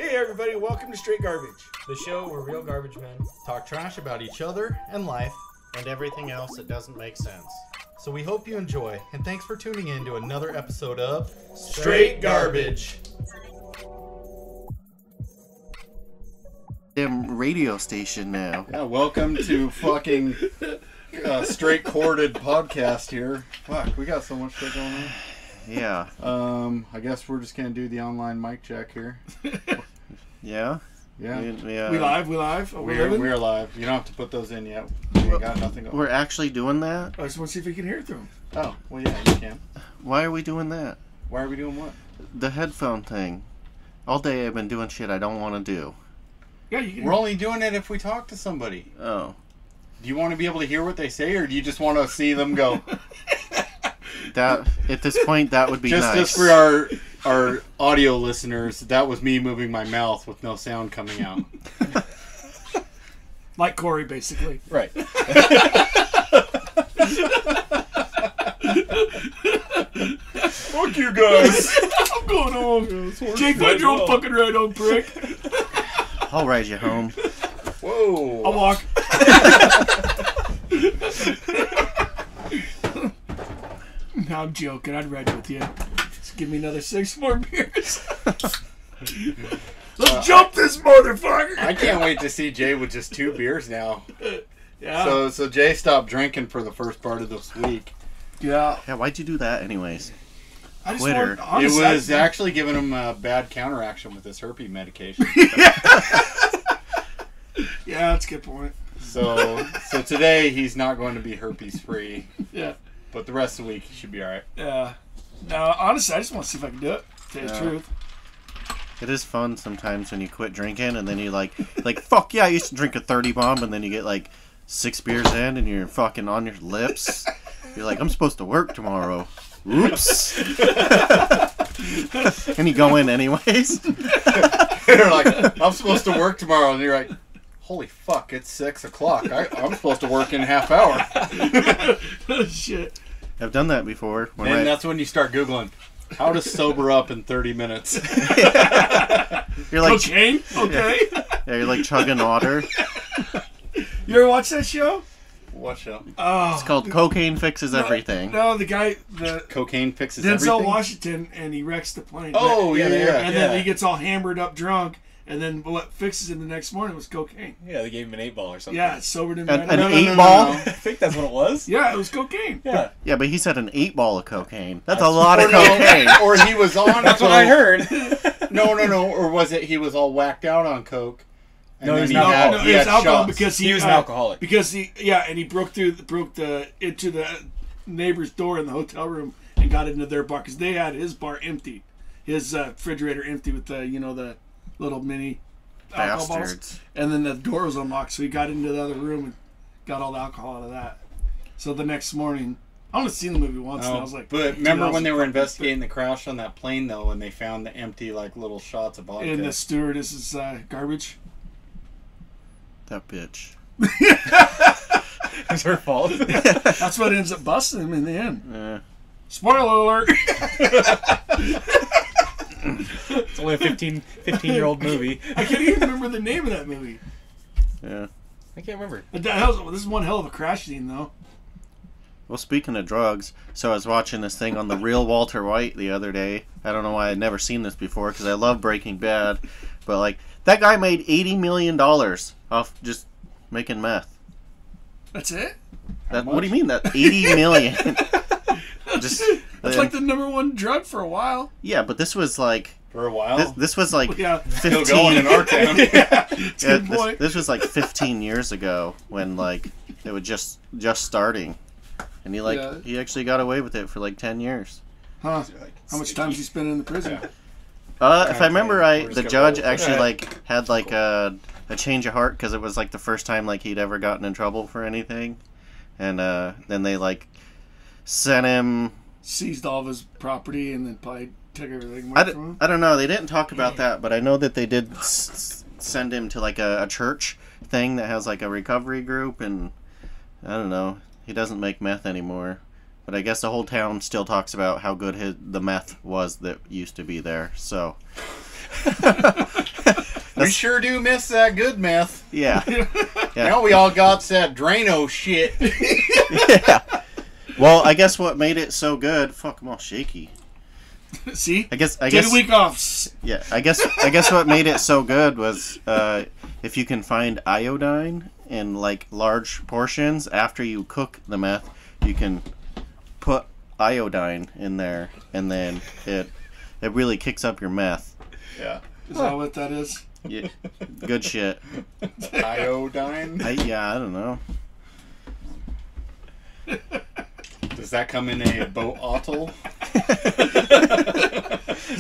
Hey everybody, welcome to Straight Garbage, the show where real garbage men talk trash about each other and life and everything else that doesn't make sense. So we hope you enjoy, and thanks for tuning in to another episode of Straight Garbage. Damn radio station now. Yeah, welcome to fucking straight corded podcast here. Fuck, we got so much shit going on. Yeah. I guess we're just gonna do the online mic check here. Yeah. Yeah. We live. Oh, We're live. You don't have to put those in yet. We ain't got nothing going. We're actually doing that? I just want to see if we can hear it through them. Oh, well, yeah, you can. Why are we doing that? Why are we doing what? The headphone thing. All day I've been doing shit I don't want to do. Yeah, you can. We're only doing it if we talk to somebody. Oh. Do you want to be able to hear what they say, or do you just want to see them go? That at this point, that would be nice. Just for our audio listeners, that was me moving my mouth with no sound coming out. Like Cory, basically. Right. Fuck you guys. I'm going home. Jake, find your own fucking ride home, prick. I'll ride you home. Whoa. I'll walk. No, I'm joking. I'd ride with you. Just give me another 6 more beers. Let's jump this motherfucker. I can't wait to see Jay with just 2 beers now. Yeah. So Jay stopped drinking for the first part of this week. Yeah. Yeah, why'd you do that anyways? I just Quitter. want, honestly, It was actually giving him a bad counteraction with his herpes medication. Yeah, that's a good point. So today he's not going to be herpes free. Yeah. But the rest of the week he should be alright. Yeah. No, honestly, I just want to see if I can do it. Tell you the truth. It is fun sometimes when you quit drinking and then you like fuck yeah, I used to drink a 30 bomb and then you get like 6 beers in and you're fucking on your lips. You're like, I'm supposed to work tomorrow. Oops. And you go in anyways. You're like, I'm supposed to work tomorrow, and you're like, holy fuck, it's 6 o'clock. I'm supposed to work in a half hour. Shit. I've done that before. And that's when you start Googling, how to sober up in 30 minutes. You're like, cocaine? Okay. yeah, you're like chugging water. You ever watch that show? What show? Oh, It's called Cocaine Fixes Everything. No, the guy, the Cocaine fixes Denzel everything? Washington, and he wrecks the plane. Oh, yeah. And then he gets all hammered up drunk, and then what fixes him the next morning was cocaine. Yeah, they gave him an 8-ball or something. Yeah, it sobered him. An right up. 8-ball? I think that's what it was. Yeah, it was cocaine. Yeah. Yeah, but he said an 8-ball of cocaine. That's a lot of cocaine. Or he was on That's what I heard. No. Or was it he was all whacked out on coke? And No, then he he was not. had, No, he it was had alcohol shots. because He was an alcoholic. Because and he broke into the neighbor's door in the hotel room and got into their bar because they had his bar empty, his refrigerator empty with the the little mini alcohol bottles. Bastards. And then the door was unlocked, so he got into the other room and got all the alcohol out of that. So the next morning, I only seen the movie once, and I was like, but remember when they were fucking investigating the crash on that plane, though, and they found the empty, like, little shots of vodka? and the stewardess is garbage. That bitch. It's her fault. That's what ends up busting him in the end. Yeah. Spoiler alert! It's only a 15-year-old movie. I can't even remember the name of that movie. Yeah. I can't remember. This is one hell of a crash scene, though. Well, speaking of drugs, so I was watching this thing on The Real Walter White the other day. I don't know why I'd never seen this before, because I love Breaking Bad. But, like, that guy made $80 million off just making meth. That's it? What do you mean, that $80 million? That's like the #1 drug for a while. Yeah, but this was like... For a while? This was like Yeah. 15... Still going in our town. It's a good Yeah, point. this was like 15 years ago when like it was just starting, and he actually got away with it for like 10 years. Huh. How much time did he spend in the prison? If I remember right, the judge actually Yeah. like had like a change of heart because it was like the first time like he'd ever gotten in trouble for anything, and then they like sent him. Seized all of his property and then probably took everything away from him. I don't know. They didn't talk about that, but I know that they did send him to like a church thing that has like a recovery group, and I don't know. He doesn't make meth anymore, but I guess the whole town still talks about how good the meth was that used to be there. So We sure do miss that good meth. Yeah. Now we all got that Drano shit. Yeah. Well, I guess what made it so good. Fuck, I'm all shaky. See? I guess. Take a week off. Yeah. I guess what made it so good was if you can find iodine in like large portions after you cook the meth, you can put iodine in there, and then it really kicks up your meth. Yeah. Is that what that is? Yeah. Good shit. Iodine? I don't know. Does that come in a bottle? Did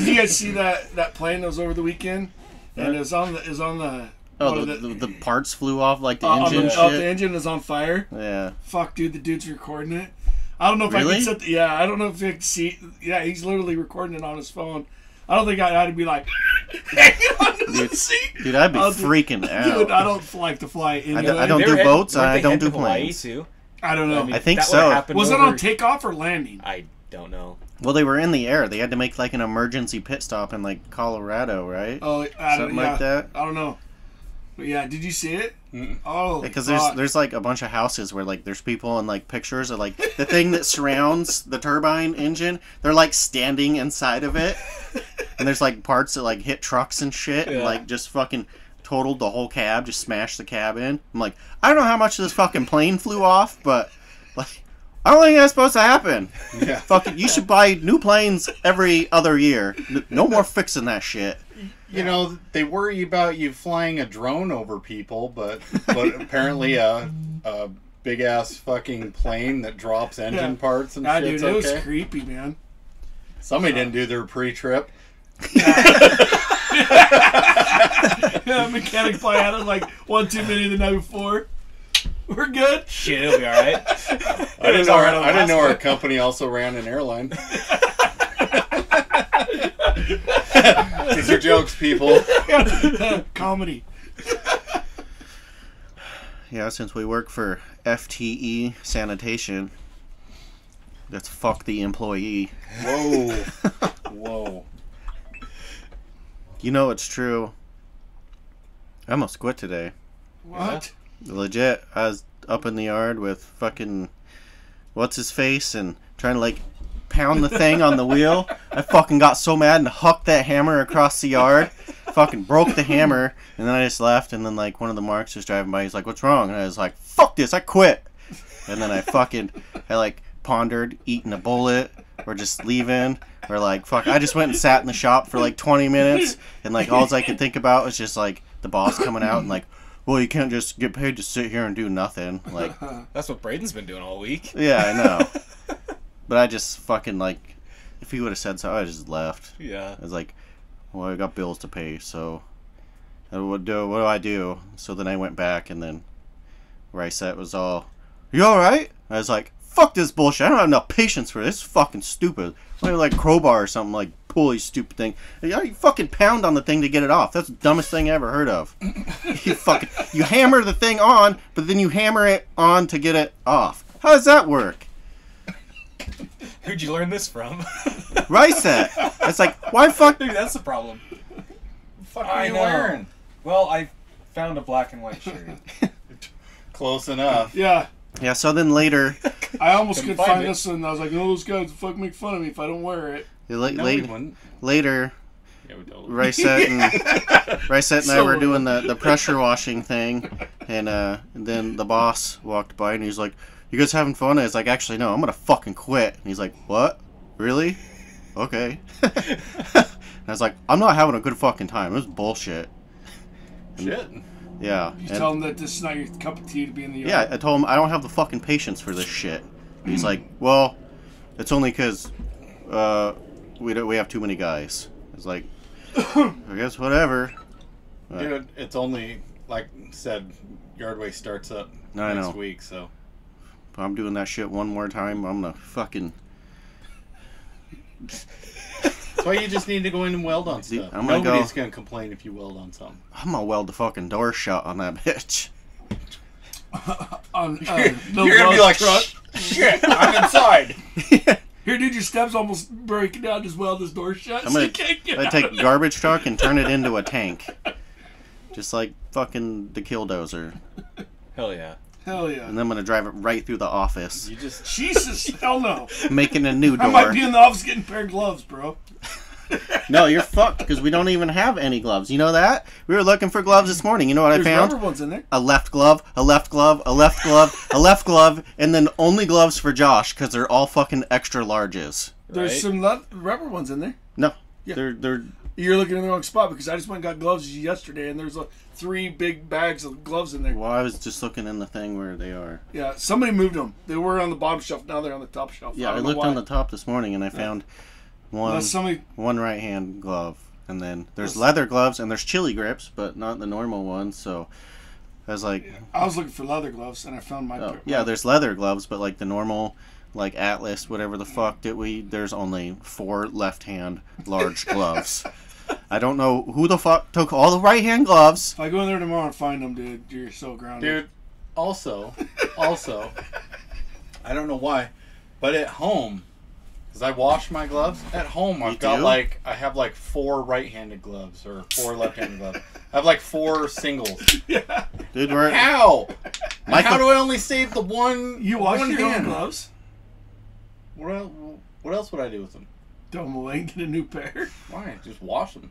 you guys see that plane that was over the weekend? And it was on the Oh, the parts flew off like the engine shit. The engine is on fire. Yeah. Fuck, dude, the dude's recording it. I don't know if Really? I can set I don't know if you can see. Yeah, he's literally recording it on his phone. I don't think I had to be like hanging onto the seat. Dude, I'd be freaking out. Dude, I don't like to fly in. I don't do boats. I don't do Hawaii planes. too? I don't know. I think that so. would've happened Was it over- on takeoff or landing? I don't know. Well, they were in the air. They had to make like an emergency pit stop in like Colorado, right? Oh, Something like that. I don't know. But yeah, did you see it? Mm-mm. Oh, Because there's like a bunch of houses where like there's people and like pictures of like the thing that surrounds the turbine engine. They're like standing inside of it, and there's like parts that like hit trucks and shit, and Yeah. like just fucking totaled the whole cab, just smashed the cab in. I'm like, I don't know how much this fucking plane flew off, but like, I don't think that's supposed to happen. Yeah. Fucking, you should buy new planes every other year. No more fixing that shit. You know, they worry about you flying a drone over people, but apparently a big ass fucking plane that drops engine parts and Yeah, shit's dude, it was okay. creepy, man. Somebody didn't do their pre-trip. Yeah, mechanic probably had it like 1 too many the night before. We're good. Shit, it'll be alright. I didn't know our company also ran an airline. These are jokes, people. Comedy. Yeah, since we work for FTE Sanitation, that's fuck the employee. Whoa. Whoa. You know it's true. I almost quit today. What? Legit, I was up in the yard with fucking what's his face and trying to like pound the thing on the wheel. I fucking got so mad and hucked that hammer across the yard. Fucking broke the hammer, and then I just left. And then like one of the marks was driving by. He's like, "What's wrong?" And I was like, "Fuck this! I quit." And then I like pondered eating a bullet or just leaving or like fuck. I just went and sat in the shop for like 20 minutes, and like all I could think about was just like the boss coming out and like, well, you can't just get paid to sit here and do nothing. Like, That's what Braden's been doing all week. yeah, I know. But I just fucking like, if he would have said so, I just left. Yeah. I was like, well, I got bills to pay, so what do I do? So then I went back, and then where I sat was all, you alright? I was like, fuck this bullshit. I don't have enough patience for this. This is fucking stupid. Like crowbar or something, like pulley stupid thing. You fucking pound on the thing to get it off. That's the dumbest thing I ever heard of. You hammer the thing on, but then you hammer it on to get it off. How does that work? Who'd you learn this from? Rice that. It's like, why fuck? Maybe that's the problem. What are you wearing? Well, I found a black and white shirt. Close enough. Yeah. Yeah, so then later, I almost Couldn't could find find it. this one. I was like, oh, those guys fuck make fun of me if I don't wear it. No, we wouldn't. later, Yeah, we don't. Rysette and I So were doing the pressure washing thing, and then the boss walked by and he's like, "You guys having fun?" And I was like, "Actually, no, I'm gonna fucking quit." And he's like, "What? Really? Okay." And I was like, "I'm not having a good fucking time. It was bullshit." Shit. Yeah. You and- tell them that this is not your cup of tea to be in the yard. yeah, I told him I don't have the fucking patience for this shit. And he's like, "Well, it's only because we have too many guys." I was like, "I guess whatever." Dude, it's only, like said, yard waste starts up I next know. week, so. If I'm doing that shit one more time, I'm gonna fucking. That's why you just need to go in and weld on Dude, stuff. I'm gonna Nobody's go- gonna complain if you weld on something. I'm gonna weld the fucking door shut on that bitch. On You're gonna be like, truck. shit, I'm inside. Here, dude, your step's almost breaking down. Just weld this door shut. I'm so gonna, you can't get I out take of a garbage truck and turn it into a tank. just like fucking the Killdozer. Hell yeah. Hell yeah. And then I'm gonna drive it right through the office, You just Jesus, hell no. making a new I might door. be in the office getting a pair of gloves, bro. No, you're fucked because we don't even have any gloves. You know that? We were looking for gloves this morning. You know what There's I found? rubber ones in there. A left glove, a left glove, a left glove, a left glove, and then only gloves for Josh because they're all fucking extra larges. There's Right? some rubber ones in there. No, Yeah. they're You're looking in the wrong spot because I just went and got gloves yesterday, and there's 3 big bags of gloves in there. well, I was just looking in the thing where they are. Yeah, somebody moved them. They were on the bottom shelf. Now they're on the top shelf. Yeah, I don't know looked why. on the top this morning and I found Unless somebody. one right hand glove, and then there's Listen. leather gloves and there's chili grips, but not the normal ones. So I was like, I was looking for leather gloves, and I found my. oh, pair. yeah, there's leather gloves, but like the normal, like Atlas, whatever the fuck there's only 4 left hand large gloves. I don't know who the fuck took all the right hand gloves. If I go in there tomorrow and find them, dude, you're so grounded. dude. Also, I don't know why, but at home, because I wash my gloves at home, I've got do? I have like 4 right-handed gloves or 4 left-handed gloves. I have like 4 singles. Yeah. Dude, we're How? And Michael- how do I only save the one? You wash one your own hand? gloves? What else would I do with them? Throw them away and get a new pair. Why? Just wash them.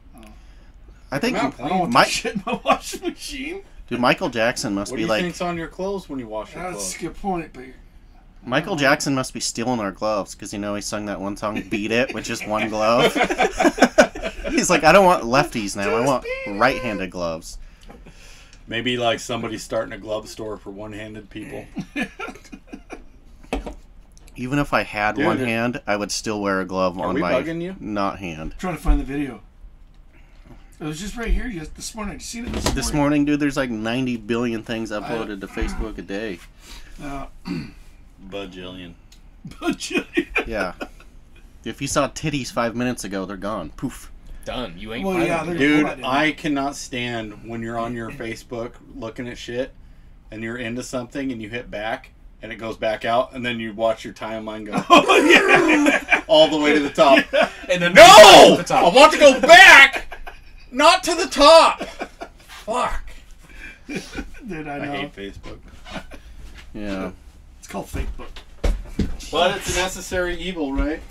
I think Come on, I don't want Mi- that shit in my washing machine. dude, Michael Jackson must What be do you like think's on your clothes when you wash your That's clothes? a good point, but Michael Jackson must be stealing our gloves because he sung that one song "Beat It" with just one glove. He's like, I don't want lefties now. I want right-handed gloves. Maybe like somebody's starting a glove store for one-handed people. Even if I had Dude, one hand, I would still wear a glove Are on we my bugging you? not hand. I'm trying to find the video. It was just right here this morning. Did you see it This morning, dude, there's like 90 billion things uploaded to Facebook a day. Bajillion. Yeah. If you saw titties 5 minutes ago, they're gone. Poof. Done. You ain't Well, finding yeah, it. they're- Dude, Well, I didn't. I cannot stand when you're on your Facebook looking at shit and you're into something and you hit back and it goes back out and then you watch your timeline go all the way to the top. And then No! the top. I want to go back, not to the top. Fuck. Dude, I I know. hate Facebook. Yeah. It's called Facebook. But it's a necessary evil, right?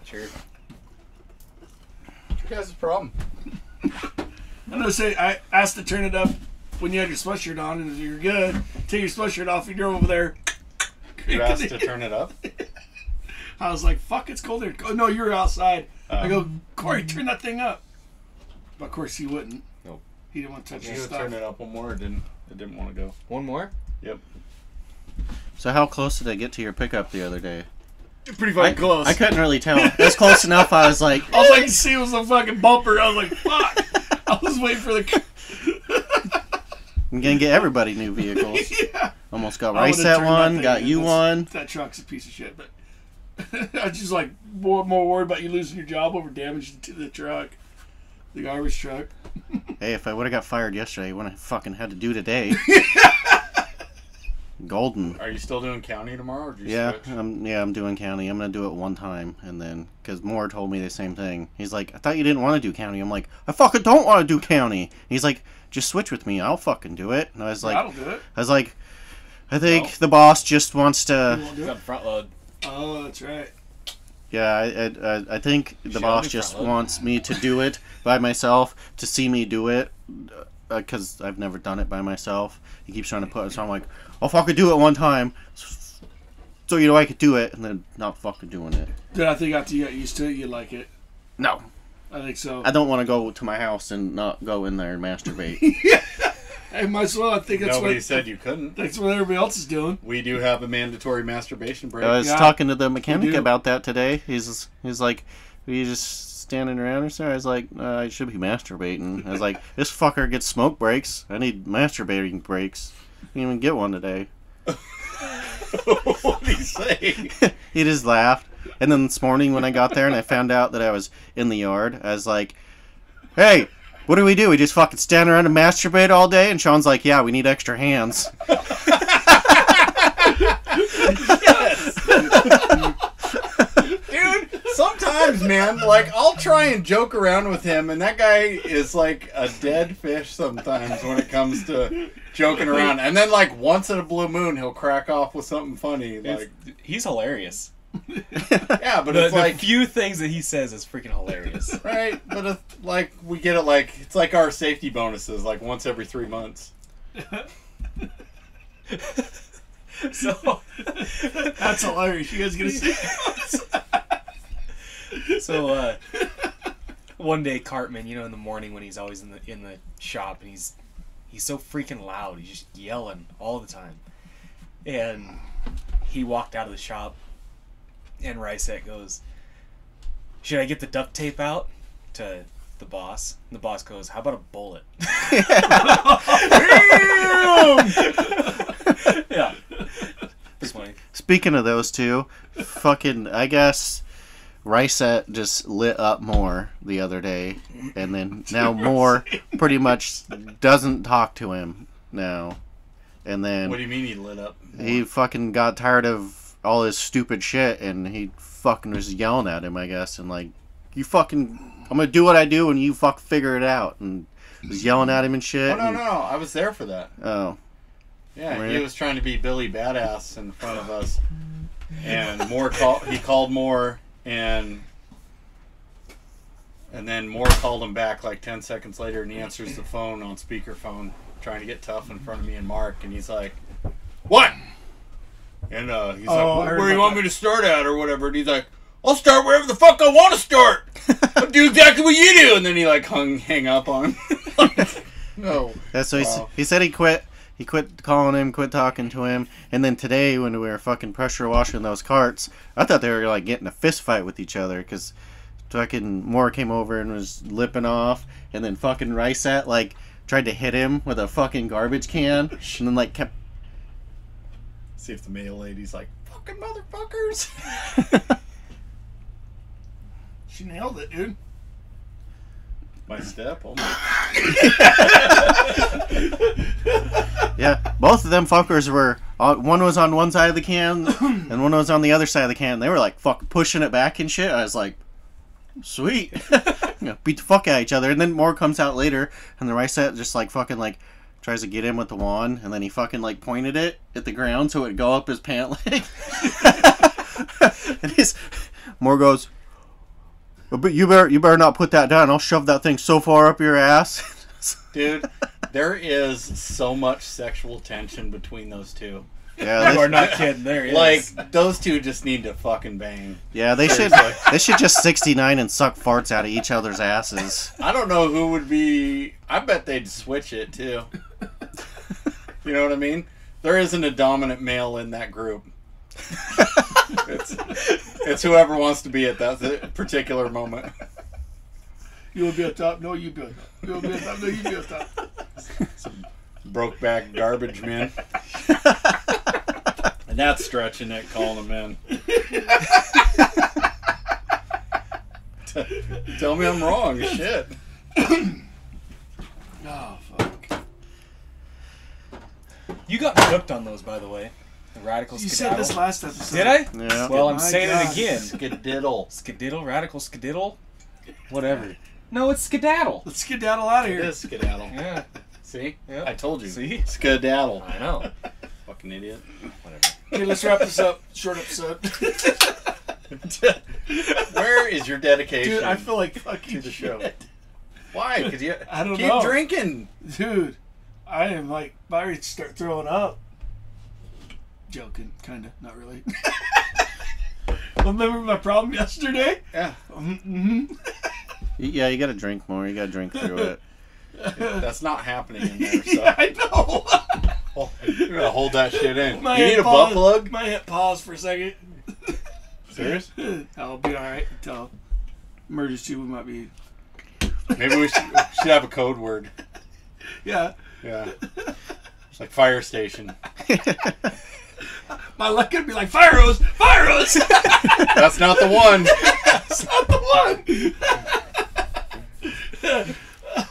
Sure. What's your guys' problem? I'm gonna say I asked to turn it up when you had your sweatshirt on, and you're good. Take your sweatshirt off, you drove over there. You asked to turn it up? I was like, "Fuck, it's cold there." Oh, no, you were outside. I go, Cory, turn that thing up. But of course, he wouldn't. Nope. He didn't want to touch You your gonna stuff. turn it up one more? It didn't want to go. One more? Yep. So how close did I get to your pickup the other day? Pretty fucking close. I couldn't really tell. It was close enough. I was like, All I could see was a fucking bumper. I was like, "Fuck!" I was waiting for the. I'm gonna get everybody new vehicles. Yeah. Almost got I Rice would've that turned one, thing got in. you That's- one. That truck's a piece of shit, but I was just like more worried about you losing your job over damage to the truck, the garbage truck. Hey, if I would have got fired yesterday, what I fucking had to do today. Golden. Are you still doing county tomorrow, or did you Yeah, switch? I'm doing county. I'm gonna do it one time, and then because Moore told me the same thing. He's like, I thought you didn't want to do county. I'm like, I fucking don't want to do county. He's like, just switch with me. I'll fucking do it. And I was like, That'll do it. I think No. the boss just wants You to. won't do It's it? on front load. Oh, that's right. Yeah, I think the Should boss be just front load. wants me to do it by myself, to see me do it, because I've never done it by myself. He keeps trying to put it, so I'm like, I'll fucking do it one time, so you know I could do it, and then not fucking doing it. Dude, I think after you got used to it, you like it. No, I think so. I don't want to go to my house and not go in there and masturbate. Hey, might as well. I think that's Nobody what said you couldn't. that's what everybody else is doing. We do have a mandatory masturbation break. I was Yeah, talking to the mechanic we do. about that today. He's like, are you just standing around or something? I was like, I should be masturbating. I was like, this fucker gets smoke breaks. I need masturbating breaks. Didn't even get one today. What did he say? He just laughed. And then this morning when I got there and I found out that I was in the yard, I was like, hey, what do? We just fucking stand around and masturbate all day? And Sean's like, yeah, we need extra hands. Dude, sometimes times, man. Like, I'll try and joke around with him, and that guy is like a dead fish sometimes when it comes to joking around. And then, like, once in a blue moon, he'll crack off with something funny. Like, He's hilarious. yeah, but The it's like, few things that he says is freaking hilarious. right? But it's like, we get it like, it's like our safety bonuses, like once every 3 months. So That's hilarious. You guys gonna see? So one day Cartman, you know, in the morning when he's always in the shop and he's so freaking loud, he's just yelling all the time. And he walked out of the shop and Rysette goes, "Should I get the duct tape out?" to the boss. And the boss goes, "How about a bullet?" Yeah. It's funny. Speaking of those two, fucking, I guess Rysette just lit up more the other day, and then now more pretty much doesn't talk to him now. And then What do you mean he lit up? he fucking got tired of all his stupid shit, and he fucking was yelling at him, I guess, and like, "You fucking, I'm gonna do what I do, and you fuck figure it out," and was yelling at him and shit. Oh, no, and- no, I was there for that. Oh. Yeah, Where? he was trying to be Billy Badass in front of us, and he called Moore, and then Moore called him back like 10 seconds later, and he answers the phone on speakerphone, trying to get tough in front of me and Mark, and he's like, "What?" And he's like, "Where do you want me to start at, or whatever?" And he's like, "I'll start wherever the fuck I want to start. I'll do exactly what you do." And then he like hang up on him. No. Yeah, so Wow. he said he quit. He quit calling him, quit talking to him, and then today when we were fucking pressure washing those carts, I thought they were like getting a fist fight with each other because fucking Moore came over and was lipping off, and then fucking Rysette like tried to hit him with a fucking garbage can, and then like kept. See if the mail lady's like, "Fucking motherfuckers." She nailed it, dude. My step. Oh my. Yeah, both of them fuckers were. One was on one side of the can, and one was on the other side of the can. They were like fucking pushing it back and shit. I was like, sweet. You know, beat the fuck out of each other. And then more comes out later, and the Rysette just like fucking like tries to get him with the wand, and then he fucking like pointed it at the ground so it'd go up his pant leg. And Moore goes, "But you better not put that down. I'll shove that thing so far up your ass." Dude, there is so much sexual tension between those two. Yeah, You are not kidding. There he Like, is. those two just need to fucking bang. yeah, they should just 69 and suck farts out of each other's asses. I don't know who would be. I bet they'd switch it too. You know what I mean? There isn't a dominant male in that group. It's whoever wants to be at that particular moment. You will be up top. No, you be up top. You will be up top. No, you be up top. Broke back garbage men. And that's stretching it, calling them in. Tell me I'm wrong. Shit. Oh, fuck. You got me hooked on those, by the way. The radical You skedaddle. said this last episode. Did I? Yeah. Well, I'm My saying God. it again. Skadiddle. Skediddle, radical skediddle, whatever. No, it's skedaddle. Let's skedaddle out of It here. is skedaddle. Yeah, See? Yeah. I told you. See? Skedaddle. I know. Fucking idiot. Whatever. Okay, let's wrap this up. Short episode. Where is your dedication Dude, I feel like fucking to the show? shit. Why? Because you I don't keep know. drinking. Dude, I am like about ready to start throwing up. Joking, kind of, not really. Remember my problem yesterday? Yeah. Mm-hmm. Yeah, you gotta drink more. You gotta drink through it. That's not happening in there. So Yeah, I know. oh, you're gonna hold that shit in. My You need head a butt paused- plug? My head paused for a second. Serious? I'll be alright until emergency. We might be. Maybe we should have a code word. Yeah. Yeah. It's like fire station. My luck could be like fire hose, fire hose. That's not the one. That's not the one.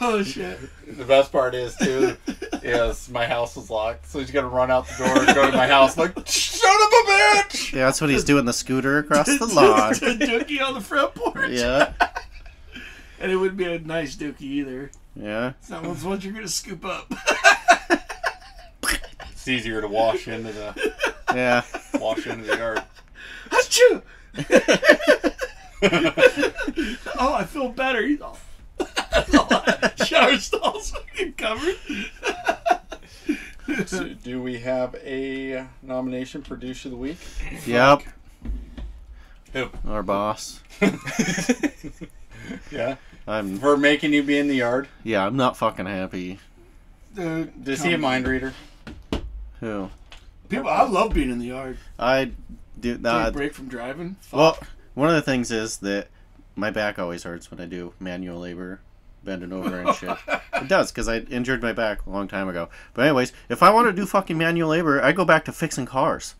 Oh shit. The best part is too, is my house was locked, so he's gonna run out the door and go to my house like. son of a bitch! Yeah, that's what he's doing, the scooter across the lawn. To Dookie on the front porch. Yeah. And it wouldn't be a nice Dookie either. Yeah. It's not one you're going to scoop up. It's easier to wash into the yard. Achoo! Oh, I feel better. He's all shower stalls fucking covered. So, do we have a nomination for douche of the week? Yep. Who? Our boss. Yeah. I'm For making you be in the yard. I'm not fucking happy. Does he a mind reader? Who? I love being in the yard. I do Take a not. break from driving. Well, one of the things is that my back always hurts when I do manual labor, bending over and shit. It does, because I injured my back a long time ago. But anyways, if I want to do fucking manual labor, I go back to fixing cars.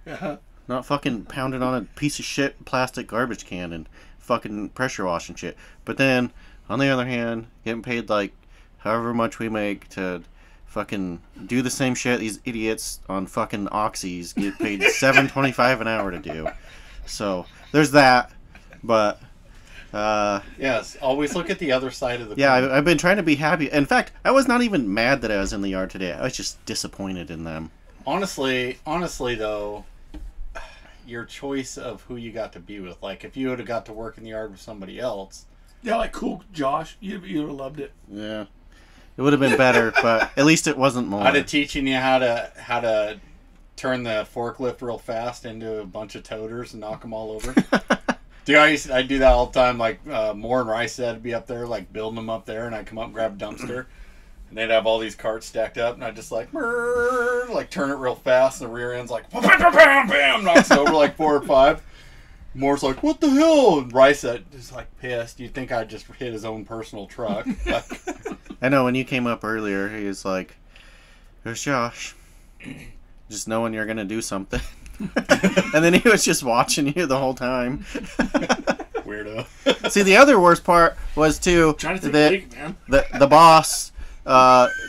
Yeah. Not fucking pounding on a piece of shit plastic garbage can and fucking pressure washing shit. But then, on the other hand, getting paid like however much we make to fucking do the same shit these idiots on fucking Oxys get paid $7.25 an hour to do. So there's that. But yes, always look at the other side of the yeah, coin. I've been trying to be happy. In fact, I was not even mad that I was in the yard today. I was just disappointed in them. Honestly though, your choice of who you got to be with, like if you would have got to work in the yard with somebody else. Yeah, like cool Josh. You would have loved it. Yeah. It would have been better, but at least it wasn't more. I'd have teaching you how to turn the forklift real fast into a bunch of toters and knock them all over. Dude, I do that all the time. Like Moore and Rice would be up there, like building them up there, and I'd come up and grab a dumpster, and they'd have all these carts stacked up, and I'd just like turn it real fast, and the rear end's like bam, bam, bam, bam, knocks it over like 4 or 5. Moore's like, what the hell? And Rice just like pissed. You'd think I'd just hit his own personal truck. Like, I know when you came up earlier, he was like, "There's Josh," just knowing you're gonna do something, and then he was just watching you the whole time. weirdo. See, the other worst part was too Trying to think that big, man. the boss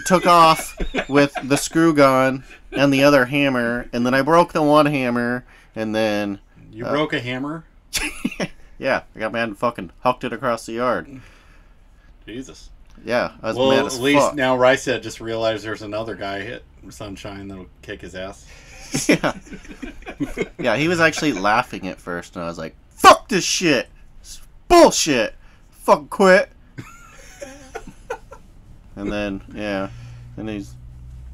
took off with the screw gun and the other hammer, and then I broke the one hammer, and then You broke a hammer? yeah, I got mad and fucking hucked it across the yard. Jesus. Yeah, I was Well, mad at as least fuck. now Rice had just realized there's another guy hit Sunshine that'll kick his ass. Yeah. Yeah, he was actually laughing at first, and I was like, "Fuck this shit! It's bullshit! Fuck quit!" And then, yeah, and I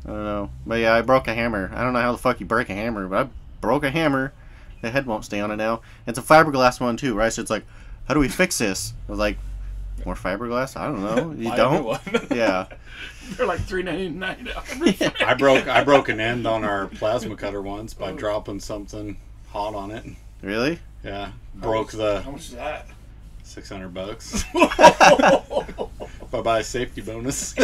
don't know. But yeah, I broke a hammer. I don't know how the fuck you break a hammer, but I broke a hammer. The head won't stay on it now. It's a fiberglass one, too, right? So it's like, how do we fix this? I was like, more fiberglass? I don't know. You Buy a don't? new one. Yeah. They're like $3.99. I broke an end on our plasma cutter once by dropping something hot on it. Really? Yeah. Broke How much is that? $600. Bye-bye safety bonus.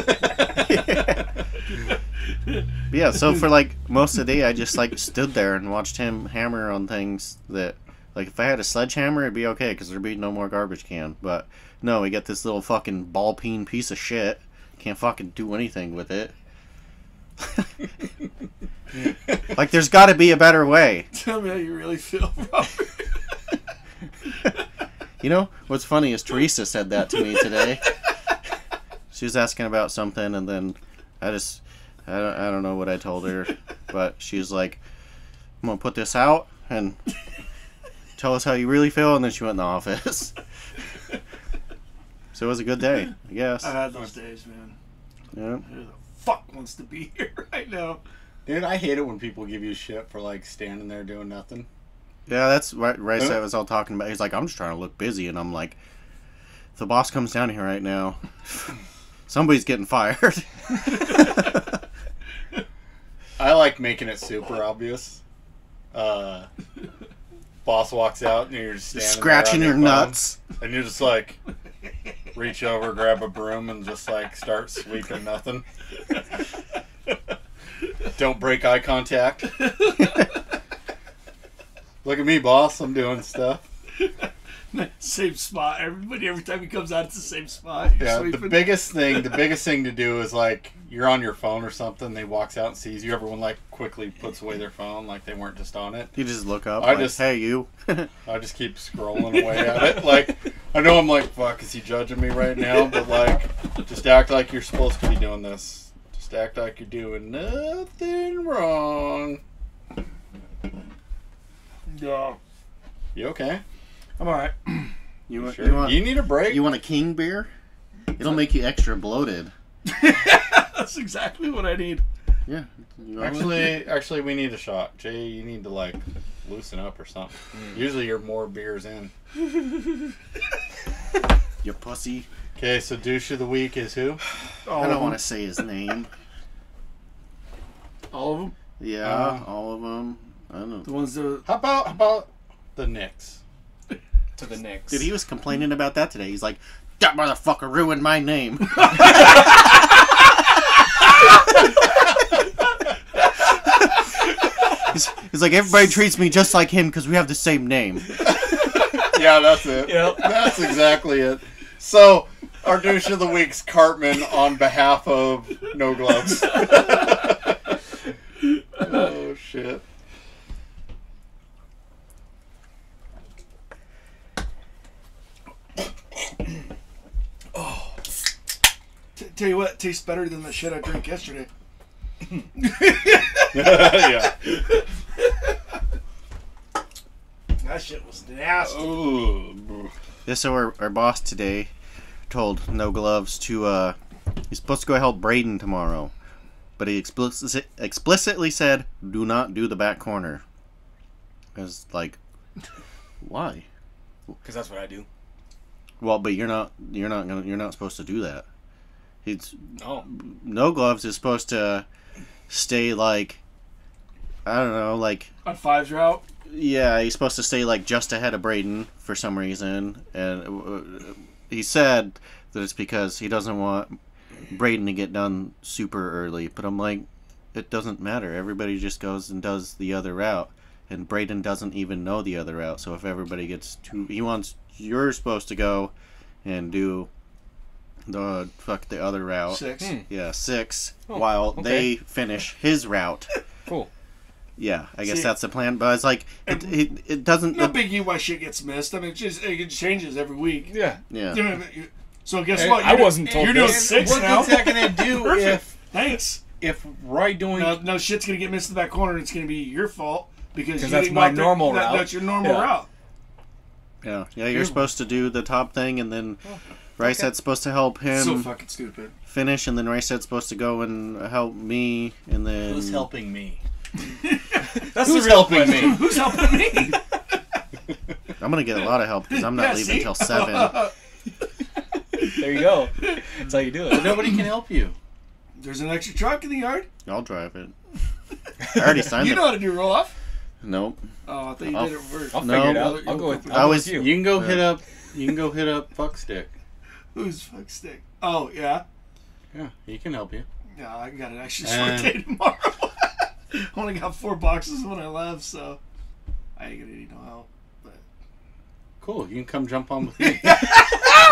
Yeah, so for like most of the day, I just like stood there and watched him hammer on things that, like, if I had a sledgehammer, it'd be okay because there'd be no more garbage can. But no, we got this little fucking ball peen piece of shit. Can't fucking do anything with it. Like, there's got to be a better way. Tell me how you really feel, Robert. You know what's funny is Teresa said that to me today. She was asking about something, and then I don't know what I told her, but she was like, "I'm gonna put this out and tell us how you really feel," and then she went in the office. So it was a good day, I guess. I've had those days, man. Yeah. Who the fuck wants to be here right now? Dude, I hate it when people give you shit for, like, standing there doing nothing. Yeah, that's right. Rice I was all talking about. He's like, "I'm just trying to look busy," and I'm like, "If the boss comes down here right now, somebody's getting fired." I like making it super obvious. Boss walks out and you're just standing Scratching there your on phone, nuts. and you're just like, reach over, grab a broom, and just like start sweeping nothing. Don't break eye contact. Look at me, boss. I'm doing stuff. Same spot. Every time he comes out, it's the same spot. You're Yeah, sweeping. the biggest thing to do is like you're on your phone or something. They walks out and sees you. Everyone like quickly puts away their phone, like they weren't just on it. You just look up. Hey, you. I just keep scrolling away at it. Like I know I'm like, fuck, is he judging me right now? But like, just act like you're supposed to be doing this. Just act like you're doing nothing wrong. Yeah. You okay? I'm alright. You Sure. You need a break? You want a king beer? It'll make you extra bloated. That's exactly what I need. Yeah. You want one? Actually, we need a shot. Jay, you need to like loosen up or something. Usually, you're more beers in. You pussy. Okay, so douche of the week is who? I don't want to say his name. All of them? Yeah, all of them. I don't know. The ones that... How about the Knicks? To the Knicks. Dude, he was complaining about that today. He's like, that motherfucker ruined my name. he's like, everybody treats me just like him because we have the same name. Yeah, that's it. Yep. That's exactly it. So, our douche of the week's Cartman on behalf of No Gloves. Oh, shit. Tell you what, it tastes better than the shit I drank yesterday. Yeah. That shit was nasty. Ooh. Yeah, so our boss today told No Gloves to, he's supposed to go help Braden tomorrow. But he explicitly said, do not do the back corner. I was like, why? Because that's what I do. Well, but you're not supposed to do that. No. No Gloves is supposed to stay like, I don't know, like, On Five's route? yeah, he's supposed to stay like just ahead of Braden for some reason, and he said that it's because he doesn't want Braden to get done super early. But I'm like, it doesn't matter. Everybody just goes and does the other route, and Braden doesn't even know the other route. So if everybody gets you're supposed to go and do the other route. 6. Yeah, 6. Oh, while okay. they finish his route. Cool. Yeah, I guess See, that's the plan. But it's like it doesn't. No biggie why shit gets missed. I mean, it changes every week. Yeah. Yeah. So guess Hey, what? I wasn't told You're doing this. 6 What now. is that going to do Perfect. Thanks. if right doing... No, shit's gonna get missed in the back corner, and it's gonna be your fault because you that's didn't my go out there- normal route. That's your normal Yeah. route. Yeah, you're supposed to do the top thing, and then Ricehead's supposed to help him So fucking stupid. finish, and then Ricehead's supposed to go and help me, and then Who's helping me? That's Who's the real helping question. me? Who's helping me? I'm gonna get a lot of help because I'm not Yeah, leaving see? till 7. There you go. That's how you do it. Nobody can help you. There's an extra truck in the yard. I'll drive it. I already signed You it. know how to do roll off. Nope. Oh, I thought you I'll- did it first. I'll No. figure it out. I'll go with, I was- you. You can go hit up. You can go hit up Fuckstick. Who's fuck stick? Oh yeah. Yeah, he can help you. Yeah, I got an extra short day tomorrow. I only got 4 boxes when I left, so I ain't gonna need no help. But Cool. You can come jump on with me.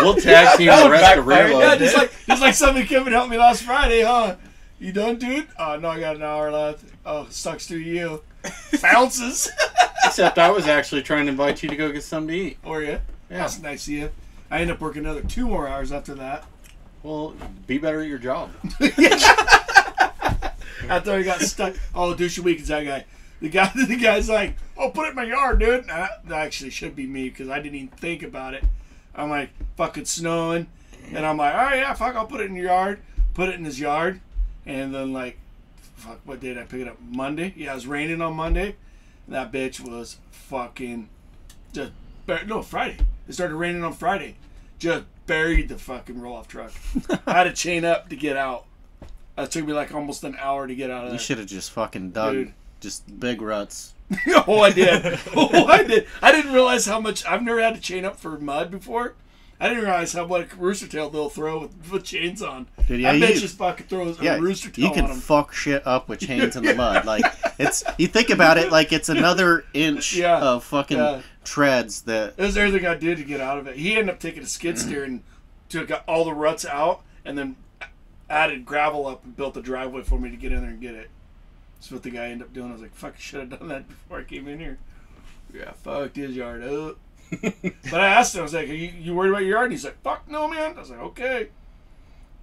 We'll tag team the rest of backfired. Real yeah, Life. just like somebody came and helped me last Friday, huh? You done, dude? Oh no, I got an hour left. Oh, sucks to you. Bounces. Except I was actually trying to invite you to go get something to eat. Or you? Yeah. That's nice of you. I ended up working another 2 more hours after that. Well, be better at your job. After I got stuck. Oh, douche week is that guy. The guy's like, oh, put it in my yard, dude. That actually should be me because I didn't even think about it. I'm like, fucking snowing. And I'm like, all right, yeah, fuck, I'll put it in your yard. Put it in his yard. And then, like, fuck, what day did I pick it up? Monday? Yeah, it was raining on Monday. And that bitch was fucking just, no, Friday. It started raining on Friday. Just buried the fucking roll-off truck. I had to chain up to get out. It took me like almost an hour to get out of You there. should have just fucking dug Dude. just big ruts. Oh, I did. Oh, I did. I didn't realize how much. I've never had to chain up for mud before. I didn't realize how much rooster tail they'll throw with chains on. Dude, yeah, I bet you- you fucking throws Yeah, a rooster tail you can on them. fuck shit up with chains in the mud. Like it's, you think about it, like it's another inch Yeah, of fucking yeah. treads that. It was everything I did to get out of it. He ended up taking a skid steer and took all the ruts out and then added gravel up and built a driveway for me to get in there and get it. That's what the guy ended up doing. I was like, fuck, I should have done that before I came in here. Yeah, fucked his yard up. But I asked him, I was like, are you worried about your yard? And he's like, fuck no, man. I was like, okay.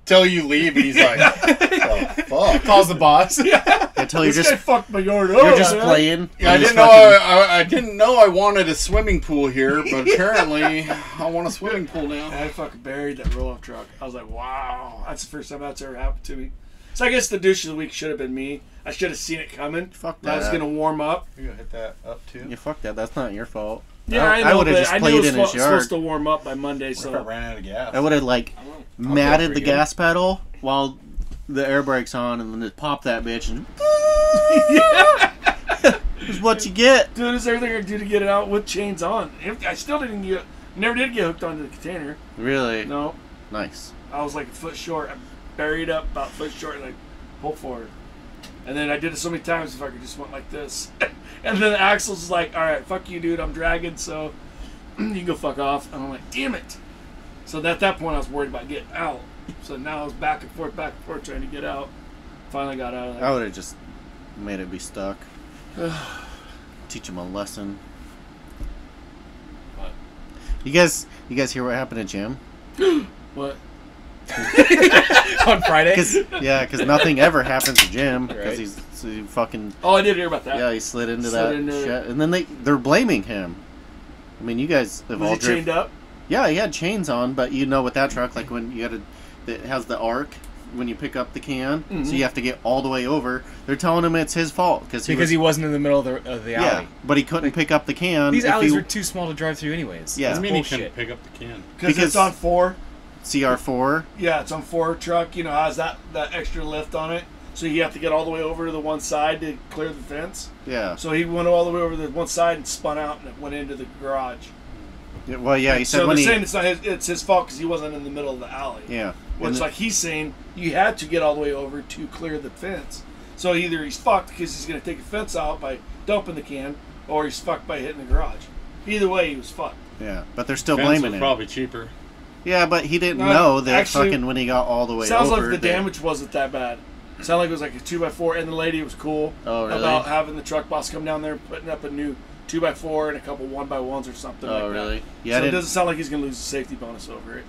Till you leave, and he's like, "Oh fuck!" Calls the boss. Yeah. Until you're This guy just fucked my yard up. you're just man. playing. Yeah, I and he's didn't know. fucking- I didn't know I wanted a swimming pool here, but apparently I want a swimming pool now. I fucking buried that roll-off truck. I was like, wow. That's the first time that's ever happened to me. So I guess the douche of the week should have been me. I should have seen it coming. Fuck I was that. going to warm up. You gonna hit that up too? Yeah, fuck that. That's not your fault. Yeah, I know, would have but just I knew played it was in his yard. supposed to warm up by Monday, What if I so... ran out of gas? I would have like I'll matted go the for you. gas pedal while the air brake's on, and then just pop that bitch and. Is what you get. Dude, it's everything I do to get it out with chains on. I still never did get hooked onto the container. Really No. nice. I was like a foot short. I buried up about a foot short and I pulled forward. And then I did it so many times if I could just went like this. And then the axle's was like, alright, fuck you, dude. I'm dragging, so you can go fuck off. And I'm like, damn it. So at that point, I was worried about getting out. So now I was back and forth trying to get out. Finally got out of there. I would have just made it be stuck. Teach him a lesson. What? You guys hear what happened to Jim? What? On Friday? Because nothing ever happens to Jim because Right. he's he fucking Oh, I did hear about that. he slid into Slid that into shit, it. and then they're blaming him. I mean, you guys have Was all he chained up? Yeah, he had chains on, but you know with that truck, like when you it has the arc when you pick up the can, so you have to get all the way over. They're telling him it's his fault because he wasn't in the middle of the alley. yeah, but he couldn't pick up the can. These if alleys he, are too small to drive through anyways. Yeah. What do you mean you Bullshit. couldn't pick up the can? Because it's on 4. CR4. Yeah, it's on 4 truck. You know, has that extra lift on it. So you have to get all the way over to the one side to clear the fence. Yeah. So he went all the way over to the one side and spun out and it went into the garage. Yeah, well, yeah, he said So when they're he. saying it's his fault because he wasn't in the middle of the alley. Yeah. Which, And like he's saying, you had to get all the way over to clear the fence. So either he's fucked because he's going to take the fence out by dumping the can, or he's fucked by hitting the garage. Either way, he was fucked. Yeah, but they're still Fence blaming was him. probably cheaper. Yeah, but he didn't No, know that actually, fucking when he got all the way Sounds over. like the that- damage wasn't that bad. Sounded like it was like a 2x4, and the lady was cool Oh, really? about having the truck boss come down there and putting up a new 2x4 and a couple 1x1s or something like Oh, that. really? Yeah, I So it didn't. doesn't sound like he's going to lose a safety bonus over it.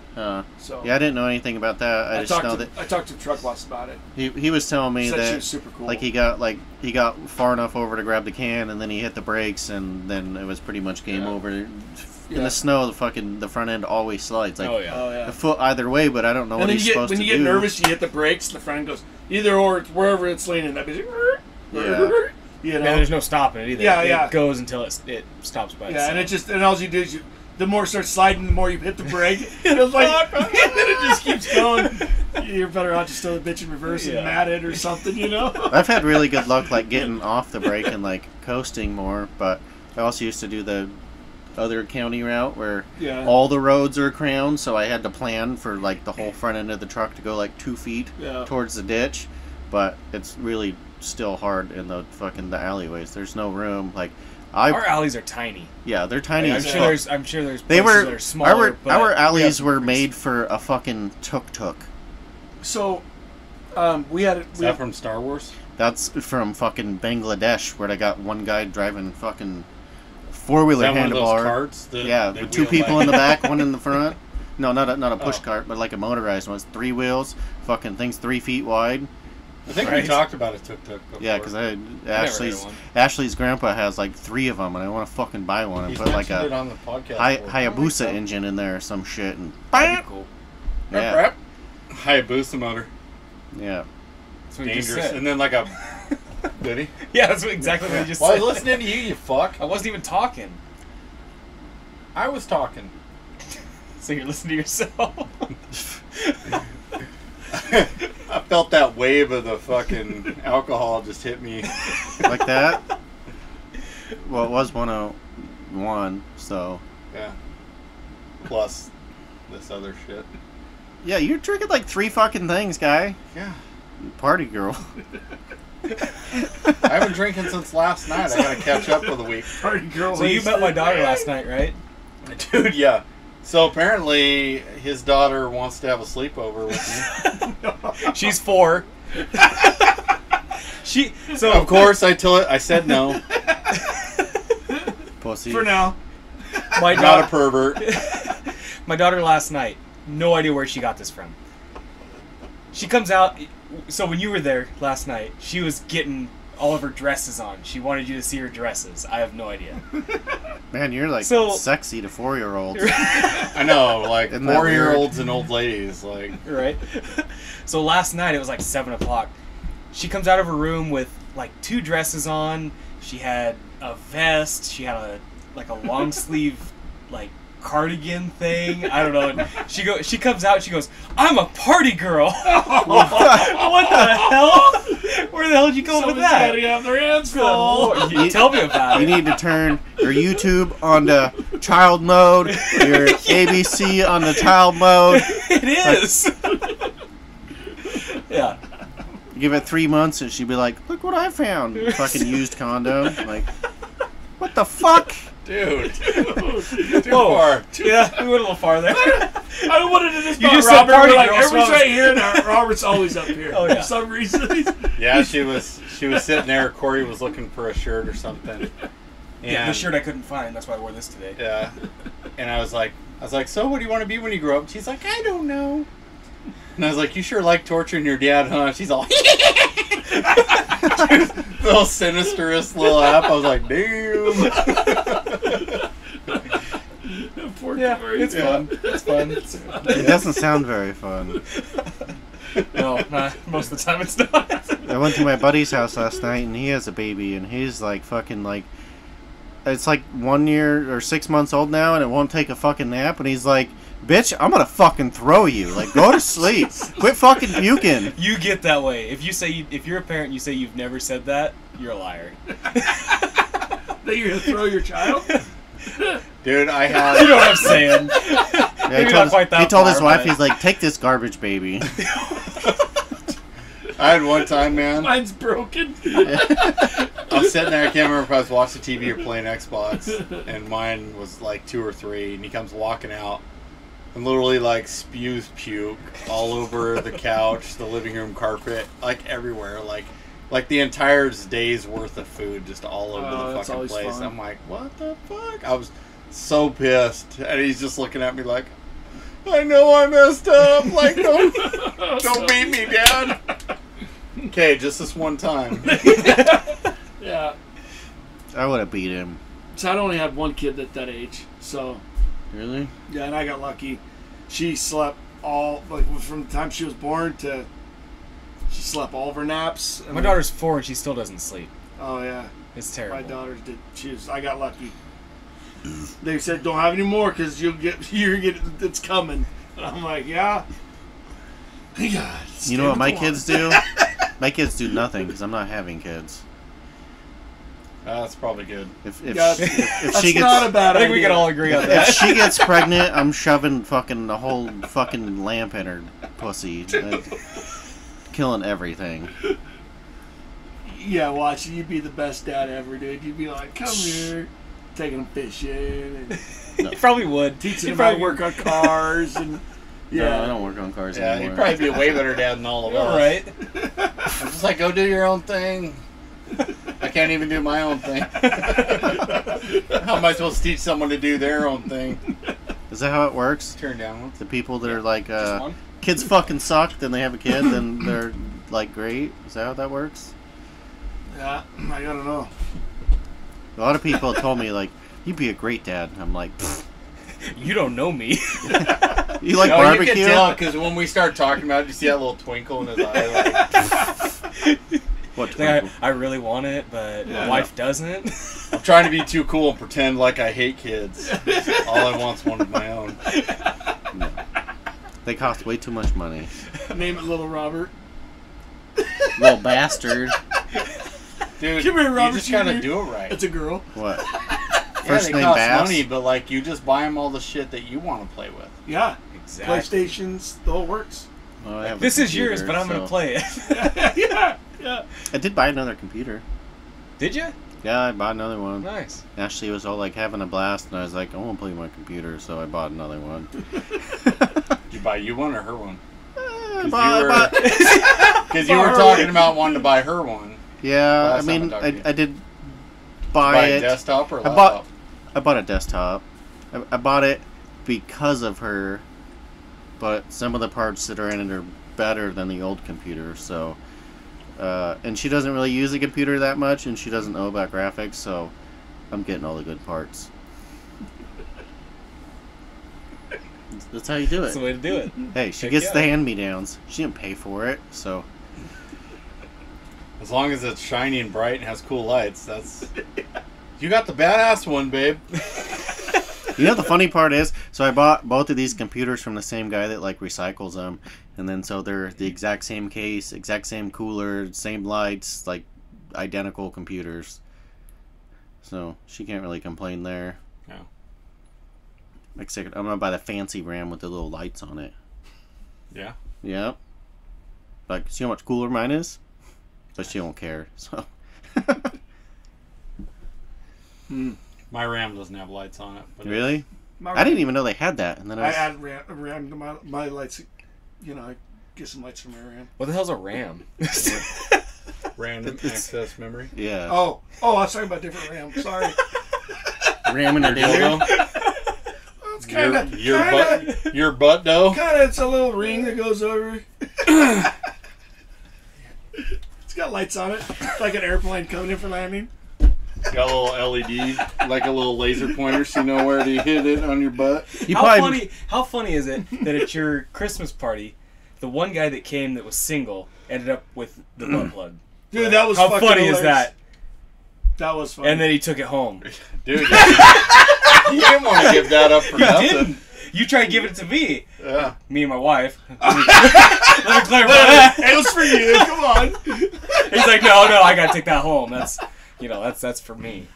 So Yeah, I didn't know anything about that. I just know that I talked to the truck boss about it. he was telling me Said she that was super cool. he got far enough over to grab the can, and then he hit the brakes, and then it was pretty much game Yeah. over. In Yeah. the snow, the front end always slides like Oh yeah. Oh yeah. a foot either way, but I don't know And what then he's you get, supposed when to you get do. nervous, you hit the brakes. The front end goes either or. It's wherever it's leaning. That means Yeah. you know. Man, there's no stopping it either. Yeah, it yeah. goes until it stops by Yeah, and itself. and all you do is the more it starts sliding, the more you hit the brake. And it's like, and then it just keeps going. You're better off just throw the bitch in reverse Yeah. and mat it or something, you know? I've had really good luck like getting off the brake and like coasting more, but I also used to do the other county route where Yeah. all the roads are crowned, so I had to plan for like the whole front end of the truck to go like 2 feet Yeah. towards the ditch, but it's really still hard in the alleyways. There's no room. Like Our alleys are tiny. yeah, they're tiny. I'm as sure fuck. there's They places were that are smaller. but our we alleys have were some made for a fucking tuk-tuk. So, we had Is that from Star Wars? That's from fucking Bangladesh, where they got one guy driving fucking Is four-wheeler that one of those handlebar. carts? that Yeah, they with 2 wheel people like- in the back, one in the front. No, not a push Oh. cart, but like a motorized one. It's 3 wheels, fucking thing's 3 feet wide. I think Right. we talked about it tuk-tuk before. Yeah, because heard of one. Ashley's grandpa has like 3 of them, and I want to fucking buy one and He's put like mentioned it a on the podcast before. Hayabusa engine in there or some shit, and That'd be cool. yeah, Hayabusa motor. yeah. That's what you just Dangerous. said. And then like a... Did he? Yeah, that's exactly what you just Well, I said. was listening to you, you fuck. I wasn't even talking. I was talking. So you're listening to yourself. I felt that wave of the fucking alcohol just hit me. Like that. Well, it was 101, so Yeah. Plus this other shit. Yeah, you're drinking like 3 fucking things, guy. Yeah. Party girl. I haven't drinking since last night. I gotta catch up for the week. Party girl. So you met my daughter last night, right? Dude, yeah. So apparently his daughter wants to have a sleepover with me. She's 4. So Of course, I said no. Pussy. For now. my Not a daughter, pervert. my daughter last night, no idea where she got this from. She comes out. So when you were there last night, she was getting all of her dresses on. She wanted you to see her dresses. I have no idea. Man, you're like So- sexy to 4-year-olds. I know, like Isn't that 4-year-olds and old ladies, like. Right? So last night, it was like 7 o'clock. She comes out of her room with like 2 dresses on. She had a vest. She had a long sleeve like cardigan thing. I don't know. And she comes out. She goes, "I'm a party girl." What the hell? Where the hell did you go with Someone's that? gotta have their hands Good full. Lord. Tell me about You it. need to turn your YouTube onto child mode, your ABC on the child mode. It is. Yeah. Give it 3 months and she'd be like, look what I found. Fucking used condom. Like, what the fuck? Dude. Too Whoa. far. Yeah, we went a little farther. I wanted to just You thought just said Robert. party We're like, girl, so I everyone's was- right here, and Robert's always up here. Oh, yeah. For some reason. Yeah, she was sitting there. Corey was looking for a shirt or something. And, Yeah, the shirt I couldn't find. That's why I wore this today. Yeah. And I was like, so what do you want to be when you grow up? She's like, I don't know. And I was like, you sure like torturing your dad, huh? She's all, little sinisterous little app. I was like, damn. Poor Yeah, Cory. it's fun. It's fun. It doesn't sound very fun. No, most of the time it's not. I went to my buddy's house last night and he has a baby and he's like fucking like, it's like 1 year or 6 months old now and it won't take a fucking nap and he's like, bitch, I'm gonna fucking throw you. Like, go to sleep. Quit fucking puking. You get that way. If you're a parent and you say you've never said that, you're a liar. That you're gonna throw your child? Dude, I You had, know what I'm saying? Yeah, Maybe not quite that he told his far, wife, but- he's like, take this garbage baby. I had one time, man. Mine's broken. I was sitting there, I can't remember if I was watching TV or playing Xbox, and mine was like 2 or 3, and he comes walking out and literally like spews puke all over the couch, the living room carpet, like everywhere, like the entire day's worth of food just all over the That's fucking always place. fun. I'm like, what the fuck? I was so pissed, and he's just looking at me like, I know I messed up. Like, don't beat me, Dad. Okay, just this one time. Yeah. I would have beat him. So I'd only had one kid at that age. So, Really? yeah, and I got lucky. She slept from the time she was born to, she slept all of her naps. My daughter's 4 and she still doesn't sleep. Oh, yeah. It's My terrible. daughters did. I got lucky. They said, don't have any more because it's coming. And I'm like, yeah. God, You know what my kids do? My kids do nothing because I'm not having kids. That's probably good. If That's, if she not a gets bad I think idea. we can all agree on if that. she gets pregnant, I'm shoving fucking the whole fucking lamp in her pussy, killing everything. Yeah, watch, you'd be the best dad ever, dude. You'd be like, come here, taking them fishing, and You probably would. teaching You them how to probably work on cars, and Yeah, yeah. I don't work on cars Yeah, anymore. you'd probably be a way better dad than all of You're us. right. I'm just like, go do your own thing. I can't even do my own thing. How am I supposed to teach someone to do their own thing? Is that how it works? Turn down one. The people that are like, Just one? kids fucking suck, then they have a kid, then they're like great. Is that how that works? Yeah, I don't know. A lot of people have told me like, you'd be a great dad. I'm like, pfft. You don't know me. You like No, barbecue? you can tell because when we start talking about it, you see that little twinkle in his eye. Like, What? Like, twinkle? I really want it, but Yeah. my wife doesn't. I'm trying to be too cool and pretend like I hate kids. All I want's one of my own. No. They cost way too much money. Name it Little Robert. Little bastard. Dude, Come here, Robert you just gotta Jr. do it right. It's a girl. What? first they name cost Bass. money, but like you just buy them all the shit that you want to play with. Yeah. Exactly. PlayStations, the whole works. Well, I have a This is computer, yours, but I'm so- gonna play it. Yeah. Yeah. I did buy another computer. Did you? Yeah, I bought another one. Nice. Ashley was all like having a blast, and I was like, I want to play my computer, so I bought another one. Did you buy you one or her one? I Because you were talking about wanting to buy her one. yeah, I Last time I mean, talked to you. I did buy Buy it. a desktop or I laptop? bought a desktop. I bought it because of her, but some of the parts that are in it are better than the old computer, so... and she doesn't really use the computer that much, and she doesn't know about graphics, so I'm getting all the good parts. That's how you do That's the it. way to do it. Hey, she Heck gets yeah. the hand-me-downs. She didn't pay for it, so... As long as it's shiny and bright and has cool lights, that's... You got the badass one, babe. You know the funny part is, so I bought both of these computers from the same guy that like recycles them, and then so they're the exact same case, exact same cooler, same lights, like identical computers. So she can't really complain there. No. Except I'm gonna buy the fancy RAM with the little lights on it. Yeah. Yep. Like, see how much cooler mine is? But she don't care. So. My RAM doesn't have lights on it. But Really? My I didn't even know they had that, and then I I was, add RAM to my lights. You know, I get some lights from my RAM. What the hell's a RAM? Random access memory. yeah. Oh, I was talking about different RAM. Sorry. RAM in a dildo. It's kind of Your butt dough. it's a little ring that goes over. It's got lights on it, like an airplane coming in for landing. Got a little LED, like a little laser pointer, so you know where to hit it on your butt. You How probably funny is it that at your Christmas party, the one guy that came that was single ended up with the butt plug? Dude, that was How fucking funny hilarious. is that? That was funny. And then he took it home. Dude, you didn't want to give that up for You nothing. didn't. You tried giving it to me. Yeah. Me and my wife. Let me clarify that. It was for you. Come on. He's like, no, I gotta take that home. That's for me.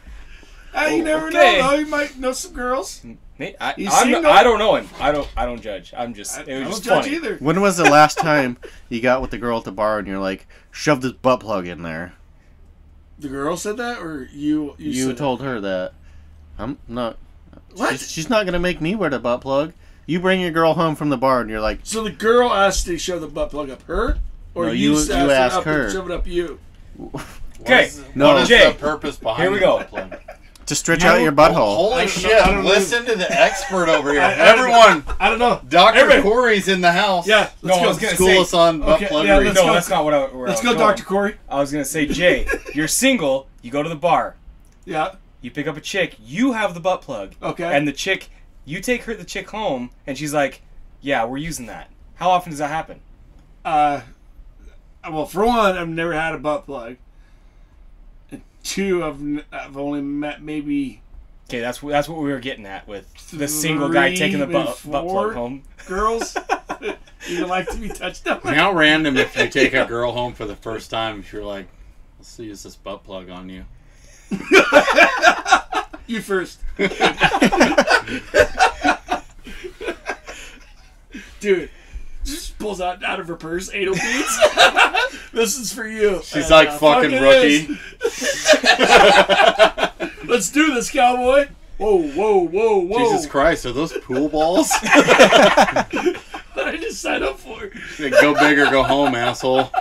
You never okay. know, though. You might know some girls. I single? don't know him. I don't judge. It was I just don't judge funny. either. When was the last time you got with the girl at the bar and you're like, shove this butt plug in there? The girl said that, or you You said told her that. I'm not. What? She's not gonna make me wear the butt plug. You bring your girl home from the bar and you're like, that? So the girl asked to shove the butt plug up her, or No, you you asked asked up her. and shove it up you? Okay. No. What is Jay, the purpose behind here we the go. butt plug? to stretch out your butthole. Holy I shit! don't know. Listen to the expert over here. I Everyone, I don't know. Dr. Everybody- Corey's in the house. Yeah, No, let's I was go. gonna School say- us on butt Okay, pluggery. yeah, let's No, go. that's not where I Let's was go, going. Dr. Cory. I was gonna say, Jay, you're single. You go to the bar. Yeah. You pick up a chick. You have the butt plug. Okay. And the chick, you take the chick home, and she's like, "Yeah, we're using that." How often does that happen? Well, for one, I've never had a butt plug. And two, I've only met maybe Okay, that's what we were getting at with the single guy taking the butt plug four home. girls. You like to be touched on. How random if you take a girl home for the first time, if you're like, let's use this butt plug on you. You first. Dude, just pulls out of her purse anal beads. This is for you. She's like, fucking fuck it rookie. Let's do this, cowboy. Whoa, whoa, whoa, whoa. Jesus Christ, are those pool balls? What I just signed up for. Go big or go home, asshole.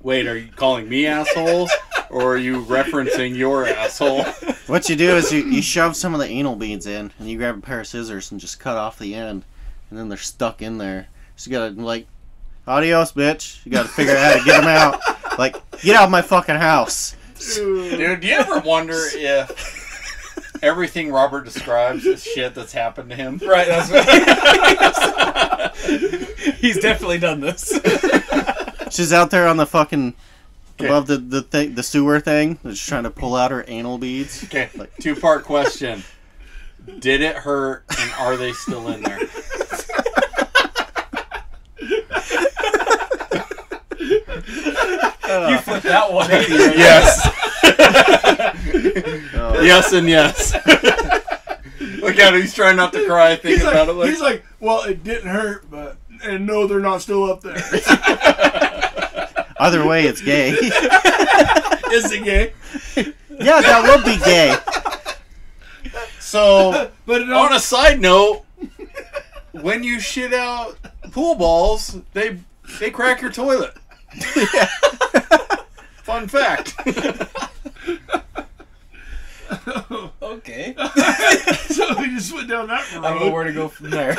Wait, are you calling me asshole? Or are you referencing your asshole? What you do is you shove some of the anal beads in, and you grab a pair of scissors and just cut off the end, and then they're stuck in there. So you gotta, like, adios, bitch. You gotta figure out how to get them out. Like, get out of my fucking house. Dude, do you ever wonder if everything Robert describes is shit that's happened to him? Right, that's what he's definitely done this. She's out there on the fucking Okay. above the sewer thing, just trying to pull out her anal beads. Okay, two-part question. Did it hurt, and are they still in there? You flipped that 180. Yes. Oh Yes and yes. Look at him. He's trying not to cry thinking about it. He's like, well, it didn't hurt, but and no, they're not still up there. Either way, it's gay. Is it gay? Yeah, that would be gay. So, But on a side note, when you shit out pool balls, they crack your toilet. Fun fact. Okay. So we just went down that road. I don't know where to go from there.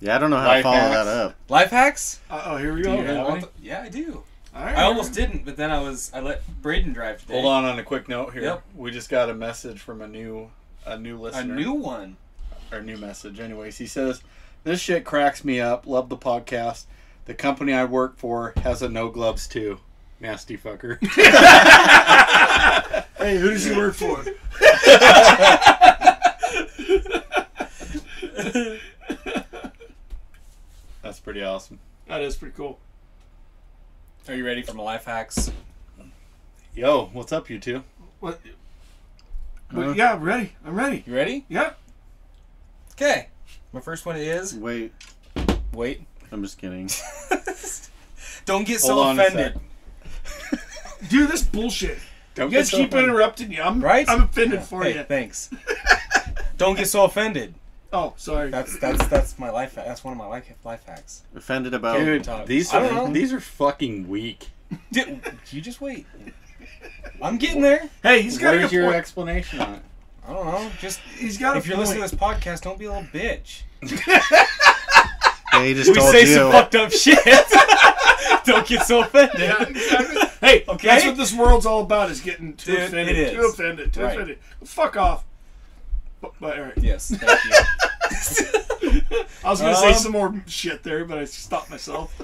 Yeah, I don't know how Life to follow hacks. that up. Life hacks? Oh, here we Do go. you have All any? Yeah, I do. right. I almost didn't, but then I let Braden drive today. Hold on a quick note here. Yep. We just got a message from a new A listener. new one. Or new message. Anyways, he says, "This shit cracks me up. Love the podcast. The company I work for has a no gloves too. Nasty fucker." Hey, who does he work for? That's pretty awesome. That is pretty cool. Are you ready for my life hacks? Yo, what's up, you two? What? But yeah, I'm ready. I'm ready. You ready? Yeah. Okay. My first one is Wait, wait. I'm just kidding. Don't get Hold so on a offended. Dude, this bullshit. Don't You guys get so keep offended. interrupting you. I'm Right? I'm offended Yeah. for Hey, you. thanks. Don't get so offended. Oh, sorry. That's my life. That's one of my life hacks. Offended about. Dude, Talk. these I don't know. are fucking weak. Dude, you just wait. I'm getting there. Hey, he's got What a is good your point. explanation on it? I don't know. Just He's got a if you're point. listening to this podcast, don't be a little bitch. Yeah, he just We told say you. some fucked up shit. Don't get so offended. Yeah, exactly. Hey, Okay? that's what this world's all about, is getting too Dude, offended. it is. Too offended. Too Right. offended. Fuck off. But all right. Yes, thank you. I was going to say some more shit there, but I stopped myself.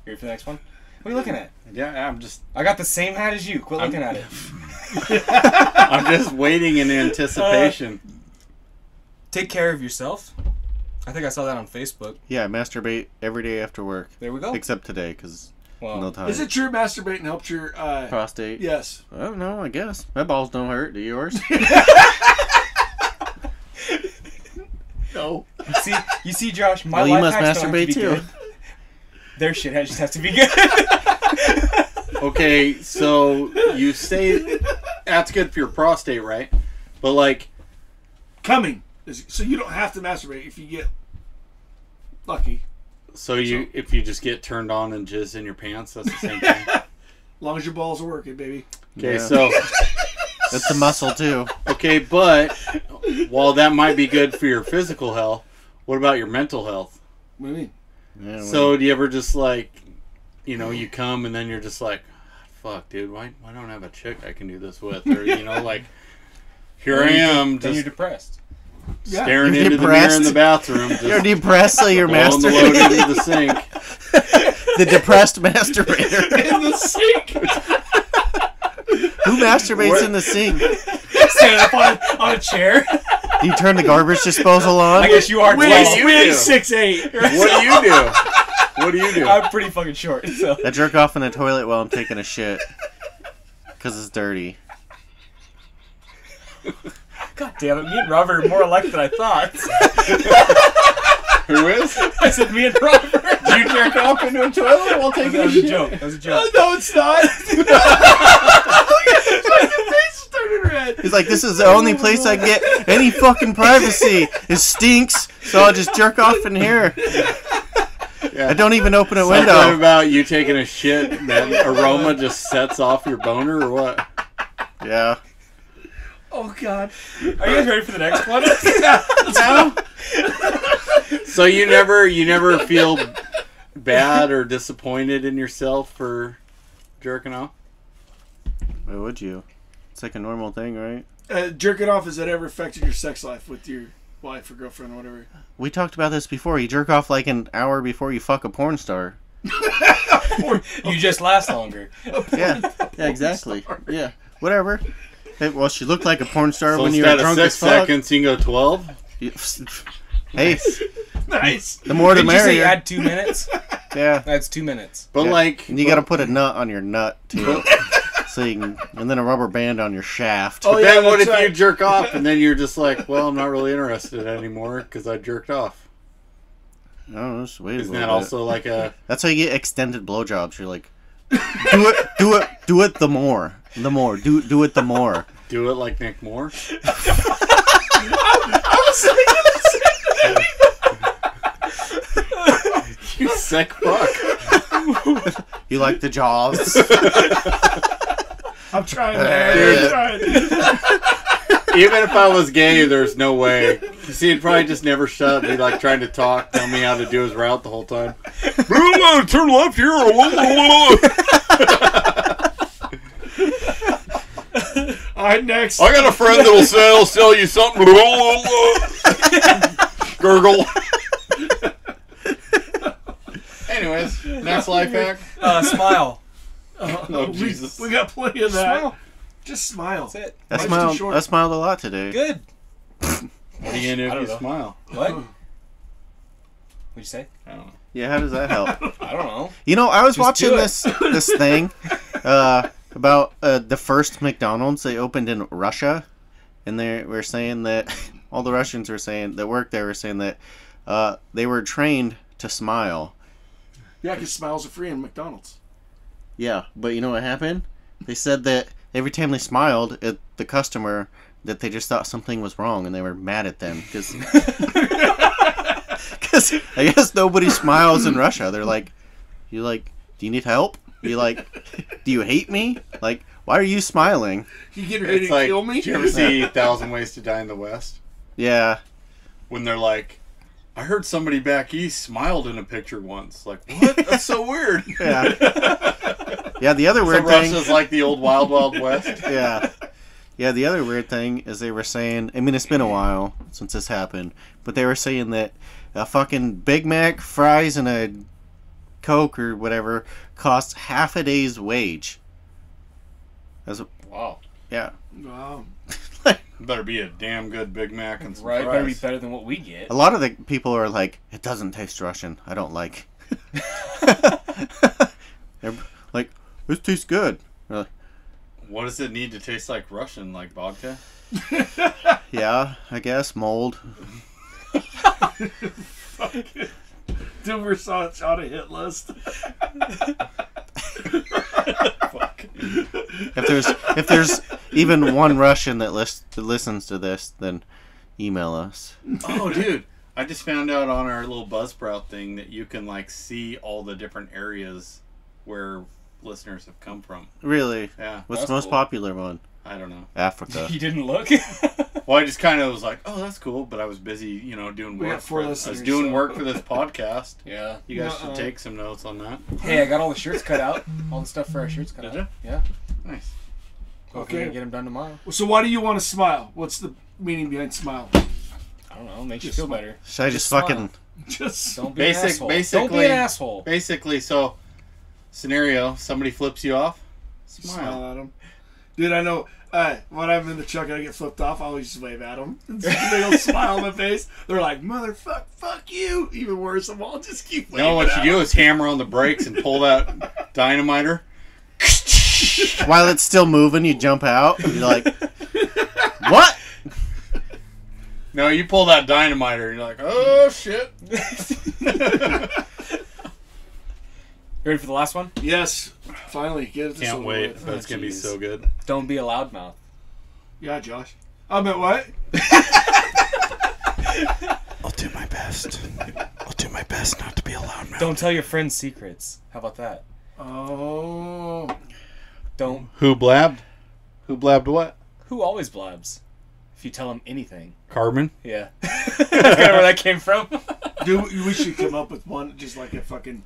Ready for the next one? What are you looking at? Yeah, I'm just I got the same hat as you. Quit looking at it. I'm just waiting in anticipation. Take care of yourself. I think I saw that on Facebook. Yeah, masturbate every day after work. There we go. Except today, because Well, no time. Is it true masturbating helped your... prostate? Yes. I don't know, I guess. My balls don't hurt. Do yours? No. you see, Josh, my Well, you life must hacks don't have to masturbate be too. good. Their shit just has to be good. Okay, so you say that's good for your prostate, right? But like, Coming. So you don't have to masturbate if you get lucky. so if you just get turned on and jizz in your pants, that's the same thing. As long as your balls are working, baby. Okay, Yeah. so That's a muscle, too. okay, but while that might be good for your physical health, what about your mental health? What do you mean? Yeah, So do you ever just like, you come and then you're just like, fuck, dude, why don't I have a chick I can do this with? Or like, here I am, Then you're just depressed. Yeah. staring You're into the mirror in depressed. the bathroom, you're just depressed, so you're blowing the load masturbating. into the sink. The depressed masturbator. In the sink. Who masturbates in the sink? Standing up on a chair. Do you turn the garbage disposal on? I guess you are. We What tall. do you we do? 6'8". What do you do? What do you do? I'm pretty fucking short. So I jerk off in the toilet while I'm taking a shit. Because it's dirty. God damn it, me and Robert are more alike than I thought. Who is? I said me and Robert. Do you jerk off into a toilet while taking That a was a shit? joke. That was a joke. Oh, no, it's not. Look at his fucking face is turning red. He's like, this is the only place I get any fucking privacy. It stinks, so I'll just jerk off in here. Yeah. I don't even open a Something window. about you taking a shit, that aroma just sets off your boner or what? Yeah. Oh, God. Are you guys ready for the next one? No. So you never feel bad or disappointed in yourself for jerking off? Why would you? It's like a normal thing, right? Jerking off, has that ever affected your sex life with your wife or girlfriend or whatever? We talked about this before. You jerk off like an hour before you fuck a porn star. You just last longer. Yeah. Yeah, exactly. Yeah. Whatever. Hey, well, she looked like a porn star So when you were instead of drunk 6 as fuck. seconds, you can go 12? Hey, Nice. the more the Did you say merrier. add 2 minutes? Yeah. That's 2 minutes. But Yeah. like... And you gotta put a nut on your nut, too. So you can, and then a rubber band on your shaft. Oh, But yeah, then what that's if you right. jerk off and then you're just like, well, I'm not really interested anymore because I jerked off? No, just wait a Isn't little that bit. also like a... That's how you get extended blowjobs. You're like, do it the more. Do it the more. Do it like Nick Moore? You sick fuck. You like the jaws? I'm trying, man. I'm trying. Even if I was gay, there's no way. You see, he'd probably just never shut up. He'd like trying to talk, tell me how to do his route the whole time. Turn left here. All right, next. I got a friend that'll sell you something. Gurgle. Anyways, next life hack. Smile. Oh, Jesus. We got plenty of that. Smile. Just smile. That's it. I Life's too smiled. short. I smiled a lot today. Good. What are you going to do I if you don't know. smile? What? What'd you say? I don't know. Yeah, how does that help? I don't know. You know, I was Just watching do it. this thing about the first McDonald's they opened in Russia, and they were saying that all the Russians were saying that worked there were saying that they were trained to smile. Yeah, because smiles are free in McDonald's. Yeah, but you know what happened? They said that every time they smiled at the customer, that they just thought something was wrong, and they were mad at them because I guess nobody smiles in Russia. They're like, "You like? Do you need help? You like? Do you hate me? Like, why are you smiling?" You get ready It's to like, kill me? did you ever see 1,000 Ways to Die in the West? Yeah, When they're like, I heard somebody back east smiled in a picture once. Like, what? That's so weird. yeah, yeah. The other So weird thing. Russia's like the old Wild Wild West. Yeah. Yeah, the other weird thing is they were saying, I mean, it's been a while since this happened, but they were saying that a fucking Big Mac, fries, and a Coke or whatever costs half a day's wage. That's a, Wow. yeah. Wow. Better be a damn good Big Mac and some Right? Better be fries. better than what we get. A lot of the people are like, it doesn't taste Russian. I don't like. They're like, this tastes good. They're like, What does it need to taste like Russian? Like vodka? yeah, I guess. Mold. Dilbert saw it on a hit list. Fuck. If there's even one Russian that listens to this, then email us. Oh, dude. I just found out on our little Buzzsprout thing that you can, like, see all the different areas where listeners have come from. Really? Yeah. What's That's the most cool. popular one? I don't know. Africa. You didn't look? Well, I just kind of was like, oh, that's cool, but I was busy, doing We work. got 4 I was listeners, doing so- work for this podcast. Yeah. You guys Uh-uh. should take some notes on that. Hey, I got all the shirts cut out. All the stuff for our shirts cut Did out. ya? Yeah. Nice. Hopefully Okay. we can get them done tomorrow. So why do you want to smile? What's the meaning behind smile? I don't know. Makes you Just feel smile. better. Should I just smile. fucking... Just Don't be an asshole. Don't be Basically, an asshole. Basically, so scenario: somebody flips you off, smile smile. at them. Dude, I know. When I'm in the truck and I get flipped off, I always just wave at them. They'll smile on my face. They're like, motherfucker, fuck you. Even worse, I'll just keep waving. No, what at you do is hammer on the brakes and pull that dynamiter. While it's still moving, you jump out. And you're like, what? No, you pull that dynamiter and you're like, oh shit. Ready for the last one? Yes, finally. Get it. Can't wait. With. That's gonna be jeez. so good. Don't be a loudmouth. Yeah, Josh. I meant what? I'll do my best. I'll do my best not to be a loudmouth. Don't tell your friends secrets. How about that? Oh. Don't. Who blabbed? Who blabbed what? Who always blabs? If you tell them anything. Cartman. Yeah. That's kind of where that came from. Dude, we should come up with one, just like a fucking,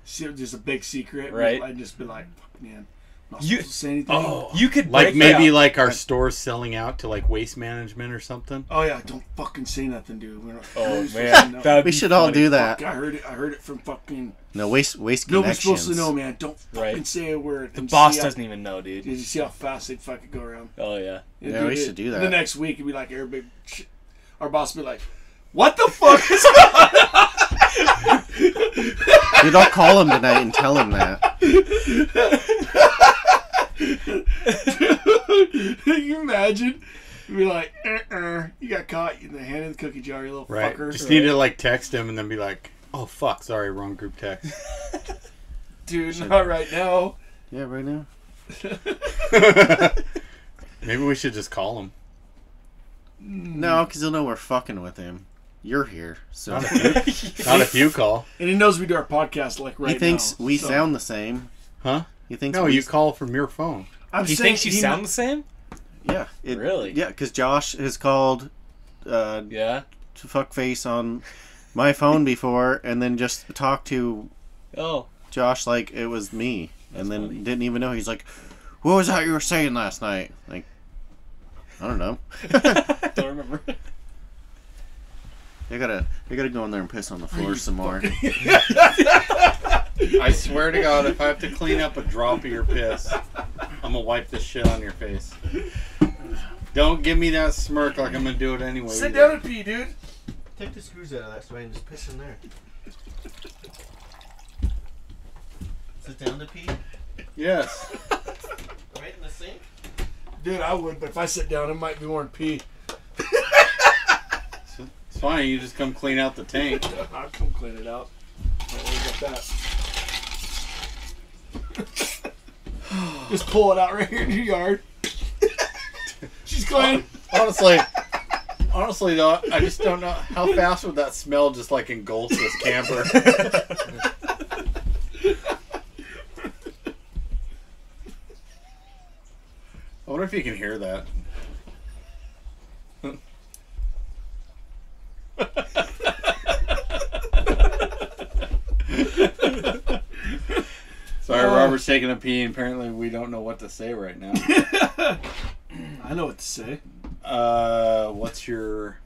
just a big secret. Right. I'd just be like, fuck, man. I'm not You- supposed to say anything. You could Like break maybe out. like our store's selling out to like waste management or something. Oh yeah, don't fucking say nothing, dude. We're not, Oh nobody's supposed to man, know. that'd We be should all funny. do that. Fuck, I heard it from fucking. No, waste Nobody's connections. supposed to know, man. Don't fucking Right. say a word. The boss doesn't even know, dude. Did you see how fast they'd fucking go around? Oh yeah. Yeah, we should do that. The next week, it'd be like everybody. Our boss would be like, "What the fuck is Dude, I'll call him tonight and tell him that. Can you imagine? You'd be like, you got caught in the hand in the cookie jar, you little Right. fucker. Just need to like text him and then be like, oh fuck, sorry, wrong group text. Dude, not right now. Yeah, right now. Maybe we should just call him. No, because he'll know we're fucking with him. You're here, so Not if you call. And he knows we do our podcast like right now. he thinks we so. sound the same. Huh? He thinks No, we you call from your phone. I'm He saying thinks you sound the same? Yeah. Really? Yeah, because Josh has called Yeah. to fuckface on my phone before, and then just talked to Oh. Josh like it was me, and then funny. didn't even know. He's like, "What was that you were saying last night?" Like, I don't know. Don't remember. I gotta go in there and piss on the floor some more. I swear to God, if I have to clean up a drop of your piss, I'm gonna wipe this shit on your face. Don't give me that smirk like I'm gonna do it anyway. Sit either. down and pee, dude. Take the screws out of that so I can just piss in there. Sit down to pee? Yes. Right in the sink? Dude, I would, but if I sit down, it might be more than pee. It's fine. You just come clean out the tank. I'll come clean it out. Don't worry about that. Just pull it out right here in your yard. She's clean. Honestly though, I just don't know how fast would that smell just like engulf this camper. I wonder if you can hear that. Sorry, Robert's taking a pee, and apparently we don't know what to say right now. I know what to say. What's your...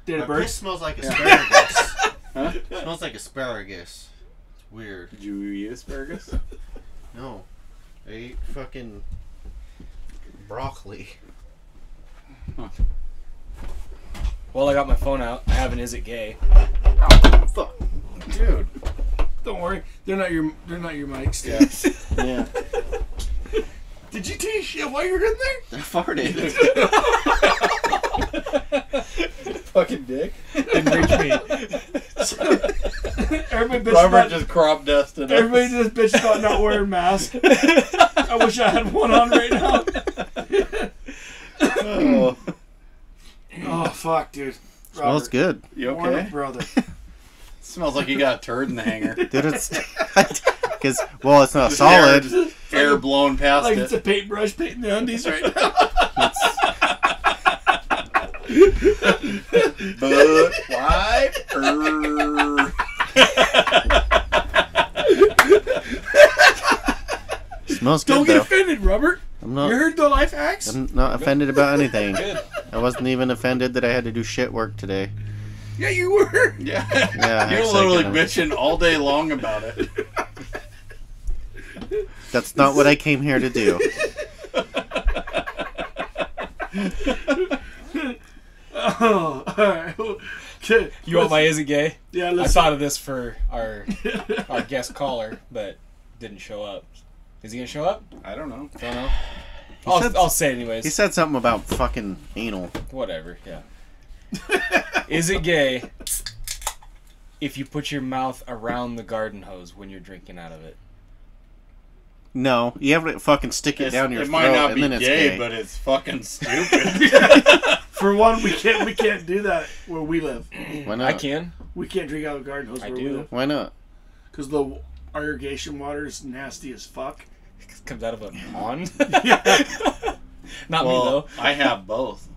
Date of My piss birth? smells like asparagus. Huh? It smells like asparagus. It's weird. Did you eat asparagus? No. I ate fucking broccoli. Well, I got my phone out. I have an Is It Gay? Fuck. Dude. Don't worry. They're not your mics. Yeah. Yeah, Did you take shit while you were in there? I farted. Fucking dick. Didn't reach me. Everybody bitch Robert about, just crop dusted us. everybody just bitch about not wearing masks. I wish I had one on right now. Oh. Oh fuck, dude. Smells Robert, You good, warm okay? up, brother. Smells like you got a turd in the hanger. dude. It's because it's not solid. Air blown past Like it. it's a paintbrush painting the undies right now. But Smells good Don't get though. offended, Robert. I'm You not. heard the life hacks? I'm not offended about anything. Good. I wasn't even offended that I had to do shit work today. Yeah, you were. Yeah. Yeah, You're actually, literally kinda. bitching all day long about it. That's not what I came here to do. Oh, all right. Okay. You want my Is It Gay? Yeah, I let's. thought of this for our guest caller, but didn't show up. Is he gonna show up? I don't know. Don't know. said- I'll say it anyways. He said something about fucking anal. Whatever. Yeah. Is it gay if you put your mouth around the garden hose when you're drinking out of it? No, you have to fucking stick it down your It throat, might not and be then it's gay, gay. but it's fucking stupid. For one, we can't do that where we live. Why not? I can. We can't drink out of a garden hose I where do. we live Why not? because the irrigation water is nasty as fuck. It comes out of a pond. Yeah. Not me Well, though. I have both.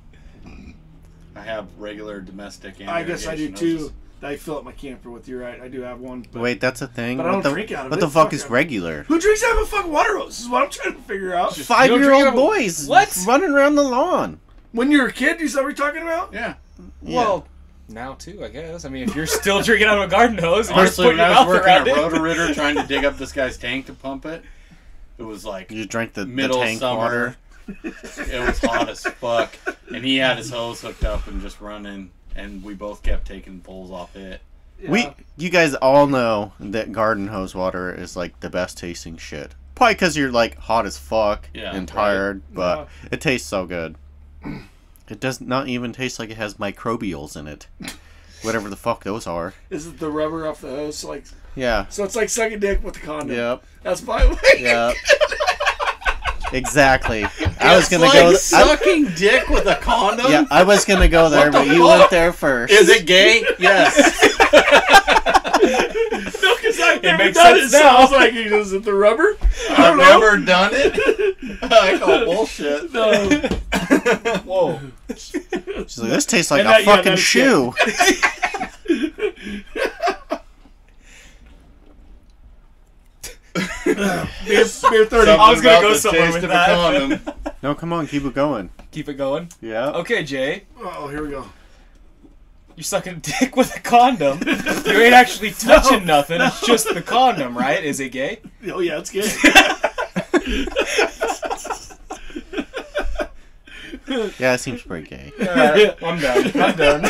I have regular domestic and I guess I do irrigation too. hoses. I fill up my camper with. You're right. I do have one. But Wait, that's a thing. But I what don't the, drink out of what it. the fuck Fuck is it. regular? Who drinks out of a fucking water hose? This is what I'm trying to figure out. You don't 5-year-old drink out of- boys What? running around the lawn. When you were a kid, you saw what we're talking about? Yeah. Well, now too, I guess. I mean, if you're still drinking out of a garden hose, and you're just Honestly, putting when your I was mouth working at around it. Roto-Rooter trying to dig up this guy's tank to pump it, it was like You drank the middle tank summer. water. It was hot as fuck. And he had his hose hooked up and just running, and we both kept taking pulls off it. Yeah. You guys all know that garden hose water is like the best tasting shit. Probably because you're like hot as fuck Yeah, and right. tired, but it tastes so good. It does not even taste like it has microbials in it. Whatever the fuck those are. Is it the rubber off the hose? Like, Yeah. so it's like sucking dick with the condom. Yep. That's my way. Yep. Exactly. I was gonna Like go. sucking dick with a condom? Yeah, I was gonna go there, but you went there first. Is it gay? Yes. No, because I've never makes done it. sense So now. I was like, is it the rubber? I I've don't know. never done it. I call bullshit. No. Whoa. She's like, this tastes like And a that- yeah, fucking that's shoe. Beer 30. Something I was gonna about go the somewhere taste with of that. a condom. No, come on, keep it going. Keep it going. Yeah. Okay, Jay. Oh, here we go. You're sucking dick with a condom. You ain't actually touching nothing. It's just the condom, right? Is it gay? Oh, yeah, it's good. Yeah, it seems pretty gay. Alright, I'm done. I'm done.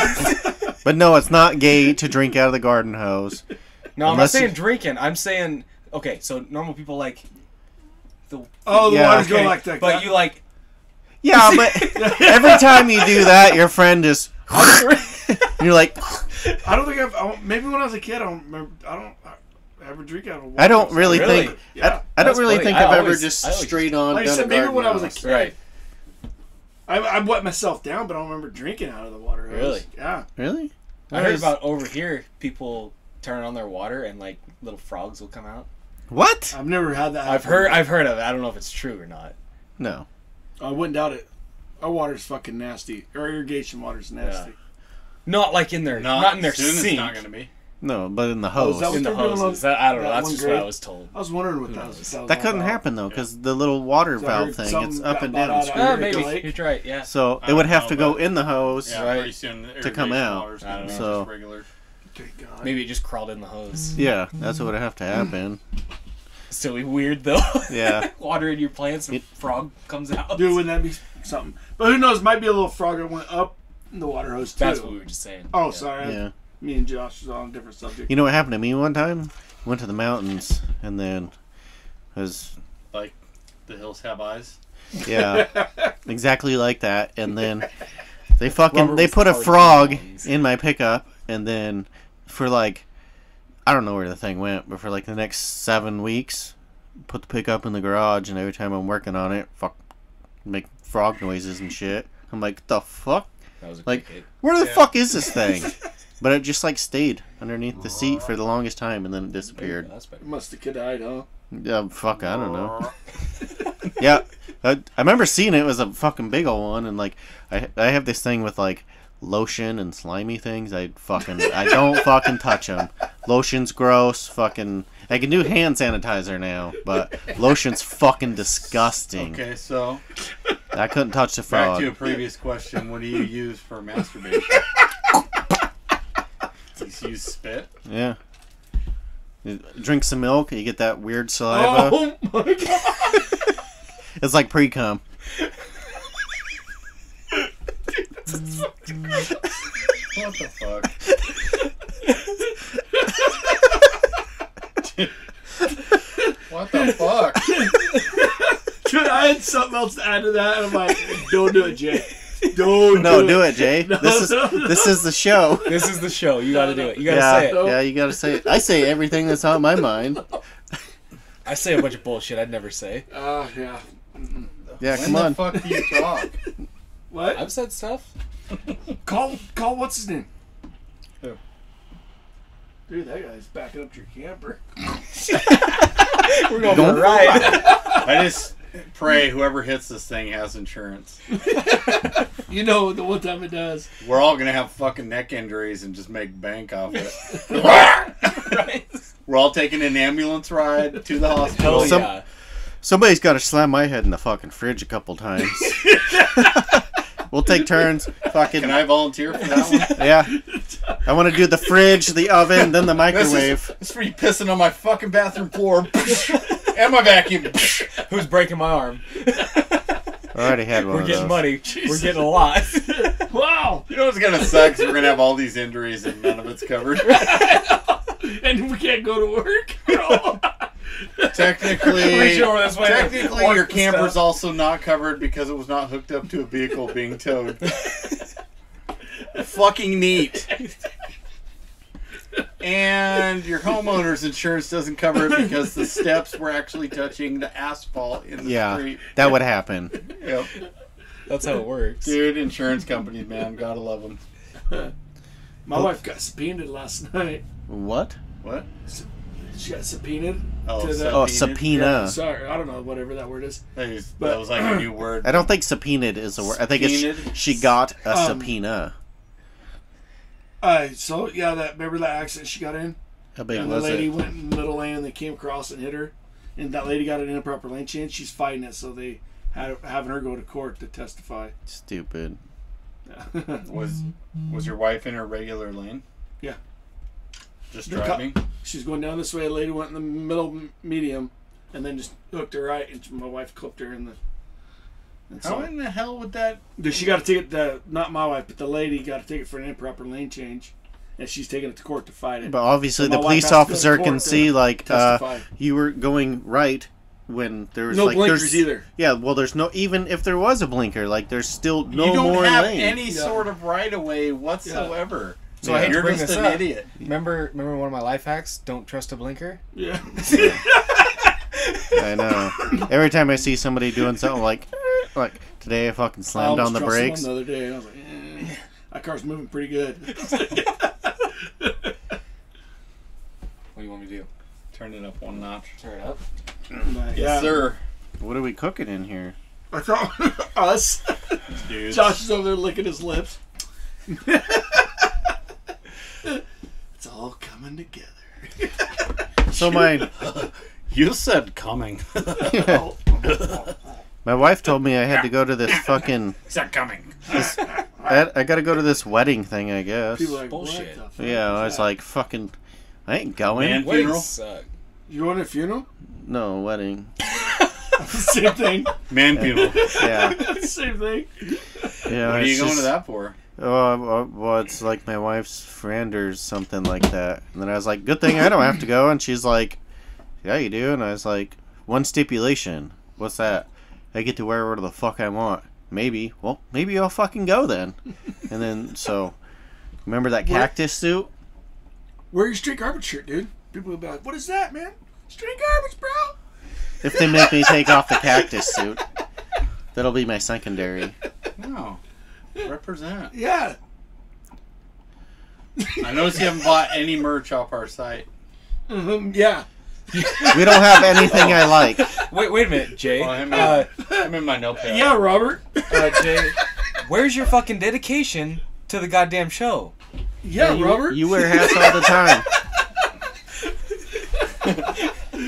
But no, it's not gay to drink out of the garden hose. No, I'm not Unless saying you- drinking. I'm saying, okay, so normal people like the. Oh, the Yeah, water's Okay, going like that. but you like. Yeah, but every time you do that, your friend just. You're like, I don't think maybe when I was a kid, I don't remember. I don't ever drink out of water. I don't really Really? think. Yeah. I don't That's really funny. think I I've ever always- just I always- straight on Like I done said, a maybe garden when I was a hose. kid. Right. I wet myself down, but I don't remember drinking out of the water hose. Really? Yeah. Really? I heard about over here, people turn on their water and like little frogs will come out. What? I've never had that. I've happen. heard of it. I don't know if it's true or not. No. I wouldn't doubt it. Our water's fucking nasty. Our irrigation water's nasty. Not like in their not in their soon sink. It's not going to be. No, but in the Oh, is hose. that In the They're doing hoses. I don't know. that That's one just what grade? I was told. I was wondering what Who that knows? was. That couldn't happen though, because the little water So I valve heard thing, it's something up got and bought down. out screw. on Oh, Great maybe Lake. you're right. Yeah. So I it would don't have know, to go but- in the hose. Yeah, Right. pretty soon the To come irrigation out. water's I gonna don't be know. So- just regular. Thank God. Maybe it just crawled in the hose. Yeah, that's what would have to happen. Still weird though. Yeah. Water in your plants and frog comes out. Dude, wouldn't that be something? But who knows? Might be a little frog that went up in the water hose too. That's what we were just saying. Oh, Yeah. sorry. Yeah. Me and Josh was on a different subject. You know what happened to me one time? Went to the mountains and then was Like, the hills have eyes. yeah, exactly like that. And then they Rubber they was put a hard frog ones. in my pickup, and then for like I don't know where the thing went, but for like the next 7 weeks, put the pickup in the garage, and every time I'm working on it, make frog noises and shit. I'm like, the fuck? That was a Like, cricket. where the Yeah. fuck is this thing? But it just like stayed underneath the seat for the longest time, and then it disappeared. That's better. Must have died, huh? Yeah, fuck, I don't know. Yeah, I remember seeing it. It was a fucking big old one, and like I have this thing with like lotion and slimy things. I don't fucking touch them. Lotion's gross. Fucking, I can do hand sanitizer now, but lotion's fucking disgusting. Okay, so I couldn't touch the back frog. to a previous question. What do you use for masturbation? You use spit? Yeah. You drink some milk, you get that weird saliva. Oh my God! It's like pre-cum. What the fuck? What the fuck? Dude, I had something else to add to that, and I'm like, don't do it, Jay. Don't Do it, Jay. No, this is the show. This is the show. You gotta do it. You gotta Yeah, say it. yeah, you gotta say it. I say everything that's on my mind. I say a bunch of bullshit I'd never say. Yeah. Yeah, When come the on. fuck do you talk? What? I've said stuff. Call what's his name? Who? Dude, that guy's backing up to your camper. We're going Don't- for a ride. I just pray whoever hits this thing has insurance. You know, the one time it does. We're all gonna have fucking neck injuries and just make bank off it. Right? We're all taking an ambulance ride to the hospital. Hell Some- yeah. Somebody's got to slam my head in the fucking fridge a couple times. We'll take turns. Fucking Can I volunteer for that one? yeah. I want to do the fridge, the oven, then the microwave. This is for you pissing on my fucking bathroom floor and my vacuum. Who's breaking my arm? I already had one We're of getting those. money. We're getting a lot. Wow! You know what's gonna suck? Is we're gonna have all these injuries and none of it's covered. And we can't go to work. Technically, Reach over this way. technically Walk your the camper's stuff. also not covered because it was not hooked up to a vehicle being towed. Fucking neat. And your homeowner's insurance doesn't cover it because the steps were actually touching the asphalt in the street. That would happen. Yep. That's how it works. Dude, insurance companies, man. Gotta love them. My wife got subpoenaed last night. What? What? She got subpoenaed. Oh, to the, Oh, subpoenaed? subpoena. Yeah, sorry, I don't know, whatever that word is. That was like a new word. I don't think subpoenaed is a word. I think it's Subpoenaed? she got a subpoena. So yeah, remember that accident she got in? How big And the was lady it? went in the middle lane and they came across and hit her. And that lady got an improper lane change. She's fighting it, so they having her go to court to testify. Stupid. Was your wife in her regular lane? Yeah. Just The driving? She's going down this way. A lady went in the middle medium and then just hooked her right, and my wife clipped her in the. And How in the hell would that... She got a ticket. Not my wife, but the lady got a ticket for an improper lane change, and she's taking it to court to fight it. But obviously, So my the wife police has to go to officer court can to see like testify. you were going right when there was No like blinkers there's either. Yeah, well, there's no even if there was a blinker, like there's still no you don't more have lane. any Yeah. sort of right-of-way whatsoever. So I hate You're to bring just this an up. idiot. Remember one of my life hacks? Don't trust a blinker. Yeah. I know. Every time I see somebody doing something like today, I fucking slammed on the brakes. The other day, and I was like, that car's moving pretty good. What do you want me to do? Turn it up one notch. Turn it up. Yes, sir. What are we cooking in here? I thought us. Dudes. Josh is over there licking his lips. It's all coming together. So my You said coming. my wife told me I had to go to this fucking. said coming. I got to go to this wedding thing, I guess. People are like, Bullshit. what the fuck Yeah, is I was that? like, fucking, I ain't going. Man. Weddings Funeral? suck. You going to a funeral? No, wedding. Same thing. Man funeral. Yeah. Same thing. Yeah. What are it's you going just- to that for? Oh, well, it's like my wife's friend or something like that. And then I was like, good thing I don't have to go. And she's like, yeah, you do. And I was like, one stipulation. What's that? I get to wear whatever the fuck I want. Maybe. Well, maybe I'll fucking go then. And then, so, remember that cactus suit? Wear your straight garbage shirt, dude. People will be like, what is that, man? Straight garbage, bro. If they make me take off the cactus suit, that'll be my secondary. No. Represent. Yeah. I noticed you haven't bought any merch off our site. Yeah. We don't have anything I like. Wait a minute, Jay. Well, I'm in my notepad. Yeah, Robert. Jay, where's your fucking dedication to the goddamn show? Yeah, Robert. You wear hats all the time.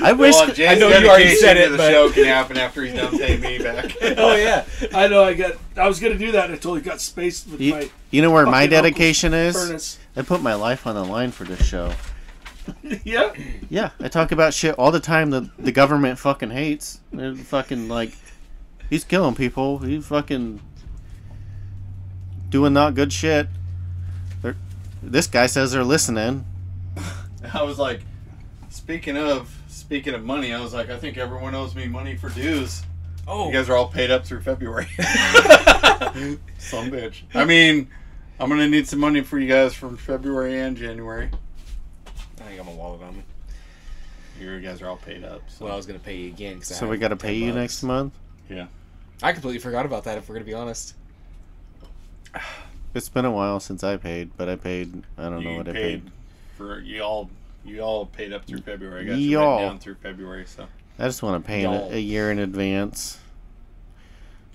I wish. Well, Jay's I know you already said dedication it, to the but- show can happen after he's done paying me back. Oh yeah. I know. I was gonna do that until he got spaced with my You know where my fucking dedication is? furnace. I put my life on the line for this show. Yeah. Yeah, I talk about shit all the time that the government fucking hates. They're fucking like, he's killing people. He's fucking doing not good shit. This guy says they're listening. I was like, speaking of money, I was like, I think everyone owes me money for dues. Oh. You guys are all paid up through February. Some bitch. I mean, I'm gonna need some money for you guys from February and January. I think I'm a wallet on me. You guys are all paid up. So Well, I was gonna pay you again because So we got to pay you next month. yeah. I completely forgot about that. If we're gonna be honest. It's been a while since I paid, but I paid. I don't know You what I paid paid. for you all paid up through February. I got you Y'all. written down through February. So I just want to pay Y'all. a year in advance.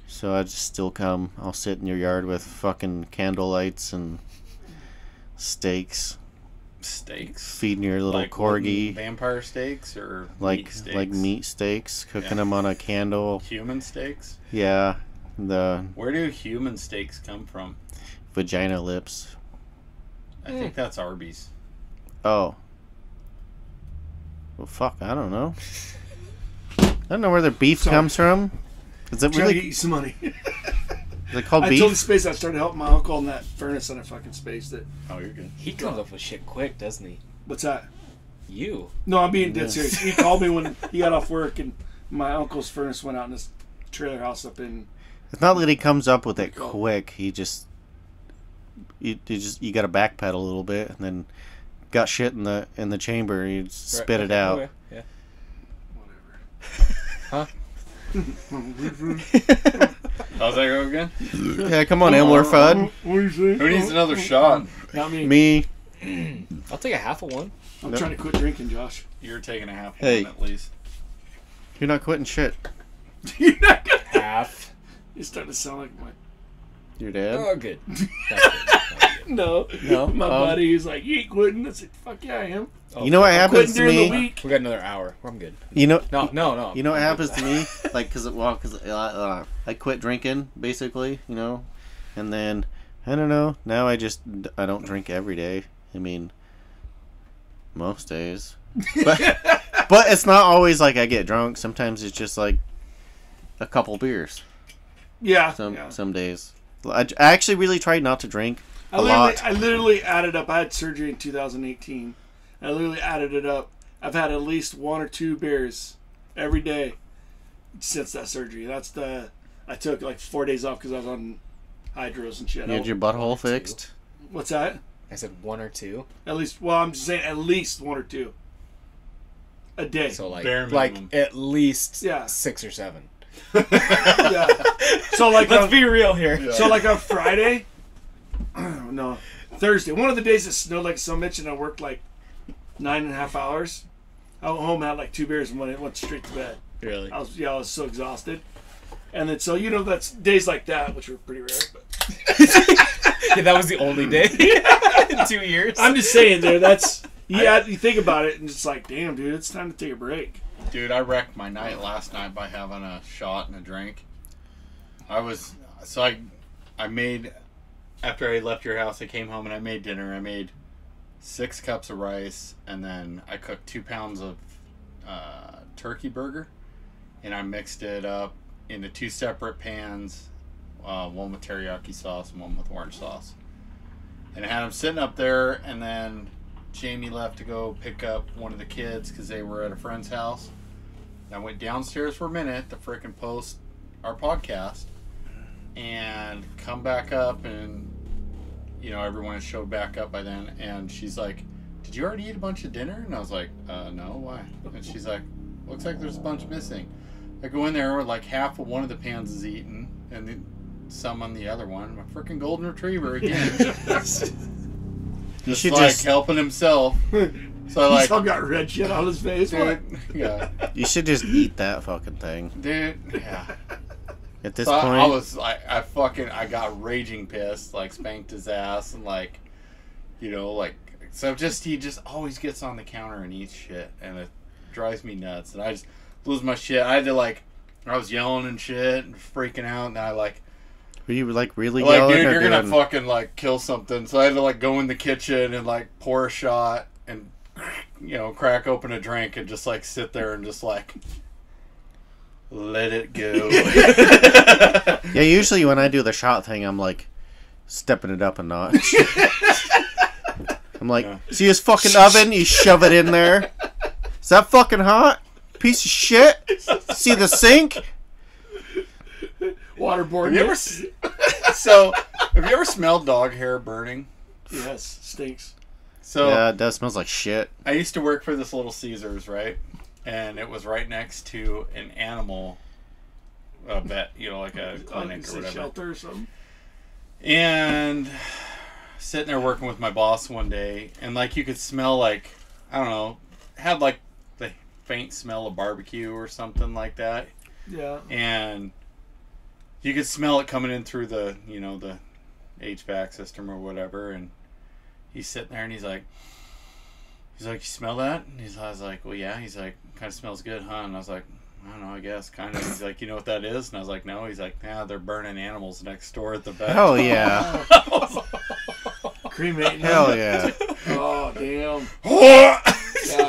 So I just still come. I'll sit in your yard with fucking candle lights and steaks, steaks. feeding your little Like corgi. vampire steaks or Like meat steaks? like meat steaks, cooking Yeah. them on a candle. Human steaks. Yeah, the Where do human steaks come from? vagina lips. I think that's Arby's. Oh. Well, fuck, I don't know. I don't know where the beef Sorry. comes from. Is it Trying to really? get you some money. Is it called I told the beef? space I started helping my uncle on that furnace, and I fucking spaced it. Oh, you're good. He comes up with shit quick, doesn't he? What's that? You. No, I'm being dead serious. He called me when he got off work, and my uncle's furnace went out in this trailer house up in. It's not that he comes up with it quick. He just you got to backpedal a little bit, and then got shit in the chamber. You just spit it out. Okay. Yeah. Whatever. Huh? How's that go again? Yeah, come on, Emler Fudd. What are you saying? Who needs another shot? Not me. Me. I'll take a half of one. I'm trying to quit drinking, Josh. You're taking a half Hey. one at least. You're not quitting shit. You're not gonna. Half. You're starting to sound like my. Your dad. Oh, good. That's good. That's good. No. No? My buddy, he's like, you ain't quitting. I said, fuck yeah, I am. Oh, You know what I'm happens quitting to during the me? week. We got another hour. I'm good. You know. No. You know what happens to me? Like, cause I quit drinking basically, and then I don't know. Now I don't drink every day. I mean, most days, but it's not always like I get drunk. Sometimes it's just like a couple beers. Yeah. Some days. I actually really tried not to drink a lot. I literally added up. I had surgery in 2018. I literally added it up. I've had at least 1 or 2 beers every day since that surgery. I took like 4 days off because I was on hydros and shit. You had your butthole fixed. What's that? I said 1 or 2. At least. Well, I'm just saying at least 1 or 2 a day. So Bare minimum. at least Yeah. 6 or 7. Yeah. So like Let's be real here. Yeah. So like on Friday, no, Thursday, one of the days it snowed like so much, and I worked like 9.5 hours. I went home, had like 2 beers, and went straight to bed. Really? I was so exhausted. And then so that's days like that, which were pretty rare. But Yeah, that was the only day in 2 years. I'm just saying, you think about it, and it's like, damn, dude, it's time to take a break. Dude, I wrecked my night last night by having a shot and a drink. I made, after I left your house, I came home and I made dinner. I made 6 cups of rice, and then I cooked 2 pounds of turkey burger, and I mixed it up into 2 separate pans, one with teriyaki sauce and one with orange sauce. And I had them sitting up there, and then Jamie left to go pick up one of the kids because they were at a friend's house. I went downstairs for a minute to frickin' post our podcast and come back up, and everyone had showed back up by then, and she's like, did you already eat a bunch of dinner? And I was like, no, why? And she's like, looks like there's a bunch missing. I go in there, like half of one of the pans is eaten and then some on the other one. My frickin' golden retriever again. You should like just helping himself. So He still got red shit on his face. What? yeah. you should just eat that fucking thing. Dude, yeah. At this So point, I was like, I got raging pissed, like spanked his ass, and he just always gets on the counter and eats shit, and it drives me nuts, and I just lose my shit. I was yelling and shit and freaking out, and were you really like, yelling? dude, or you're gonna doing- fucking kill something. So I had to go in the kitchen and pour a shot and crack open a drink and just sit there and just let it go. Yeah, usually when I do the shot thing, I'm stepping it up a notch. I'm like, Yeah. see his fucking oven? You shove it in there. Is that fucking hot? Piece of shit. See the sink? Waterboard. Have you ever smelled dog hair burning? Yes, stinks. So Yeah, it does. Smells like shit. I used to work for this Little Caesars, right? And it was right next to an animal vet, like a clinic or whatever. Shelter or something. And sitting there working with my boss one day, and you could smell I don't know, had the faint smell of barbecue or something like that. Yeah. And you could smell it coming in through the the HVAC system or whatever, and he's sitting there and he's like, you smell that? And I was like, well, yeah. He's like, kind of smells good, huh? And I was like, I don't know, I guess, kind of. He's like, you know what that is? And I was like, no. He's like, yeah, they're burning animals next door at the vet. Hell yeah. Cremating. Hell yeah. Oh, damn.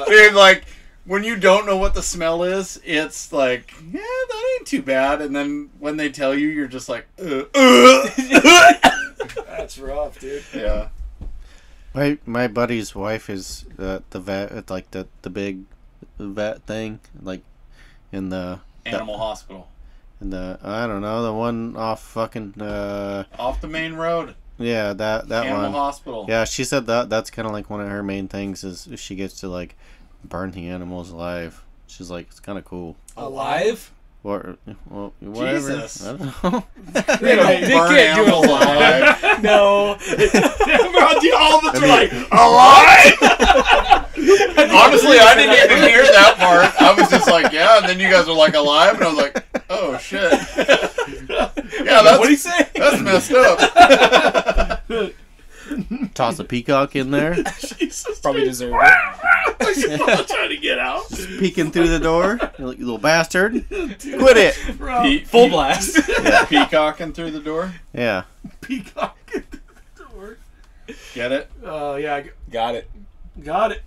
Dude, when you don't know what the smell is, it's yeah, that ain't too bad. And then when they tell you, you're just like, That's rough, dude. yeah. My buddy's wife is the vet, like the big vet thing, like in the Animal hospital. in the I don't know, the one off fucking Off the main road. yeah, that Animal one. hospital. Yeah, she said that's kind of like one of her main things is she gets to like burn the animals alive. She's like, it's kind of cool. Alive? Or well, whatever. Jesus. I don't know. They can't do it alive. No. All of us are like, alive? Honestly, I didn't even hear that part. I was just like, yeah, and then you guys were like alive, and I was like, oh shit. Yeah, What do you say? that's messed up. Toss a peacock in there, Jesus. Probably deserve it. She's all trying to get out. peeking through the door. You little bastard. Quit it. Bro. Full blast. Peacocking through the door. Yeah. Peacock. Get it? Yeah, Got it. got it.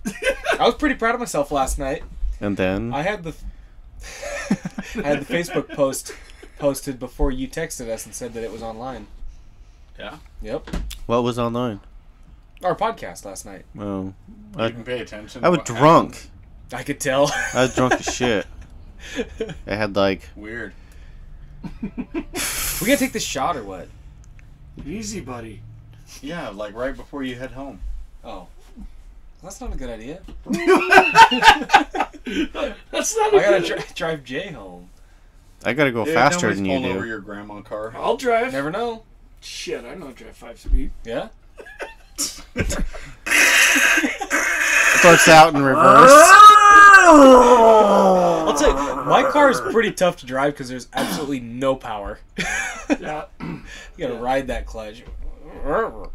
I was pretty proud of myself last night. And then I had the Facebook post posted before you texted us and said that it was online. Yeah. Yep. what was online? Our podcast last night. Oh, You didn't pay attention. I was drunk. I could tell. I was drunk as shit. I had like Weird. We gotta take this shot or what? Easy, buddy. Yeah, like right before you head home. Oh. That's not a good idea. That's not I a gotta good... drive Jay home. I gotta go Dude, faster nobody's than you pulling over do. your grandma car. I'll drive. Never know. Shit, I know how to drive 5-speed. Yeah? Starts out in reverse. I'll tell you, my car is pretty tough to drive because there's absolutely no power. Yeah. You gotta ride that clutch. Oh,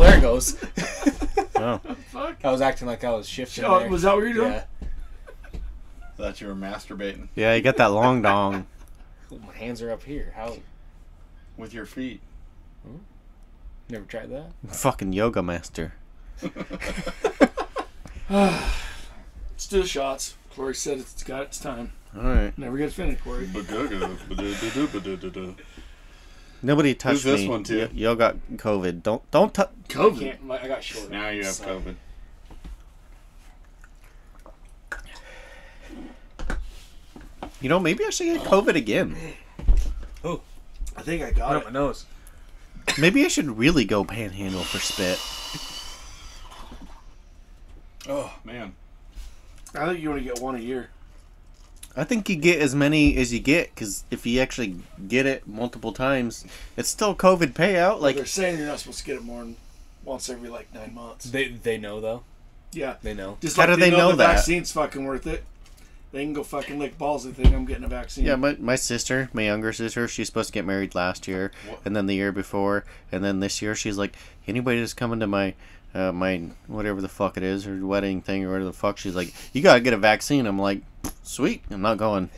there it goes. Oh. Fuck. I was acting like I was shifting Oh, there. was that what you were doing? Yeah. Thought you were masturbating Yeah, you got that long dong. Oh, my hands are up here. How? with your feet. Never tried that? Fucking yoga master. Let's do the shots. Cory said it's got its time. All right. Never gets finished, Cory. Nobody touched Who's this me. one, too? Yo got COVID. Don't touch. COVID. I got short. Now you have COVID. You know, maybe I should get COVID again. Oh, I think I right got up it. my nose. Maybe I should really go panhandle for spit. Oh, man. I think you only get one a year. I think you get as many as you get, because if you actually get it multiple times, it's still COVID payout. Like Like, they're saying you're not supposed to get it more than once every like 9 months. They know though. Yeah. They know. Just How like do they know the that? vaccine's fucking worth it. They can go fucking lick balls. They think I'm getting a vaccine. yeah, my sister, my younger sister, she's supposed to get married last year, What? and then the year before, and then this year she's like, anybody that's coming to my whatever the fuck it is, her wedding thing or whatever the fuck, she's like, you gotta get a vaccine. I'm like, sweet, I'm not going.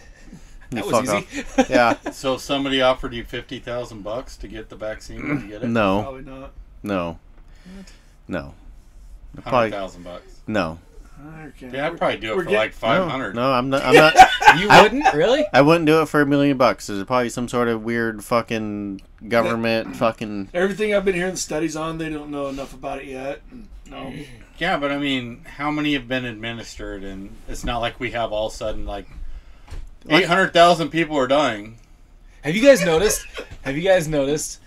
You That was fuck easy. off. Yeah, So if somebody offered you $50,000 to get the vaccine, would you get it? no, Probably not. no, no, probably $100,000. no. Okay. Yeah, I'd probably do it We're for get- like 500. No, I'm not. I'm not. You wouldn't really? I wouldn't do it for $1 million. There's probably some sort of weird fucking government fucking. Everything I've been hearing studies on, they don't know enough about it yet. No. Yeah, but I mean, how many have been administered? And it's not like we have all of a sudden like 800,000 people are dying. Have you guys noticed? Have you guys noticed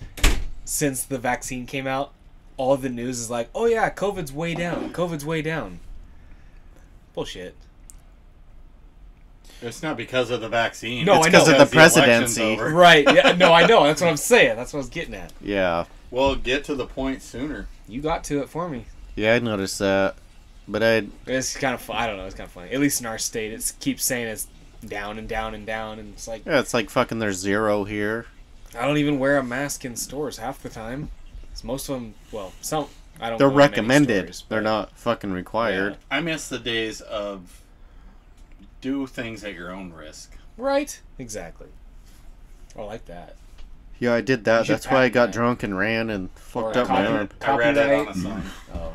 since the vaccine came out, all of the news is like, oh yeah, COVID's way down. COVID's way down. Bullshit. It's not because of the vaccine. No, It's I know. Because of the election's presidency. over. Right. Yeah. No, I know. That's what I'm saying. That's what I was getting at. Yeah, Well, get to the point sooner. You got to it for me. yeah, I noticed that, but It's kind of fun. I don't know. It's kind of funny. At least in our state, it keeps saying it's down and down and down, and it's like yeah, it's like fucking there's zero here. I don't even wear a mask in stores half the time. 'Cause most of them, well, some I don't. They're go in many recommended. stores, They're but- not fucking required. I miss the days of do things at your own risk. Right. Exactly. I like that. Yeah, I did that. You should That's why I patent got that. drunk and ran and fucked Or up my copy- arm. I read it on a Copyright. sign. Oh.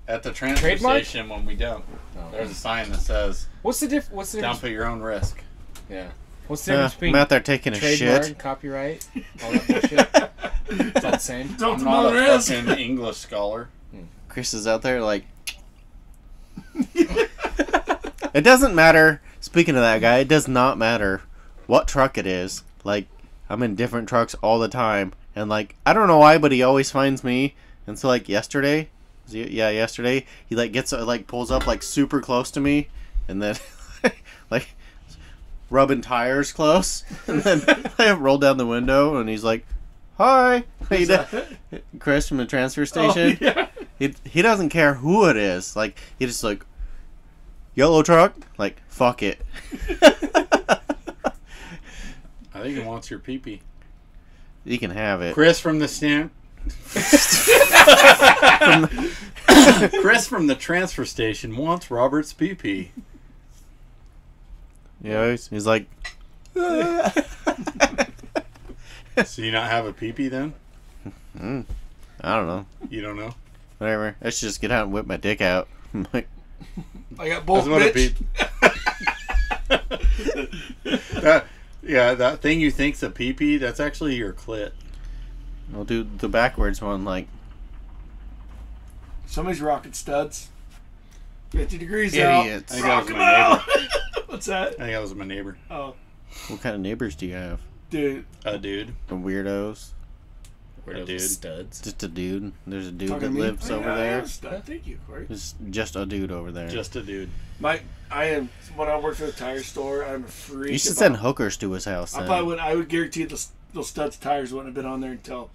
At the transfer Trademark? station when we dump, No. there's a sign that says What's the diff? What's the difference? dump at your own risk. Yeah. What's the difference I'm between out there taking a trademark, shit. copyright, all that bullshit? It's all the same. Don't I'm the not moon a risk. fucking English scholar. Chris is out there like. It doesn't matter. Speaking of that guy, it does not matter what truck it is. Like, I'm in different trucks all the time, and like, I don't know why, but he always finds me. And so like yesterday, yesterday he like gets like pulls up like super close to me, and then like rubbing tires close, and then I roll down the window, and he's like, "Hi, Chris from the transfer station." Oh, yeah. He doesn't care who it is. Like, he just like, yellow truck? Like, fuck it. I think he wants your pee-pee. You can have it. Chris from the Chris from the transfer station wants Robert's pee-pee. Yeah, he's like, So you not have a pee-pee then? I don't know. You don't know? Whatever. I should just get out and whip my dick out. I'm like, I got both, That's what a bitch. that thing you think's a pee-pee, that's actually your clit. I'll do the backwards one, like, Somebody's rocking studs. 50 degrees out. idiots. I think that was Rock 'em my out. neighbor. What's that? I think that was my neighbor. Oh, What kind of neighbors do you have? dude. A dude. The weirdos? We're Dude. those studs. Just a dude? There's a dude Talking that to me? lives Oh, over yeah, I there? am a stud. Thank you, Cory. There's just a dude over there. Just a dude. When I worked for the tire store, I'm a freak. You should about- send hookers to his house then. I would guarantee those studs tires wouldn't have been on there until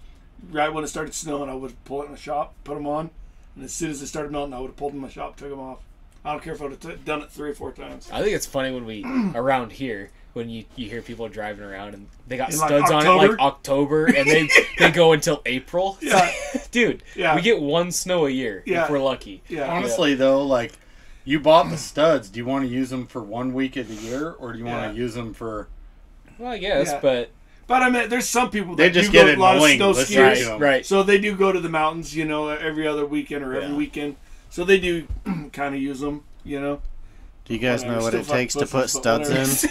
right when it started snowing. I would pull it in the shop, put them on, and as soon as it started melting, I would have pulled them in my shop, took them off. I don't care if I would have done it 3 or 4 times. I think it's funny when we around here when you hear people driving around and they got In, like, studs on it October? like October and they go until April. Yeah. Dude, Yeah. we get 1 snow a year Yeah. if we're lucky. Yeah. Honestly, though, like, you bought the studs. Do you want to use them for 1 week of the year, or do you want Yeah. to use them for... Well, I guess, Yeah. but But I mean, there's some people They that just do go get to a lot of annoying snow listening skiers. to them. right. So they do go to the mountains, every other weekend or every Yeah. weekend. So they do kind of use them, Do you guys know what Still it takes to fucking put pussies, but studs in?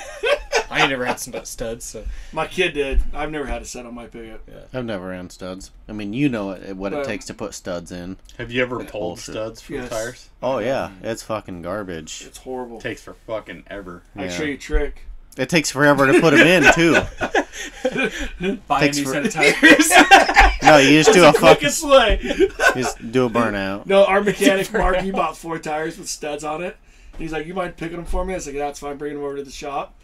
I ain't never had some studs, so My kid did. I've never had a set on my pickup. I've never ran studs. I mean, you know what it But- takes to put studs in. Have you ever pulled bullshit. studs from Yes. tires? Oh, yeah. It's fucking garbage. It's horrible. Takes for fucking ever. I can Yeah. show you a trick. It takes forever to put them in, too. buy a Takes new for- set of tires. No, you just do a fucking... Quickest way. Just do a burnout. No, our mechanic Mark, he bought 4 tires with studs on it. And he's like, "You mind picking them for me?" I was like, "That's fine. Bring them over to the shop."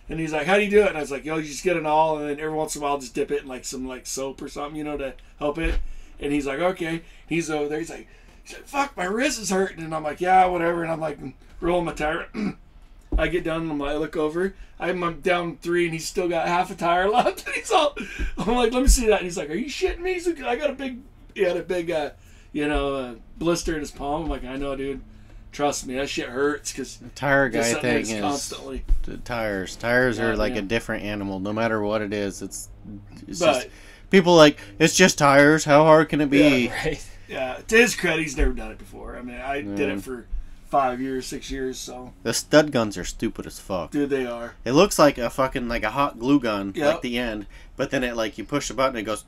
And he's like, "How do you do it?" And I was like, "Yo, you just get an all, and then every once in a while, just dip it in like some like soap or something, to help it." And he's like, "Okay." He's over there. He's like, "Fuck, my wrist is hurting." And I'm like, "Yeah, whatever." And I'm like, rolling my tire. I get done and I look over. I'm down 3, and he's still got half a tire left. And I'm like, "Let me see that." And he's like, "Are you shitting me?" He's like, "I got a big." He had a big, blister in his palm. I'm like, "I know, dude. Trust me, that shit hurts." Because Tire guy just thing is is... constantly. The tires. Tires are like Yeah. a different animal. No matter what it is, it's But just... People like, it's just tires. How hard can it be? Right. yeah, to his credit, he's never done it before. I mean, I did Yeah. it for 5 years, 6 years. So, The stud guns are stupid as fuck. dude, they are. It looks like a fucking, like a hot glue gun, Yep. like the end. But then it, like, you push the button, it goes...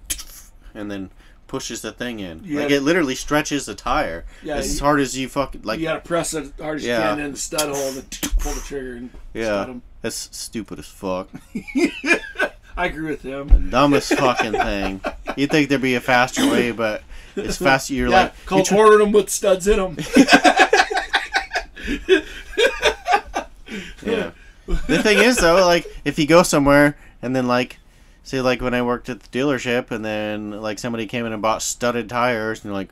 And then pushes the thing in. Yeah. Like, it literally stretches the tire. Yeah, As hard as you fucking... Like, You gotta press it as hard as Yeah. you can in the stud hole and then pull the trigger and yeah. stud him. That's stupid as fuck. I agree with him. Dumbest fucking thing. You'd think there'd be a faster way, but it's fast. You're Yeah, like, called ordering them with studs in them. yeah. The thing is, though, like, if you go somewhere and then, like, say, like, when I worked at the dealership and then, like, somebody came in and bought studded tires and you're like,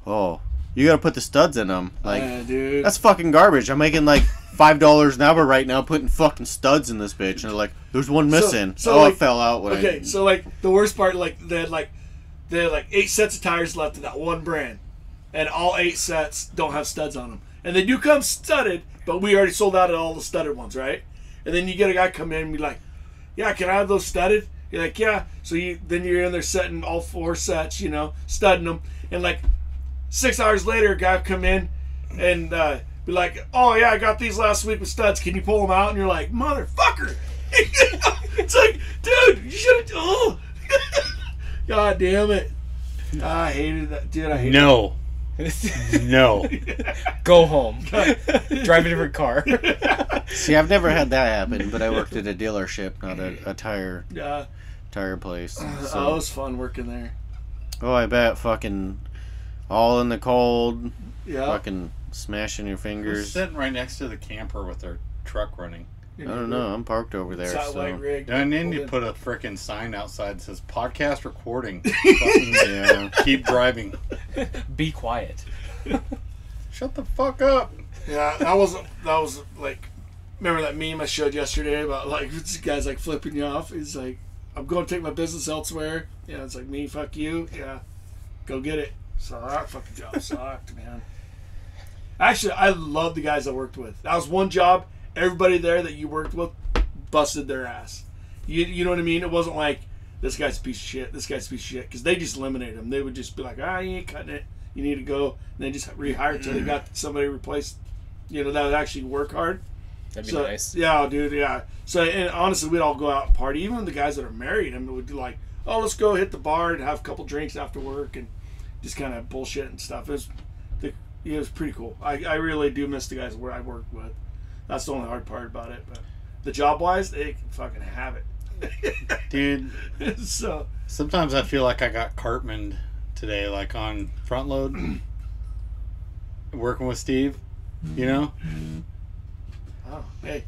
oh, you gotta put the studs in them. Like, Yeah, dude. that's fucking garbage. I'm making, like, $5 an hour right now putting fucking studs in this bitch. And they're like, there's one missing. so, like, it fell out. When Okay, I, so like the worst part, like they had like 8 sets of tires left of that one brand, and all 8 sets don't have studs on them, and they do come studded, but we already sold out of all the studded ones, right? And then you get a guy come in and be like, "Yeah, can I have those studded?" You're like, "Yeah." So then you're in there setting all 4 sets, studding them, and like 6 hours later, a guy come in and be like, "Oh yeah, I got these last week with studs. Can you pull them out?" And you're like, "Motherfucker!" It's like, dude, you should have. Oh. God damn it. I hated that. Dude, I hated No. No. Go home. Drive a different car. See, I've never had that happen, but I worked at a dealership, not a tire place. Oh, it was fun working there. Oh, I bet. Fucking all in the cold. Yeah. Fucking smashing your Who's fingers. sitting right next to the camper with their truck running? I don't know. I'm parked over there. Satellite So. rig. And then you Pulled put a frickin' sign outside that says podcast recording. Fucking, Yeah. keep driving. Be quiet. Shut the fuck up. in. Yeah, that was like, remember that meme I showed yesterday about like this guy's like flipping you off? He's like, I'm going to take my business elsewhere. Yeah, it's like me, fuck you. Yeah, go get it. So that fucking job sucked, man. Actually, I love the guys I worked with. That was one job. Everybody there that you worked with busted their ass. You know what I mean? It wasn't like, this guy's a piece of shit, this guy's a piece of shit, because they just eliminated them. They would just be like, you ain't cutting it, you need to go, and they just rehire until they got somebody replaced, that would actually work hard. That'd be nice. Yeah, dude, yeah. So, and honestly, we'd all go out and party. Even the guys that are married, I mean, would be like, oh, let's go hit the bar and have a couple drinks after work and just kind of bullshit and stuff. It was pretty cool. I really do miss the guys where I worked with. That's the only hard part about it. But the job-wise, they can fucking have it. Dude, So sometimes I feel like I got cartmaned today, like on front load, working with Steve, oh, hey,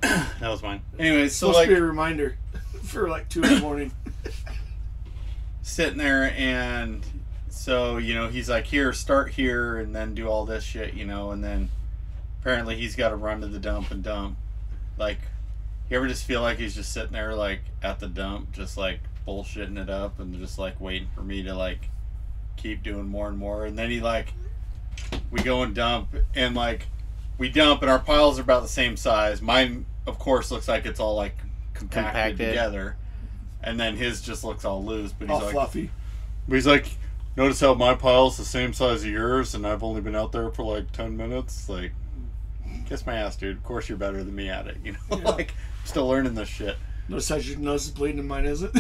That was mine. Anyways, it's so supposed like to be a reminder for like 2 in the morning. sitting there, and so he's like, here, start here, and then do all this shit, and then apparently he's got to run to the dump and dump. Like, you ever just feel like he's just sitting there like at the dump, just like bullshitting it up and just like waiting for me to like keep doing more and more, and then we go and dump, and like we dump, and our piles are about the same size. Mine, of course, looks like it's all like compacted together, and then his just looks all loose, but he's All like fluffy. But he's like, notice how my pile's the same size as yours, and I've only been out there for like 10 minutes? Like, kiss my ass, dude. Of course you're better than me at it, Yeah. Like, I'm still learning this shit. Notice how your nose is bleeding and mine isn't?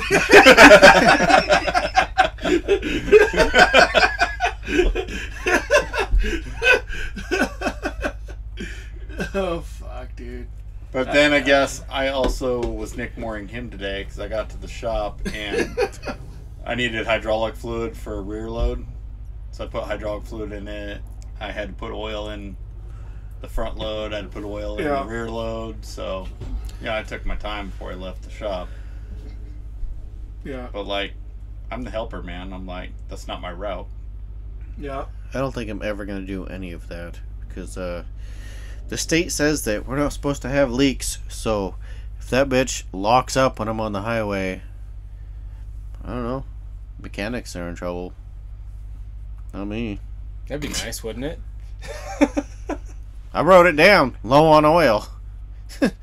Oh, fuck, dude. But then I guess I also was Nick Mooring him today because I got to the shop and I needed hydraulic fluid for a rear load. So I put hydraulic fluid in it. I had to put oil in the front load. I had to put oil in the rear load. So, yeah, I took my time before I left the shop. Yeah. But, like, I'm the helper, man. I'm like, that's not my route. Yeah. I don't think I'm ever going to do any of that because the state says that we're not supposed to have leaks. So if that bitch locks up when I'm on the highway, I don't know, mechanics are in trouble. Not me. That'd be nice, wouldn't it? I wrote it down. Low on oil. The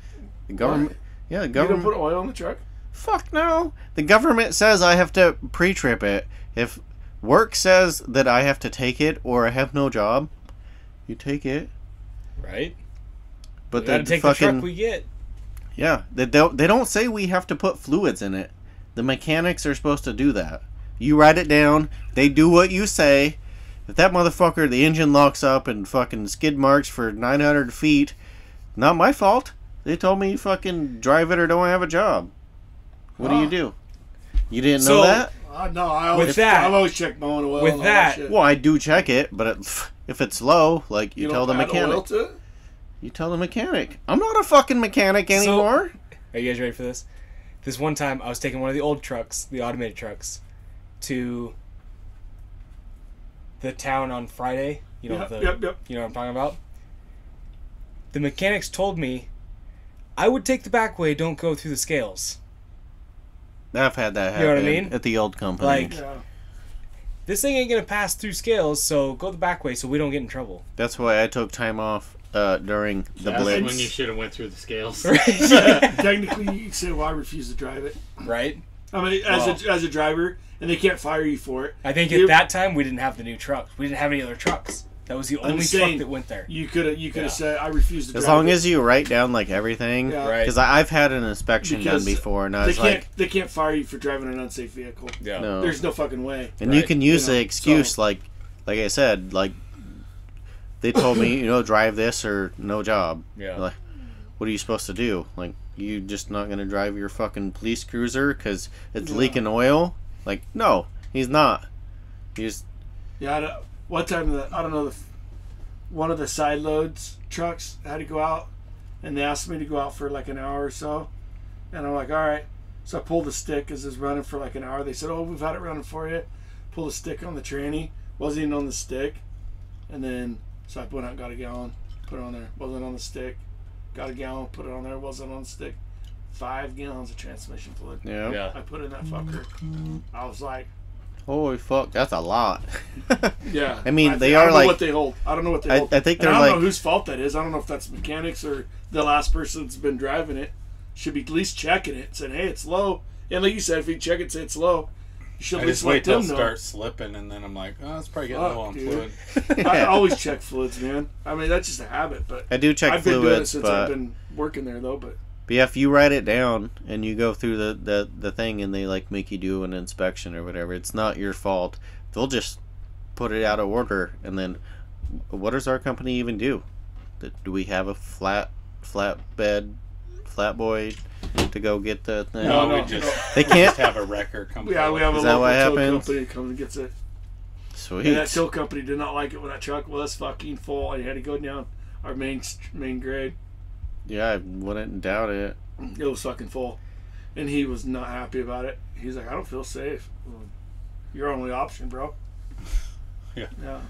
government. What? Yeah, the You don't government. put oil in the truck? Fuck no. The government says I have to pre-trip it. If work says that I have to take it or I have no job, you take it. Right? But We gotta the take fucking the truck we get. yeah, they don't say we have to put fluids in it. The mechanics are supposed to do that. You write it down. They do what you say. If that motherfucker, the engine locks up and fucking skid marks for 900 feet, not my fault. They told me fucking drive it or don't have a job. What do you do? You didn't know So- that? No, I've always checked my own oil. With and all that- shit. Well, I do check it, but if it's low, like you, don't tell the add oil mechanic. to it? You tell the mechanic. I'm not a fucking mechanic anymore. Are you guys ready for this? This one time, I was taking one of the old trucks, the automated trucks, to the town on Friday. You know, Yep. You know what I'm talking about? The mechanics told me I would take the back way, don't go through the scales. I've had that happen You know what I mean? at the old company. Like- Yeah. This thing ain't gonna pass through scales, so go the back way so we don't get in trouble. That's why I took time off during the That's blitz. when you should have went through the scales. Technically, you can say, well, I refuse to drive it. Right? I mean, as a driver, and they can't fire you for it. I think You- at that time we didn't have the new trucks. We didn't have any other trucks. That was the I'm only saying, truck that went there. You could have Yeah. said I refuse to. As drive long it. as you write down like everything, Yeah. Right. because I've had an inspection Because done before, and I they was can't like, they can't fire you for driving an unsafe vehicle. Yeah. no. There's no fucking way. And you Right. can use You know, the excuse so- like I said, like they told me, drive this or no job. Yeah. Like, what are you supposed to do? Like, you just not gonna drive your fucking police cruiser because it's Yeah. leaking oil? Like, no, he's not. He's Yeah. One time, I don't know, one of the side loads trucks had to go out, and they asked me to go out for like an hour or so, and I'm like, all right. So I pulled the stick as it's running for like an hour. They said, oh, we've had it running for you. Pull the stick on the tranny. Wasn't even on the stick. And then, so I went out and got a gallon, put it on there. Wasn't on the stick. Got a gallon, put it on there. Wasn't on the stick. 5 gallons of transmission fluid. yeah. Yeah. I put in that fucker. I was like, Holy fuck, that's a lot. yeah. I mean, they I are don't know like- what they hold. I don't know what they hold. I think And they're I don't know like whose fault that is. I don't know if that's mechanics or the last person that's been driving it. Should be at least checking it. Saying, hey, it's low. And like you said, if you check it and say it's low, you should I at least just let wait till them it know. starts slipping, and then I'm like, oh, it's probably getting Fuck, low on dude. fluid. I always check fluids, man. I mean, that's just a habit. But I do check I've been doing it fluids, since I've but been working there, though. But yeah, if you write it down and you go through the thing and they like make you do an inspection or whatever, it's not your fault. They'll just put it out of order, and then what does our company even do? Do we have a flatbed boy to go get the thing? No, we just They can't. just have a wrecker come. yeah, we have a Is that local what tow happens? company that comes and gets it. Sweet. And that tow company did not like it when that truck was fucking full. I had to go down our main grade. Yeah, I wouldn't doubt it. It was fucking full, and he was not happy about it. He's like, I don't feel safe. Well, your only option, bro. Yeah. Yeah.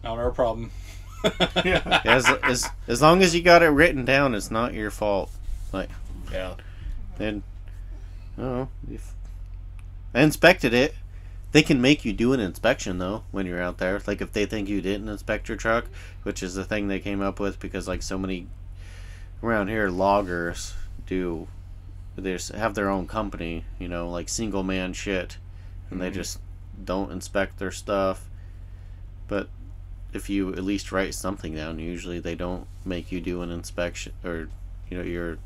Not our problem. Yeah. As long as you got it written down, it's not your fault. Like, Yeah. then, I don't know. If I inspected it. They can make you do an inspection though when you're out there. Like if they think you didn't inspect your truck, which is the thing they came up with because like so many around here loggers do. They just have their own company, like single man shit, and they just don't inspect their stuff. But if you at least write something down, usually they don't make you do an inspection or your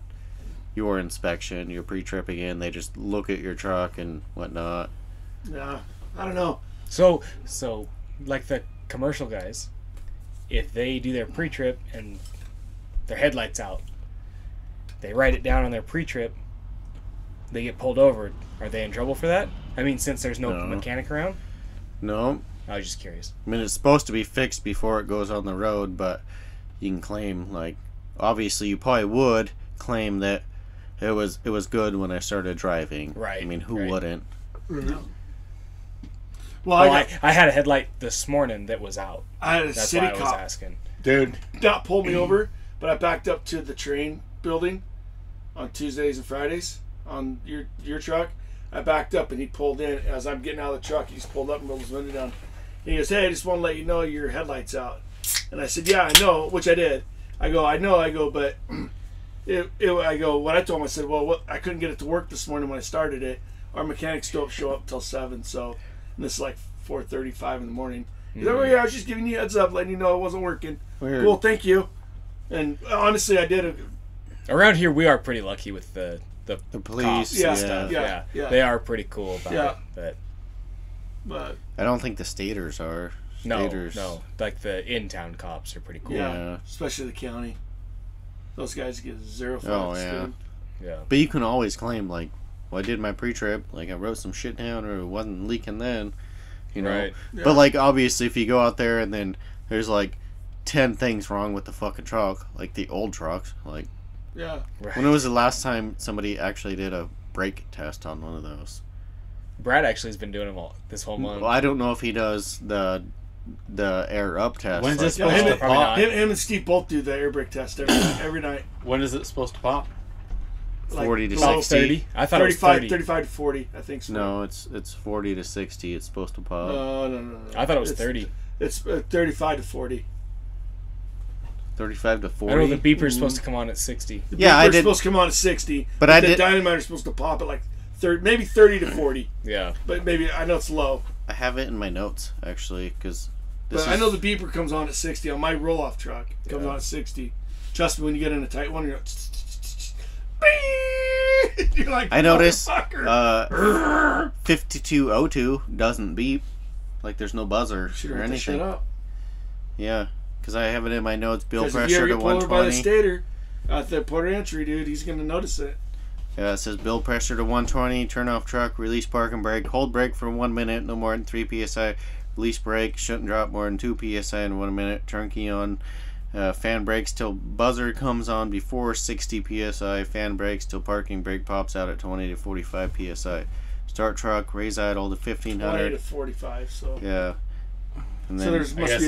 inspection, your pre-trip again. They just look at your truck and whatnot. Yeah. I don't know. So like the commercial guys, if they do their pre-trip and their headlights out, they write it down on their pre-trip, they get pulled over. Are they in trouble for that? I mean, since there's no No. mechanic around? No, I was just curious. I mean, it's supposed to be fixed before it goes on the road, but you can claim, like, obviously you probably would claim that it was good when I started driving. Right, I mean, who right. wouldn't? Well, Well, I had a headlight this morning that was out. I had a That's city why I was cop asking. Dude, not pull me over, but I backed up to the train building on Tuesdays and Fridays on your truck. I backed up and he pulled in. As I'm getting out of the truck, he just pulled up and rolled his window down. He goes, hey, I just want to let you know your headlight's out. And I said, yeah, I know, which I did. I go, but what I told him, I said, well, I couldn't get it to work this morning when I started it. Our mechanics don't show up till 7, so and this is like 4:35 in the morning. He's like, oh yeah, I was just giving you a heads up, letting you know it wasn't working. Weird. Cool, thank you. And honestly, I did. Around here, we are pretty lucky with the The police, cops yeah, and stuff. yeah, yeah. They are pretty cool about Yeah. it. But But I don't think the staters are. Staters. no, like the in-town cops are pretty cool. yeah, especially the county. Those guys get 0 fines. Oh, yeah. Dude. Yeah. But you can always claim, like, well, I did my pre-trip, like, I wrote some shit down, or it wasn't leaking then, Right. Yeah. But, like, obviously, if you go out there and then there's, like, 10 things wrong with the fucking truck, like the old trucks, like, Yeah. Right. when was the last time somebody actually did a brake test on one of those? Brad actually has been doing them all this whole month. Well, I don't know if he does the air up test. When's like, this Yeah, supposed him, to and, probably pop? not. him and Steve both do the air brake test every night. When is it supposed to pop? 40 to Like Like 60? 30? I thought it was 30. 35 to 40, I think. So. No, it's 40 to 60. It's supposed to pop. No. I thought it was It's- 30. It's 35 to 40. 35 to 40. I know the beeper's supposed to come on at 60. The Yeah, I beeper's did- supposed to come on at 60, But I the did- dynamiter's supposed to pop at like 30, maybe 30 to 40. Yeah. But maybe I know it's low. I have it in my notes, actually, because But I know the beeper comes on at 60 on my roll-off truck. It comes on at 60. Trust me, when you get in a tight one, you're like, I noticed 5202 doesn't beep. Like there's no buzzer or anything. Yeah, because I have it in my notes. Bill pressure to 120. If you ever get pulled over by the stator at the port of entry, dude, he's gonna notice it. Yeah, it says bill pressure to 120. Turn off truck. Release parking brake. Hold brake for 1 minute. No more than 3 psi. Release brake. Shouldn't drop more than 2 psi in 1 minute. Turn key on. Fan brakes till buzzer comes on before 60 psi. Fan brakes till parking brake pops out at 20 to 45 psi. Start truck. Raise idle to 1500. 20 to 45. So yeah. And then, so there's I guess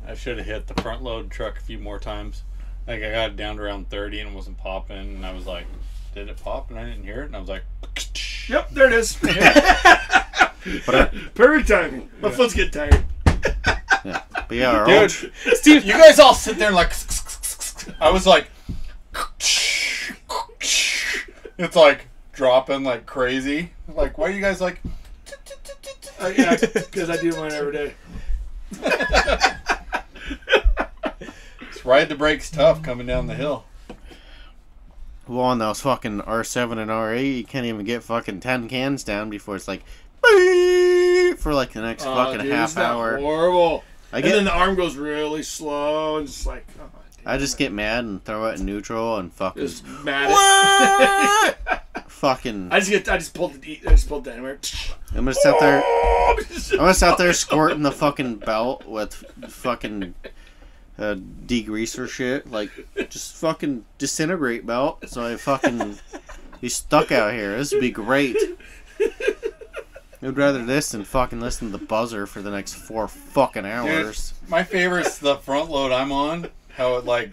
I should have hit the front load truck a few more times. Like I got it down to around 30 and it wasn't popping, and I was like, "Did it pop?" And I didn't hear it, and I was like, "Yep, there it is." Perfect timing. My foot's getting tired. Yeah. But yeah, dude, Steve, you guys all sit there and like. I was like, it's like dropping like crazy. Like, why are you guys like? Yeah, because I do mine every day. Ride the brakes tough coming down the hill. Well, on those fucking R7 and R8, you can't even get fucking 10 cans down before it's like beep for like the next fucking half hour. Horrible. And then the arm goes really slow and it's like, oh, I just get mad and throw it in neutral and fucking just mad. Fucking. I just pulled the hammer. I'm gonna sit there. I'm gonna sit there squirting the fucking belt with fucking degreaser shit. Like, just fucking disintegrate belt. So I fucking be stuck out here. This would be great. I'd rather this than fucking listen to the buzzer for the next 4 fucking hours. Dude, my favorite's the front load I'm on. How it like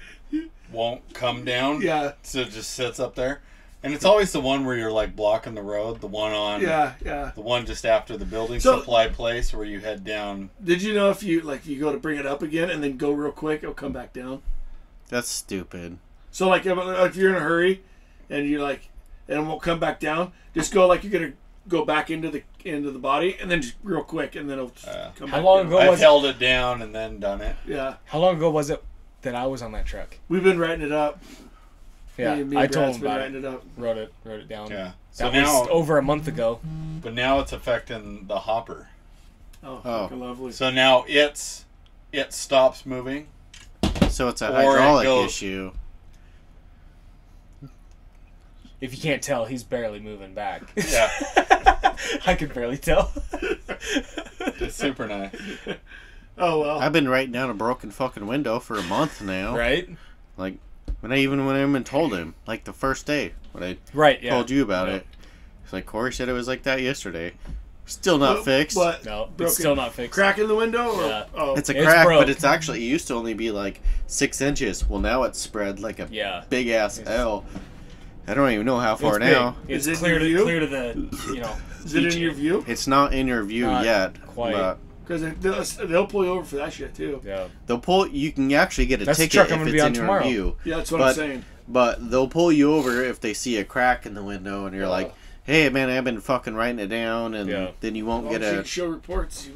won't come down. Yeah. So it just sits up there. And it's always the one where you're like blocking the road. The one on. Yeah. The one just after the building supply place where you head down. Did you know if you go to bring it up again and then go real quick, it'll come back down? That's stupid. So like if you're in a hurry and you like and it won't come back down, just go like you're gonna go back into the body and then just real quick and then it'll come back. How long ago was I've held it down and then done it. Yeah. How long ago was it that I was on that truck? We've been writing it up. Yeah, me I and told him about it. Up. Wrote it down. Yeah. So that was over a month ago. But now it's affecting the hopper. Oh. Lovely. So now it stops moving. So it's a hydraulic issue. If you can't tell, he's barely moving back. Yeah. I could barely tell. It's super nice. Oh well. I've been writing down a broken fucking window for a month now. Right? Like, when I even went in and told him, like the first day when I told you about it. It's like, Cory said it was like that yesterday. Still not fixed. What? No, it's still not fixed. Crack in the window? Or? Yeah. Oh. It's a crack, but it's actually, it used to only be like 6 inches. Well, now it's spread like a big ass L. I don't even know how far now. It's clear to the, Is it in your view? It's not in your view yet. Quite. Because they'll pull you over for that shit too. Yeah. They'll pull. You can actually get a That's ticket the truck if I'm it's gonna in be on your tomorrow. view. Yeah, that's what I'm saying. But they'll pull you over if they see a crack in the window, and you're like, "Hey, man, I've been fucking writing it down," and then you won't get a. Show reports.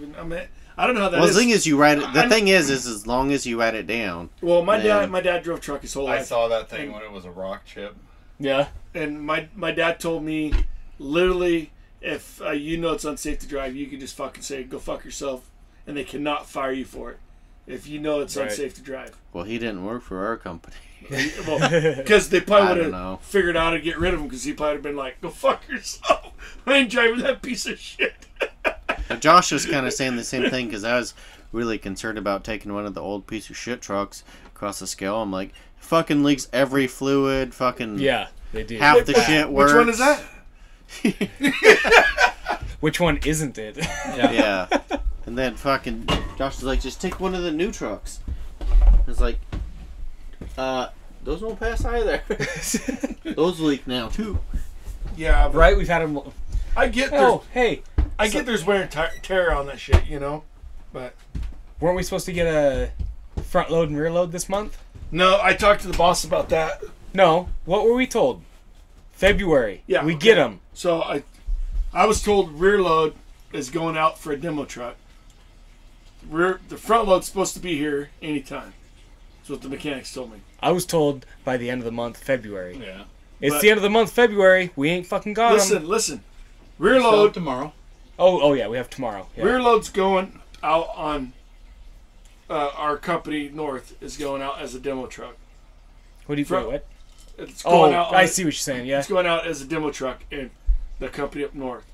I don't know how that is. Well, the thing is, you write it. The thing is as long as you write it down. Well, my dad drove truck his whole life. I saw that thing when it was a rock chip. Yeah. And my dad told me, literally, if it's unsafe to drive, you can just fucking say, "Go fuck yourself," and they cannot fire you for it. If you know it's unsafe to drive. Well, he didn't work for our company. Because they probably would have figured out how to get rid of him, because he probably would have been like, "Go fuck yourself. I ain't driving that piece of shit." Josh was kind of saying the same thing, because I was really concerned about taking one of the old piece of shit trucks across the scale. I'm like, fucking leaks every fluid, fucking they do. Half the shit works. Which one is that? Which one isn't it? Yeah. And then fucking Josh was like, just take one of the new trucks. I was like, those won't pass either. Those leak now too. Yeah, but right. We've had them. I get get there's wear and tear on that shit, but weren't we supposed to get a front load and rear load this month? No, I talked to the boss about that. No, what were we told? February. Yeah, we get them. So I was told rear load is going out for a demo truck. the front load's supposed to be here anytime. That's what the mechanics told me. I was told by the end of the month, February. Yeah. It's But- the end of the month, February. We ain't fucking got them. Listen. Rear So load. tomorrow. Oh yeah, we have tomorrow. Yeah. Rear load's going out on our company North is going out as a demo truck. What do you Front- what? It's Oh, going out. I see what you're saying. Yeah. It's going out as a demo truck in the company up north.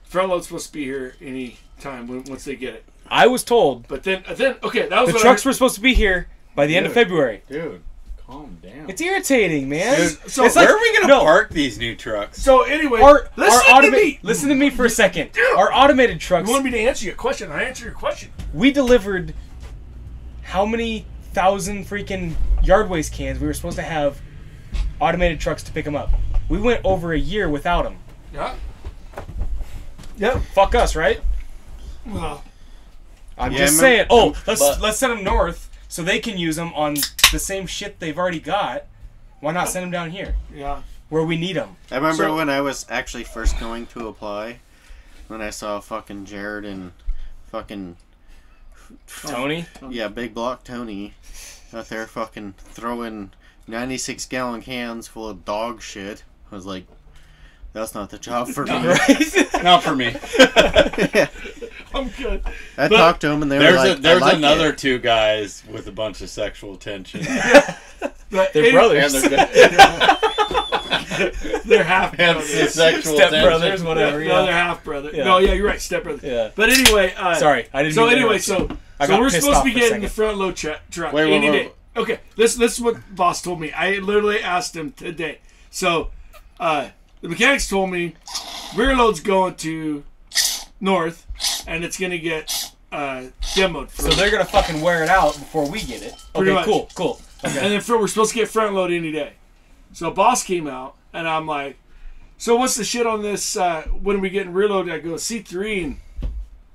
Front load's supposed to be here any time once they get it. I was told But then okay, that was the what trucks were supposed to be here by the end of Dude. February. Dude, calm down. It's irritating, man. Dude, so it's Where like, are we going to no, park these new trucks? So anyway, Listen to me for a second. Our automated trucks. You want me to answer your question? I answer your question. We delivered how many thousand freaking yard waste cans we were supposed to have automated trucks to pick them up. We went over a year without them. Yeah. Yep. Fuck us, right? Well, I'm Yeah, just I remember- saying. Oh, but- let's send them north so they can use them on the same shit they've already got. Why not send them down here yeah. where we need them? I remember So- when I was actually first going to apply, when I saw fucking Jared and fucking Tony? yeah, Big Block Tony out there fucking throwing 96-gallon cans full of dog shit. I was like, that's not the job for me. Right? Not for me. Yeah. I'm good. I But- talked to him and they were There's like, there's I like another it. two guys with a bunch of sexual tension. But They're anyway, brothers. And They're half hence the brothers. sexual Step tension. brothers, whatever. No, Yeah. they're half brother. Yeah. No, yeah, you're right, step brother. Yeah. But anyway, Sorry, I didn't. So mean to anyway, interrupt you. so I got we're pissed supposed to off be for a getting the second. front load truck Wait, any wait. day. Okay, this is what boss told me. I literally asked him today. So the mechanics told me rear load's going to north, and it's gonna get demoed. So they're gonna fucking wear it out before we get it. Pretty Okay, much. cool. Okay. And then we're supposed to get front load any day. So boss came out, and I'm like, so what's the shit on this? When are we getting rear load? I go C3,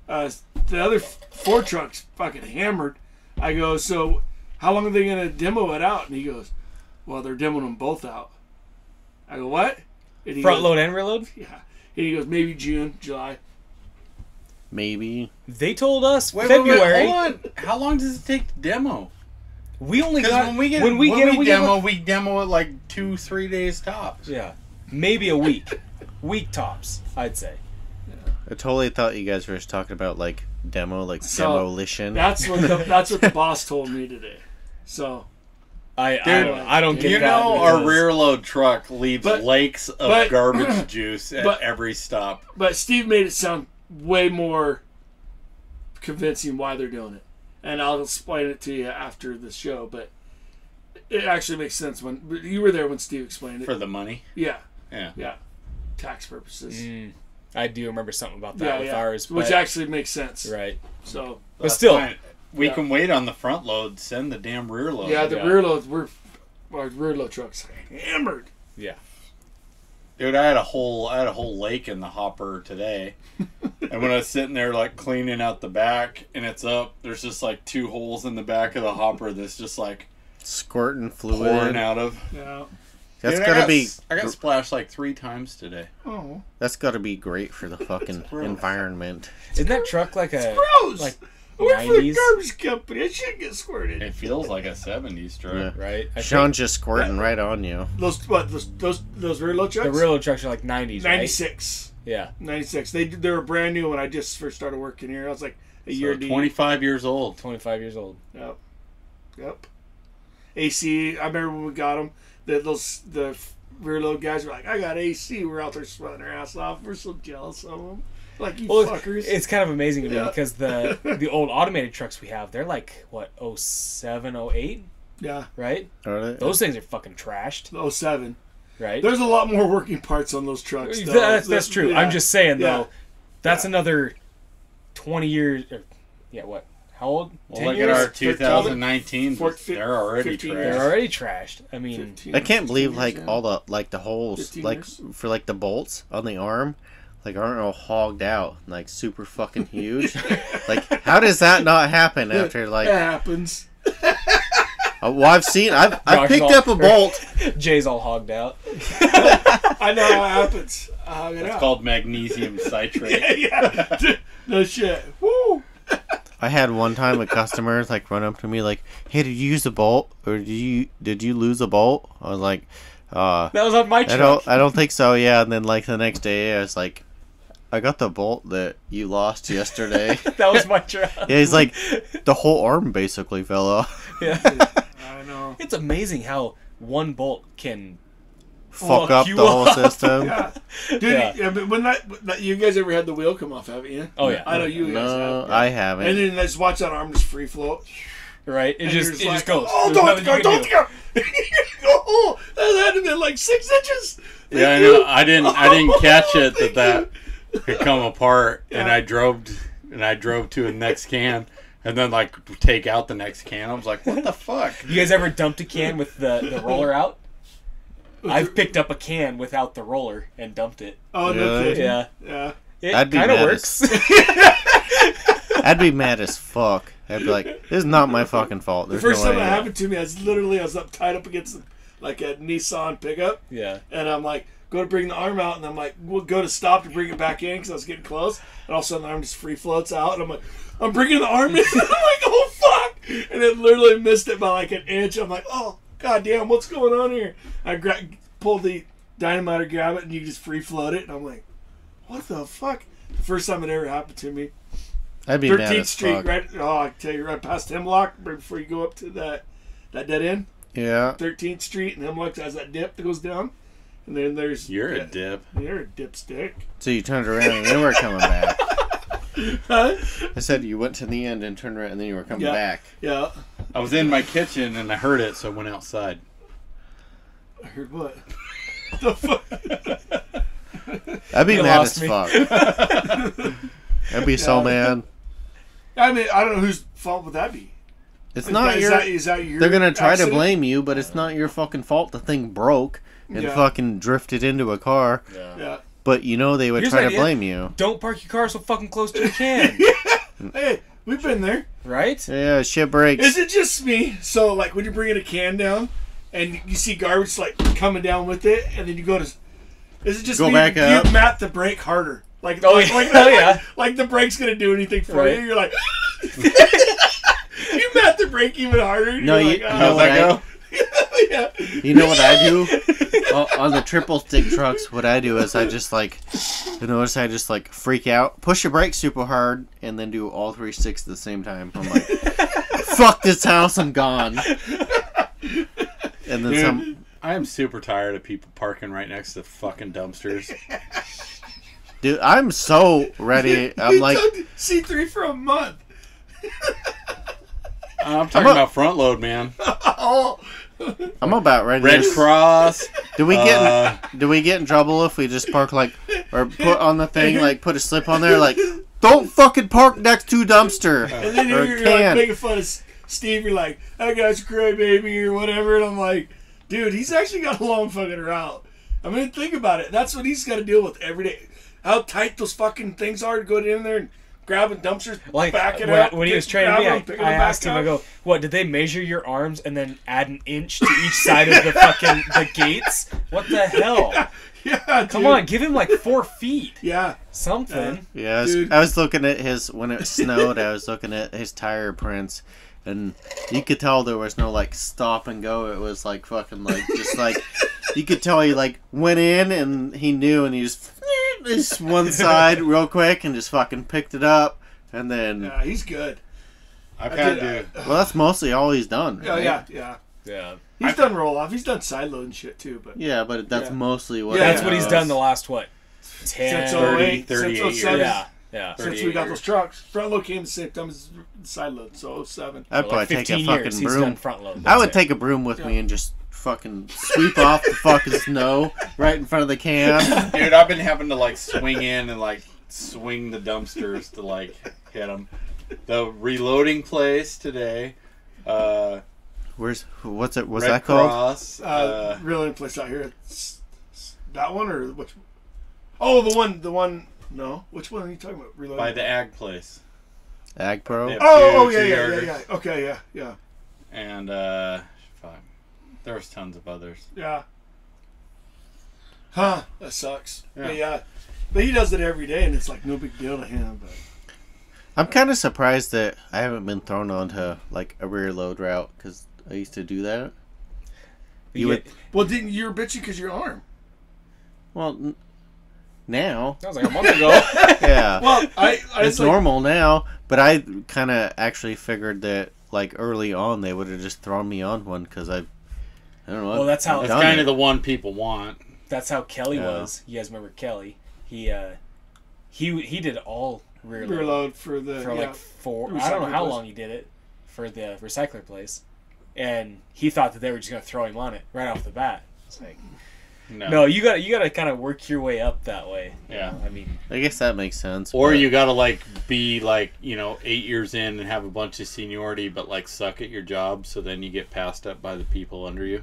and the other 4 trucks fucking hammered. I go, so how long are they gonna demo it out? And he goes, well, they're demoing them both out. I go, what? And he Front goes, load and rear load? Yeah. And he goes, maybe June, July. Maybe. They told us Wait, February. hold on. How long does it take to demo? We only Because got when we demo it like 2-3 days tops. Yeah, maybe a week. Week tops, I'd say. I totally thought you guys were just talking about like demo, like So, demolition. That's what the boss told me today. So I don't get You that. know, our because- rear load truck leaves But- lakes of but- garbage juice at but- every stop. But Steve made it sound way more convincing why they're doing it. And I'll explain it to you after the show, but it actually makes sense when you were there when Steve explained it. For the money? Yeah, Yeah. tax purposes. I do remember something about that with ours, which but- actually makes sense. right. So But That's still, fine. We Yeah. can wait on the front load, send the damn rear load. yeah, the Yeah. rear loads our rear load trucks hammered. yeah. Dude, I had a whole lake in the hopper today. And when I was sitting there like cleaning out the back and it's up, there's just like 2 holes in the back of the hopper that's just like Squirting fluid. pouring out of. Yeah. That's Dude, gotta be. I got splashed like 3 times today. Oh, That's gotta be great for the fucking gross. environment. Isn't that truck like a gross. like I work for a 90s? garbage company. It should get squirted. It feels like a 70s truck. Yeah. right? I Sean's think just squirting right on you. Those rear load trucks. the rear load trucks are like 90s, right? 96. Yeah. 96. They were brand new when I just first started working here. I was like a year So deep. 25 years old. 25 years old. Yep. AC. I remember when we got them. The rear load guys were like, "I got AC." We're out there sweating our ass off. We're so jealous of them. Like, you Well, fuckers. it's kind of amazing to me Yeah. because the old automated trucks we have, they're like what 07, 08, yeah. right? Are they? Those things are fucking trashed, 07. right? There's a lot more working parts on those trucks. Though. That's true. Yeah. I'm just saying Yeah. though, that's Yeah. another 20 years. Or, yeah, what? How old? Well, 10 look years? at our 13, 2019. four- They're already 15 trashed. They're already trashed. I mean, 15, I can't believe 15 like years, yeah. all the holes 15 like years. for like the bolts on the arm like aren't all hogged out like super fucking huge. Like how does that not happen after It like happens. well I've Rock picked ball. up a bolt. Jay's all hogged out. I know how it happens. I hung it It's out. called magnesium citrate. yeah. No shit. Woo. I had one time a customer like run up to me like, "Hey, did you use a bolt or did you lose a bolt?" I was like, That was on my truck. I don't think so. Yeah, and then like the next day, I was like, "I got the bolt that you lost yesterday." That was my truck. Yeah, he's like, the whole arm basically fell off. Yeah. I know. It's amazing how one bolt can Fuck up you the whole up. system. Yeah, dude. Yeah. Yeah, but when that, you guys ever had the wheel come off, haven't you? Oh, yeah. I know you guys No, have. I And haven't. then just watch that arm just free float. Right? It And just you're like, goes. Oh, There's don't nothing go! you can Don't do. go! Oh, that had to be like 6 inches. Yeah, I know. I didn't catch it that had come apart, and Yeah. I drove to the next can, and then like take out the next can. I was like, what the fuck? You guys ever dumped a can with the roller out? I've picked up a can without the roller and dumped it. Oh no! Really? kidding. Yeah. Yeah. It I'd be kind of mad works. I'd be mad as fuck. I'd be like, "This is not my fucking fault." The There's first no time way. it happened to me, I was up tied up against like a Nissan pickup, Yeah. and I'm like, go to bring the arm out, and I'm like, we'll go to stop to bring it back in because I was getting close, and all of a sudden the arm just free floats out, and I'm like, I'm bringing the arm in, and I'm like, oh fuck, and it literally missed it by like an inch. I'm like, oh god damn, what's going on here? I pulled the dynamite or grab it, and you just free float it, and I'm like, what the fuck? The first time it ever happened to me. I'd be mad 13th as Street, fuck. right? Oh, I tell you, right past Hemlock, right before you go up to that dead end. Yeah. 13th Street, and Hemlock has that dip that goes down, and then there's You're a dip. You're a dipstick. So you turned around and then we're coming back. Huh? I said you went to the end and turned around and then you were coming Yeah. back. Yeah. I was in my kitchen and I heard it, so I went outside. I heard what? The fuck? I'd be You mad lost as me. fuck. I'd be so Yeah. mad. I mean, I don't know whose fault would that be. It's not your. Is that your? They're gonna try accident? to blame you, but it's not your fucking fault. The thing broke and Yeah. fucking drifted into a car. Yeah. But you know they would Here's try an to idea. blame you. Don't park your car so fucking close to the can. Hey, we've been there. Right? Yeah, shit breaks. Is it just me? So, like, when you're bringing a can down, and you see garbage like coming down with it, and then you go to, is it just Go me? back You up. mat the brake harder, like Oh, like, yeah. like, Oh, yeah. like the brake's gonna do anything for Right. you. You're like, you mat the brake even harder. No, You're you like, know oh. what I, Yeah. you know what I do? On the triple stick trucks, what I do is I just like, you notice I just like freak out, push the brake super hard, and then do all 3 sticks at the same time. I'm like, fuck this house, I'm gone. And then Dude, some. I am super tired of people parking right next to fucking dumpsters. Dude, I'm so ready. I'm We like, took C3 for a month. I'm talking about front load, man. Oh, I'm about ready. Red to- Cross. Do we get in trouble if we just park like, or put on the thing like put a slip on there like, don't fucking park next to a dumpster and then or you're a like can. making fun of Steve. You're like, that guy's a crybaby or whatever, and I'm like, dude, he's actually got a long fucking route. I mean, think about it. That's what he's got to deal with every day. How tight those fucking things are to go in there and grabbing dumpsters, Like back it when, up. when he was training me, I asked him. I go, "What did they measure your arms and then add an inch to each side of the fucking the gates? What the hell? Yeah, Come dude. on, give him like 4 feet, Yeah, something." Yeah, Dude. I was looking at his when it snowed. I was looking at his tire prints, and you could tell there was no like stop and go. It was like fucking like just like you could tell he like went in and he knew and he just one side real quick and just fucking picked it up and then yeah, he's good. I've I had did- to. well that's mostly all he's done. Oh right? yeah. Yeah, He's done roll off. He's done side load and shit too. But Yeah, but that's Yeah. mostly what. Yeah, that's what he's Yeah. done the last what 10, since 30, 08, 38 since 07, yeah, yeah. since we got those trucks, front load came the same time as side load. So 07. I'd For probably like take a 15 fucking years, he's broom. done front load. I That's would it. take a broom with me and just fucking sweep off the fucking snow right in front of the can. Dude, I've been having to like swing in and like swing the dumpsters to like hit them. The reloading place today. What's it? What's Red that called? Cross. Really, place out here. That one or which? Oh, the one. No, which one are you talking about? Reloading. by the ag place. Ag Pro. Yeah. Oh, two yeah. yarders. Okay, yeah. And fuck. There was tons of others. Yeah. Huh, that sucks. Yeah. But yeah. But he does it every day and it's like no big deal to him. But I'm kind of surprised that I haven't been thrown onto like a rear load route because I used to do that. Well, didn't you were bitching because your arm? Well, now. That was like a month ago. Yeah. Well, it's normal now, but I kind of actually figured that like early on they would have just thrown me on one because I don't know. Well, that's how It's kind of the one people want. That's how Kelly was. You guys remember Kelly? He did all rear load for like 4. I don't know how long he did it for the recycler place, and he thought that they were just gonna throw him on it right off the bat. It's like, no, you gotta kind of work your way up that way. Yeah, I mean, I guess that makes sense. Or you gotta like be like 8 years in and have a bunch of seniority, but like suck at your job, so then you get passed up by the people under you.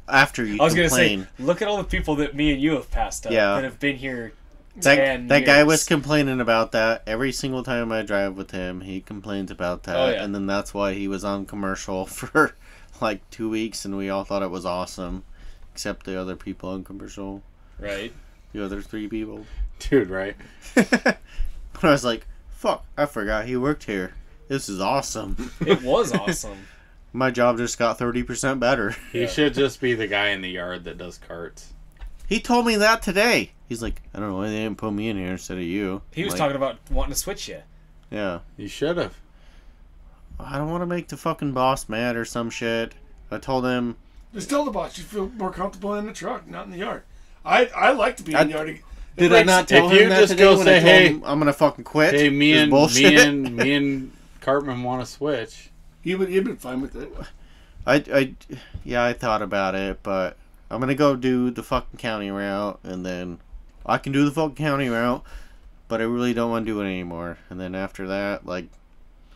After you, I was complain. gonna say, look at all the people that me and you have passed up that have been here. That guy was complaining about that every single time I drive with him. He complains about that, and then that's why he was on commercial for like 2 weeks, and we all thought it was awesome, except the other people on commercial. Right. The other 3 people. Dude, right? But I was like, fuck, I forgot he worked here. This is awesome. It was awesome. My job just got 30% better. He should just be the guy in the yard that does carts. He told me that today. He's like, I don't know why they didn't put me in here instead of you. He was talking about wanting to switch you. Yeah. You should have. I don't want to make the fucking boss mad or some shit. I told him... Just tell the boss you feel more comfortable in the truck, not in the yard. I like to be in the yard. Did I not tell him that today when I told him I'm going to fucking quit? Hey, me and Cartman want to switch. He'd been fine with it. I thought about it, but I'm going to go do the fucking county route, and then I can do the fucking county route, but I really don't want to do it anymore. And then after that, like,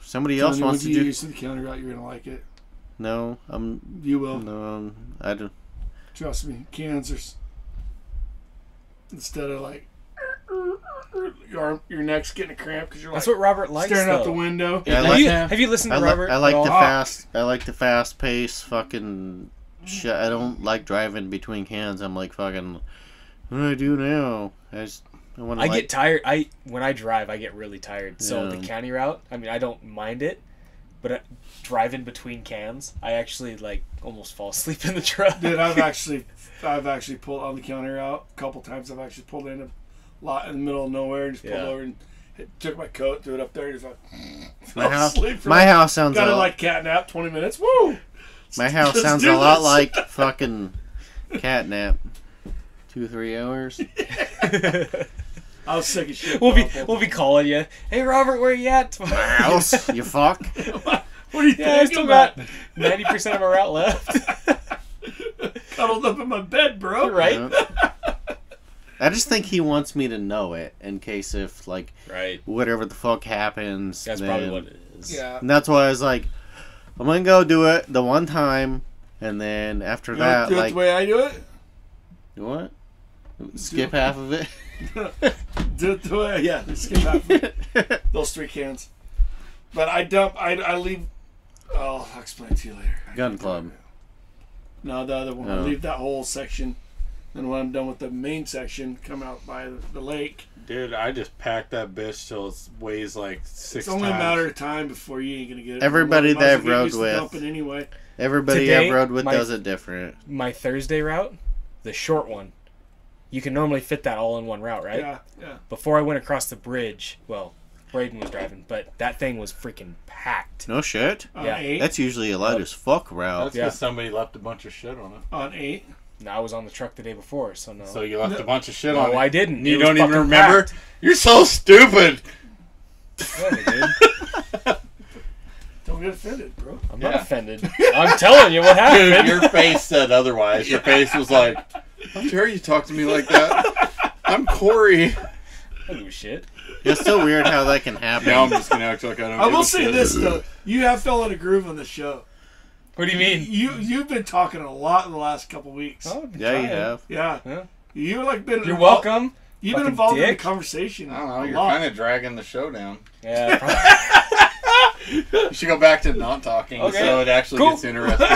somebody else wants to do... When you use the county route, you're going to like it. No, You will. No, I don't... Trust me, Kansas. Instead of like... Your neck's getting a cramp because you're That's like... what Robert likes, staring out the window. Yeah, have you listened to Robert? I like the fast pace fucking shit. I don't like driving between cans. I'm like fucking, what do I do now? I get tired. When I drive, I get really tired. So the county route, I mean, I don't mind it, but driving between cans, I actually like almost fall asleep in the truck. Dude, I've actually pulled on the county route a couple times. I've actually pulled in a lot in the middle of nowhere and just pulled over and took my coat, threw it up there, and just like my house sounds got like cat nap 20 minutes. Woo! My house sounds a lot like fucking cat nap. 2-3 hours. I was sick of shit. We'll be calling you. Hey Robert, where you at? My house, you fuck. What are you I still got 90% of our route left. Cuddled up in my bed, bro. Right? Yeah. I just think he wants me to know it in case if like whatever the fuck happens. That's probably what it is. Yeah. And that's why I was like, I'm gonna go do it the one time, and then after that, do like it the way I do it. What? Skip half of it. Do it the way, skip half of it. Those 3 cans. But I leave. Oh, I'll explain it to you later. Gun club. No, the other one. I leave that whole section. And when I'm done with the main section, come out by the lake. Dude, I just packed that bitch till it weighs like 6 times. It's only a matter of time before you ain't gonna get it. Everybody that I've rode with, everybody I've rode with does it different. My Thursday route, the short one, you can normally fit that all in one route, right? Yeah. Before I went across the bridge, well, Braden was driving, but that thing was freaking packed. No shit. Yeah. 8? That's usually a light as fuck route. That's because somebody left a bunch of shit on it. On 8. No, I was on the truck the day before, so no. So you left a bunch of shit on it. No, I didn't. You don't even remember? Packed. You're so stupid. Yeah, dude. Don't get offended, bro. I'm not offended. I'm telling you what happened. Dude, your face said otherwise. Your face was like, how dare you talk to me like that? I'm Cory. I don't give a shit. It's so weird how that can happen. Now I'm just going to act like I don't I will say this, though. You have fell in a groove on the show. What do you mean? You've been talking a lot in the last couple weeks. Oh, yeah, you have. Yeah. You're like been. You're welcome. You've been involved in the conversation. I don't know. You're kind of dragging the show down. Yeah. You should go back to not talking so it actually gets interesting.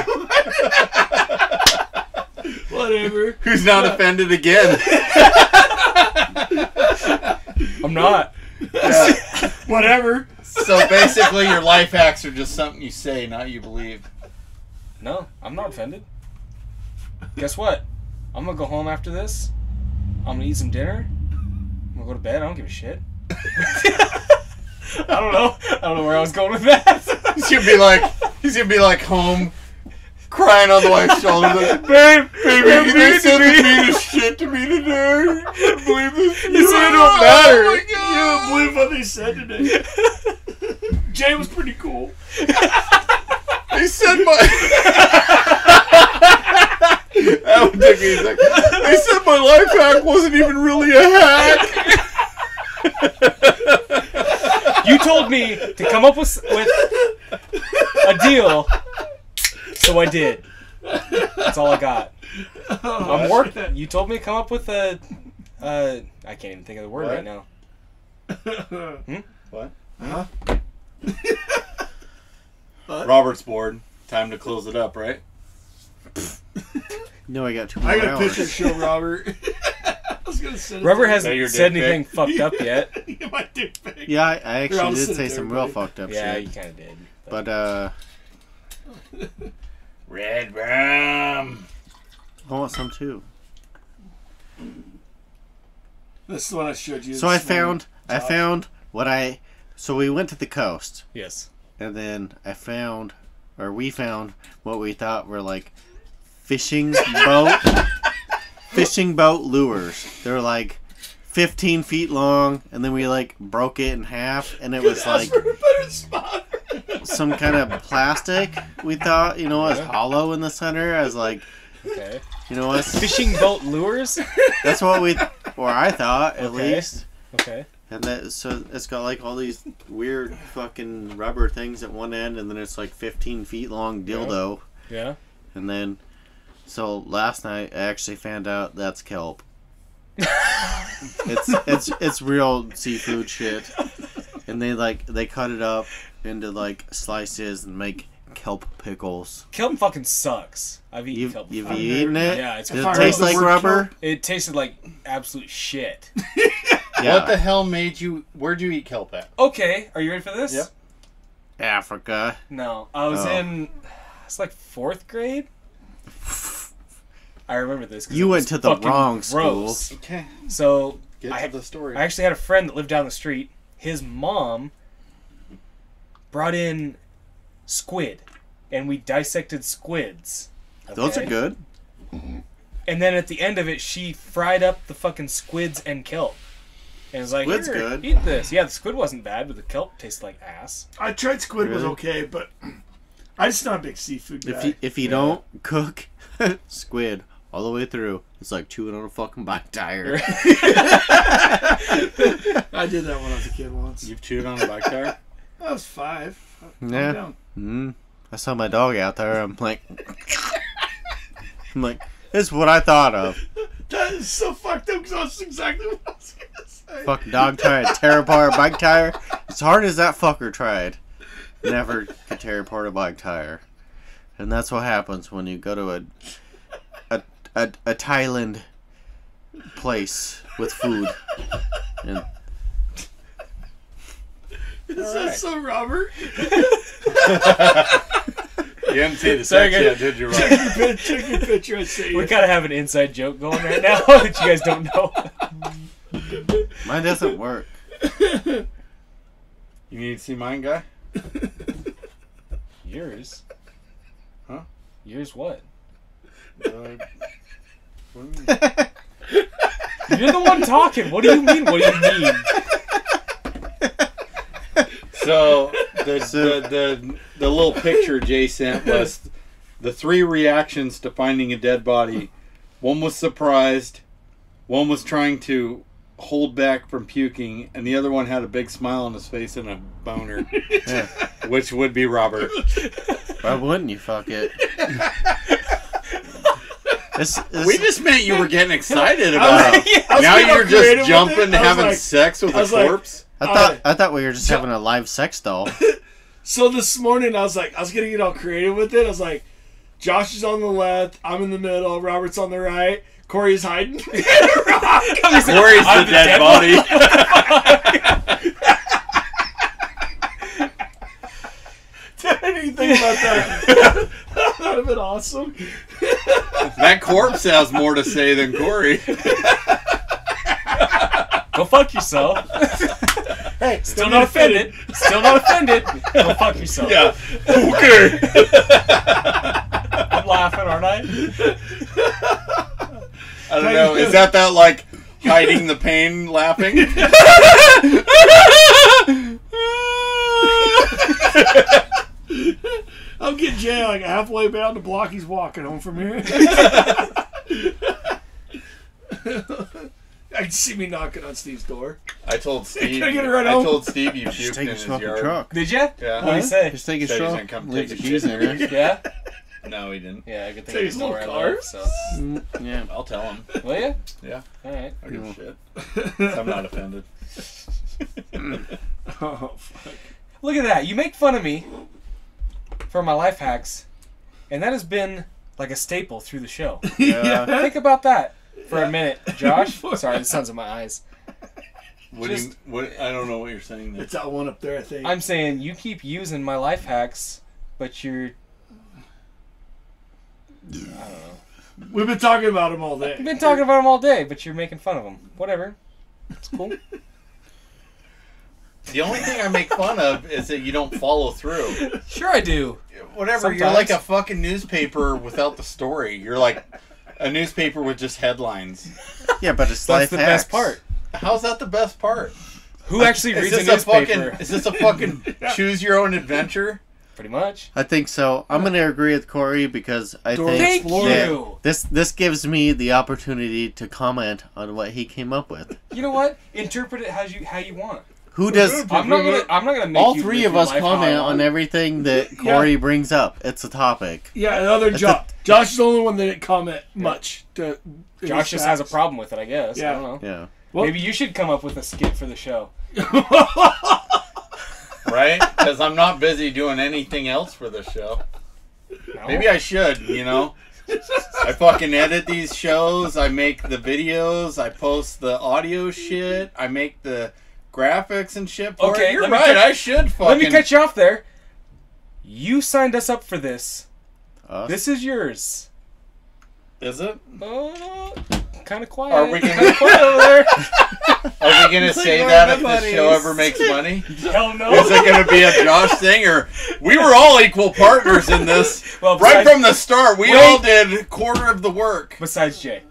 Whatever. Who's not offended again? I'm not. Whatever. So basically, your life hacks are just something you say, not you believe. No, I'm not offended. Guess what? I'm gonna go home after this. I'm gonna eat some dinner. I'm gonna go to bed. I don't give a shit. I don't know. I don't know where I was going with that. He's gonna be like home, crying on the wife's shoulder. Like, Babe, they said the meanest shit to me today. I can't believe this. You said it don't matter. Oh my You God. don't believe what they said today. Jay was pretty cool. They said my. That would take me a second. They said my life hack wasn't even really a hack. You told me to come up with a deal, so I did. That's all I got. I'm working. You told me to come up with a. I can't even think of the word What? right now. What? Huh? Robert's bored. Time to close it up, right? No, I got 2 more I got a hours. picture to show Robert. I was gonna send it Rubber to hasn't your said dick anything pic? fucked up yet. you. My dick pic. Yeah, I Here, I'll actually did send say it to some real everybody. fucked up Yeah, you shit. kind of did. But, Red rum. I want some too. This is the one I showed you. So I this morning. found what I. So we went to the coast, Yes. and then we found what we thought were like fishing boat lures. They're like 15 feet long, and then we like broke it in half, and it was like Ask for a better spot. some kind of plastic. We thought, was hollow in the center. I was like, Okay. what? Fishing boat lures? That's what I thought at Okay. least. Okay. And so it's got like all these weird fucking rubber things at one end, and then it's like 15 feet long dildo. Yeah. And then, so last night I actually found out that's kelp. it's real seafood shit, and they cut it up into like slices and make kelp pickles. Kelp fucking sucks. I've eaten kelp You've before. eaten it? Yeah, it's Does If I it heard taste the like word rubber? It tasted like absolute shit. Yeah. What the hell made you? Where'd you eat kelp at? Okay, are you ready for this? Yep. Africa. No, I was in. It's like 4th grade. I remember this. 'cause You it went was to the fucking wrong gross. school. Okay, So get I to the story. I actually had a friend that lived down the street. His mom brought in squid, and we dissected squids. Those are okay? good. And then at the end of it, she fried up the fucking squids and kelp. And it was like, Squid's "Here, good." eat this." Yeah, the squid wasn't bad, but the kelp tasted like ass. I tried squid was Really? okay, but I'm just not a big seafood guy. If you don't cook squid all the way through, it's like chewing on a fucking bike tire. I did that when I was a kid once. You've chewed on a bike tire? I was 5. Calm Yeah. down. I saw my dog out there. I'm like, this is what I thought of. That is so fucked up because that's exactly what I was going to say. Fucking dog tried to tear apart a bike tire. As hard as that fucker tried, never could tear apart a bike tire. And that's what happens when you go to a Thailand place with food. And Is that so, Robert? You didn't see the Sorry, sex guys. yet, did you, Rob? Take your picture and say We it. kind of have an inside joke going right now that you guys don't know. mine doesn't work. You need to see mine, guy? Yours? Huh? Yours what? What do you mean? You're the one talking. What do you mean? What do you mean? So the little picture Jay sent was the 3 reactions to finding a dead body. One was surprised, one was trying to hold back from puking, and the other one had a big smile on his face and a boner, Yeah. which would be Robert. Why wouldn't you fuck it? We just meant you were getting excited about it. I was Now getting all you're creative just with jumping, it. I was having like- sex with I a was like- corpse. I thought we were just having a live sex doll. So this morning I was going to get all creative with it. I was like, Josh is on the left, I'm in the middle, Robert's on the right, Cory's hiding. Corey's the dead body. didn't even think about that. That would have been awesome. That corpse has more to say than Cory. Go fuck yourself. Hey, Still not offended. Still not offended. Go fuck yourself. Yeah. Okay. I'm laughing, aren't I? I don't know. Is that like hiding the pain laughing? I'll get Jay like halfway down the block. He's walking home from here. I can see me knocking on Steve's door. I told Steve. Can I get it right home? told Steve you Just puked take in his his fucking yard. truck. Did you? Yeah. What did he say? Just take his Said he's truck. gonna come Leave take the a keys shit. in there. Yeah? No, he didn't. Yeah, good thing There's you no know where I car. live, so. Yeah. I'll tell him. Will you? Yeah. Alright. I give a shit. I'm not offended. Oh, fuck. Look at that. You make fun of me for my life hacks, and that has been like a staple through the show. Yeah. Think about that for a minute, Josh. Sorry, the sun's in my eyes. What do you, what? I don't know what you're saying there. It's that one up there, I think. I'm saying you keep using my life hacks, but you're... I don't know. We've been talking about him all day. You've been talking about them all day, but you're making fun of them. Whatever. It's cool. The only thing I make fun of is that you don't follow through. Sure I do. Whatever. You're Sometimes. like a fucking newspaper without the story. You're like a newspaper with just headlines. Yeah, but it's That's life the hacks. best part. How's that the best part? Who actually Is reads a this a newspaper? fucking? Is this a fucking choose your own adventure? Pretty much. I think so. I'm gonna agree with Cory because I Door think Thank Explorer. you. this gives me the opportunity to comment on what he came up with. You know what? Interpret it how you want. Who does? I'm not gonna make All you three live of your us life how I comment want. on everything that Cory brings up. It's a topic. Yeah, another That's Josh. Josh is the only one that didn't comment much. Josh just has a problem with it, I guess. Yeah. I don't know. Yeah. Well- Maybe you should come up with a skit for the show. Right? Because I'm not busy doing anything else for this show. No? Maybe I should, you know? I fucking edit these shows. I make the videos. I post the audio shit. I make the graphics and shit for Okay, it. You're let me right. cut- I should fucking... Let me cut you off there. You signed us up for this. Us? This is yours. Is it? Kind of quiet. Are we gonna- Kinda quiet over there? Are we going to say like that our if this buddies. show ever makes money? Hell no. Is it going to be a Josh thing, or we were all equal partners in this? Well, Right besides- from the start, we all did quarter of the work. Besides Jay.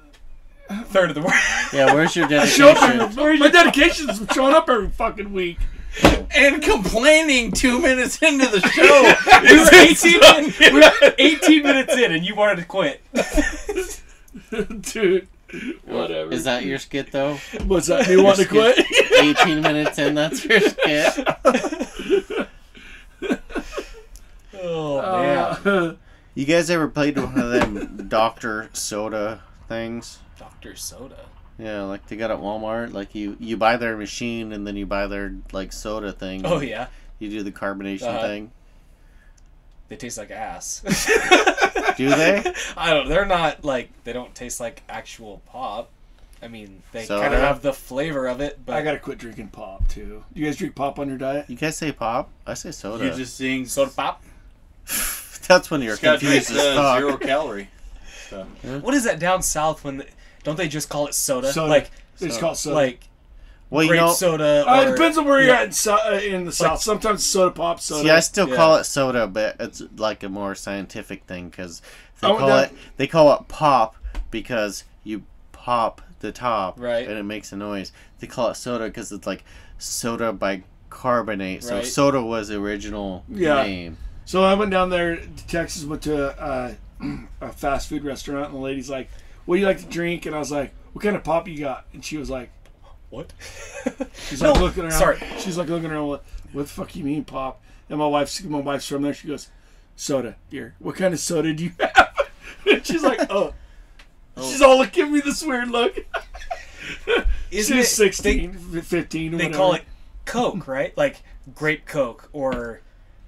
Third of the work. Yeah. Where's your Show up dedication? every, my dedication's showing up every fucking week. And complaining 2 minutes into the show. We were 18 minutes in and you wanted to quit. Dude, whatever. Is that your skit though? What's that? Do you want to quit? 18 minutes in, that's your skit. Oh, man. You guys ever played one of them Dr. Soda things? Dr. Soda. Yeah, like they got at Walmart. Like you buy their machine and then you buy their like soda thing. Oh, yeah. You do the carbonation Uh-huh. thing. They taste like ass. Do they? I don't. They're not like. They don't taste like actual pop. I mean, they Soda? kind of have the flavor of it, but I gotta quit drinking pop too. You guys drink pop on your diet? You guys say pop? I say soda. You're just seeing soda pop. That's when you're Scott confused drinks, as fuck. 0 calorie. So. What is that down south when? Don't they just call it soda? Soda. Like, They just call it soda. like Well, you grape know, soda. It or- depends on where you're yeah. at in the south. Sometimes it's soda pop, soda. see, I still Yeah. call it soda, but it's like a more scientific thing because they Oh, call no. they call it pop because you pop the top Right. and it makes a noise. They call it soda because it's like soda bicarbonate. So Right. soda was the original Yeah. name. So I went down there to Texas, went to a fast food restaurant, and the lady's like, "What do you like to drink?" And I was like, "What kind of pop you got?" And she was like, what? She's like No, looking around. sorry. She's like looking around. What the fuck you mean pop? And my wife's from there. She goes, "Soda. Here. What kind of soda do you have?" And she's like, "Oh." She's all giving me this weird look. Isn't She's it 16, 15, or They whatever. call it Coke, right? Like grape Coke or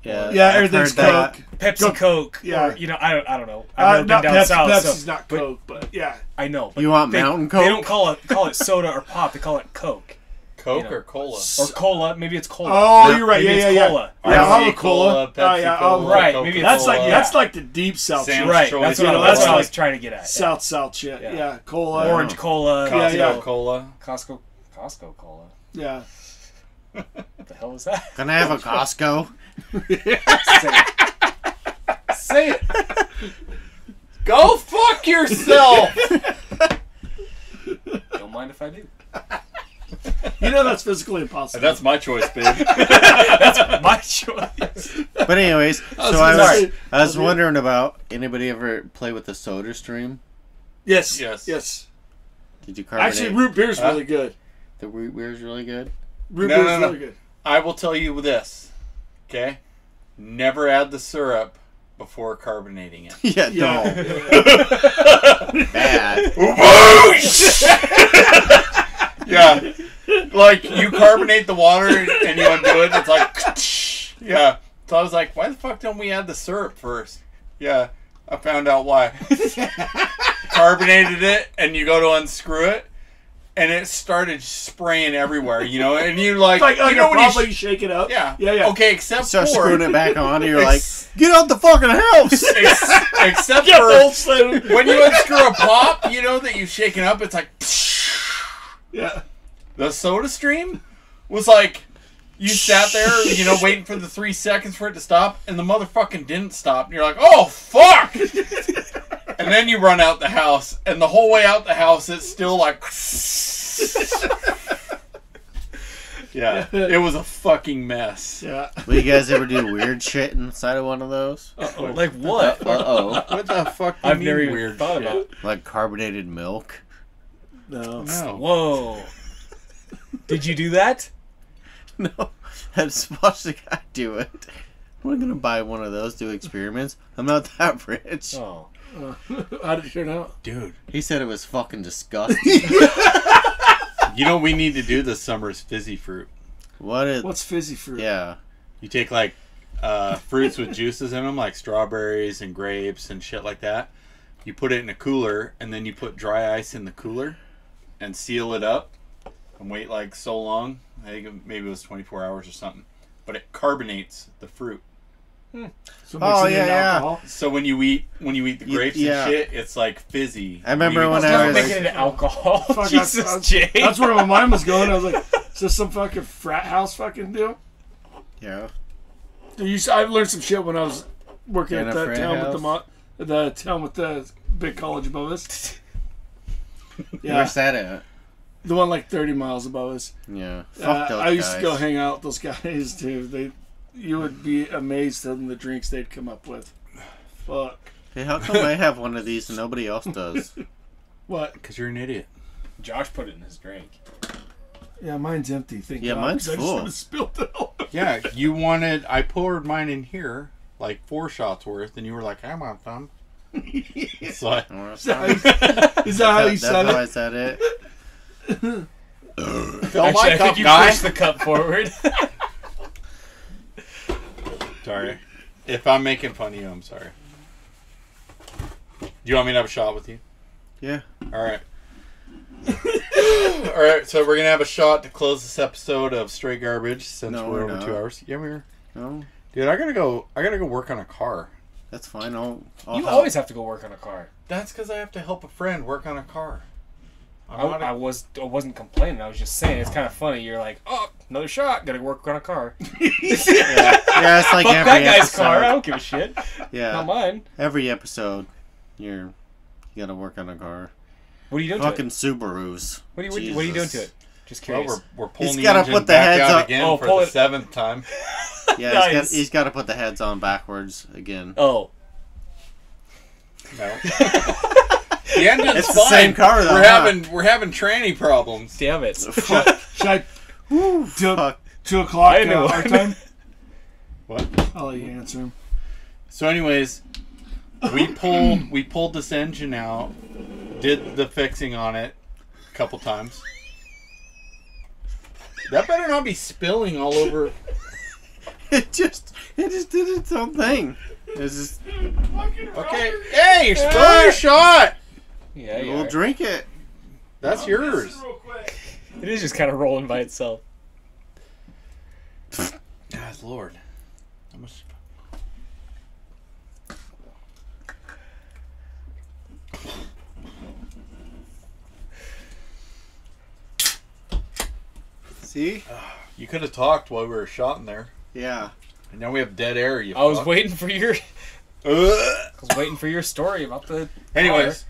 Yeah, Yeah, I've everything's heard that. Coke. Pepsi Coke. Yeah. Or, I don't know. I've never Not been down Pepsi. south. Pepsi's so, not but Coke, but yeah. I know. But You want they, Mountain They Coke? don't call it soda or pop. They call it Coke. Coke You know. or cola? Or cola. Maybe it's cola. Oh, No, you're right. maybe Yeah, it's yeah, cola. yeah. Yeah, I'll have a RC cola. Pepsi Oh, yeah, Cola, right, Coca-Cola. maybe That's like Cola. that's like the deep South Sam's shit. Right, Choice. that's what, You know, that's that's what I was like trying to get at. South shit. Yeah. Yeah, cola. Orange cola. Yeah, yeah. Costco Cola. Costco cola. Yeah. What the hell is that? Can I have a Costco? Say it. Go fuck yourself! Don't mind if I do. You know that's physically impossible. That's my choice, babe. That's my choice. But anyways, was so gonna say- I was wondering about anybody ever play with the Soda Stream? yes. Yes. Yes. Did you carbonate? Actually, root beer's Huh? really good. The root beer is really good. Root No, beer's no, no. really good. I will tell you this, okay? Never add the syrup before carbonating it. Yeah, Yeah. no. Bad. Yeah. Like, you carbonate the water and you undo it, it's like, yeah. So I was like, why the fuck don't we add the syrup first? Yeah, I found out why. Carbonated it, and you go to unscrew it, and it started spraying everywhere, you know? And you like, Like, you know when you... probably shake it up. yeah. Yeah, yeah. Okay, except Start for... screwing it back on, and you're like, Ex- get out the fucking house! except Yeah, for... old slave. When you unscrew a pop, you know that you've shaken up, it's like... Yeah. The Soda Stream was like, you sat there, you know, waiting for the 3 seconds for it to stop, and the motherfucking didn't stop. And you're like, oh, fuck! And then you run out the house, and the whole way out the house, it's still like... Yeah, it was a fucking mess. Yeah. Will you guys ever do weird shit inside of one of those? Like what? Uh-oh. What the fuck do you I've mean never even weird thought shit? about. Like carbonated milk? No. No. Whoa. Did you do that? No. I just watched the guy do it. I'm gonna buy one of those, do experiments. I'm not that rich. Oh. How did it turn out? Dude. He said it was fucking disgusting. You know what we need to do this summer is fizzy fruit. What is... What's fizzy fruit? Yeah. You take like fruits with juices in them, like strawberries and grapes and shit like that. You put it in a cooler, and then you put dry ice in the cooler and seal it up and wait like so long. I think maybe it was 24 hours or something. But it carbonates the fruit. So it Oh, makes it yeah, into yeah. alcohol? So when you eat the grapes yeah. and shit, it's like fizzy. I remember when I Don't was... make it into alcohol. Fuck, Jesus, Jay. That's where my mind was going. I was like, is this some fucking frat house fucking deal? Yeah. I've learned some shit when I was working In at a that frat town house? with the town with the big college above us. Yeah, Where's that at? the one like 30 miles above us. Yeah. Fuck those I used guys. to go hang out with those guys too. You would be amazed at the drinks they'd come up with. Fuck. Hey, how come I have one of these and nobody else does? What? Because you're an idiot. Josh put it in his drink. Yeah, mine's empty. Thank Yeah, God, mine's 'cause I full. just spilled it all. Yeah, I poured mine in here, like 4 shots worth, and you were like, I want some. It's like, Is that how you That's said how I it? said it. fill Actually, my I cup, think you guy. pushed the cup forward. Sorry. If I'm making fun of you, I'm sorry. Do you want me to have a shot with you? Yeah. Alright. Alright, so we're going to have a shot to close this episode of Straight Garbage since No, we're we're over not. 2 hours. Yeah, we're... No, Dude, I gotta go work on a car. that's fine. I'll You help. always have to go work on a car. That's because I have to help a friend work on a car. I wasn't complaining. I was just saying it's kind of funny. You're like, oh, another shot. Gotta work on a car. Yeah, it's like Fuck every that guy's episode. car. I don't give a shit. Yeah. Not mine. Every episode, you gotta work on a car. What are you doing to Fucking it? Subarus. What are you doing to it? Just Well, curious. we're pulling He's the gotta engine put the back heads out up- again Oh, for pull the it. 7th time. Yeah, Nice. he's got to put the heads on backwards again. Oh. No. The engine's It's the fine. same car, though, We're having tranny problems. Damn it. Should I... Fuck. 2 o'clock I know. our time? What? I'll let you answer him. So, anyways, we pulled this engine out, did the fixing on it a couple times. That better not be spilling all over. It just did its own thing. It's just, Okay, hey, you're spilling your shot. Yeah, we'll yeah. drink it. That's yours. It is just kind of rolling by itself. God, Lord. How much... See? You could have talked while we were shotting there. Yeah. And now we have dead air, you I was fuck. waiting for your. I was waiting for your story about the. Anyways.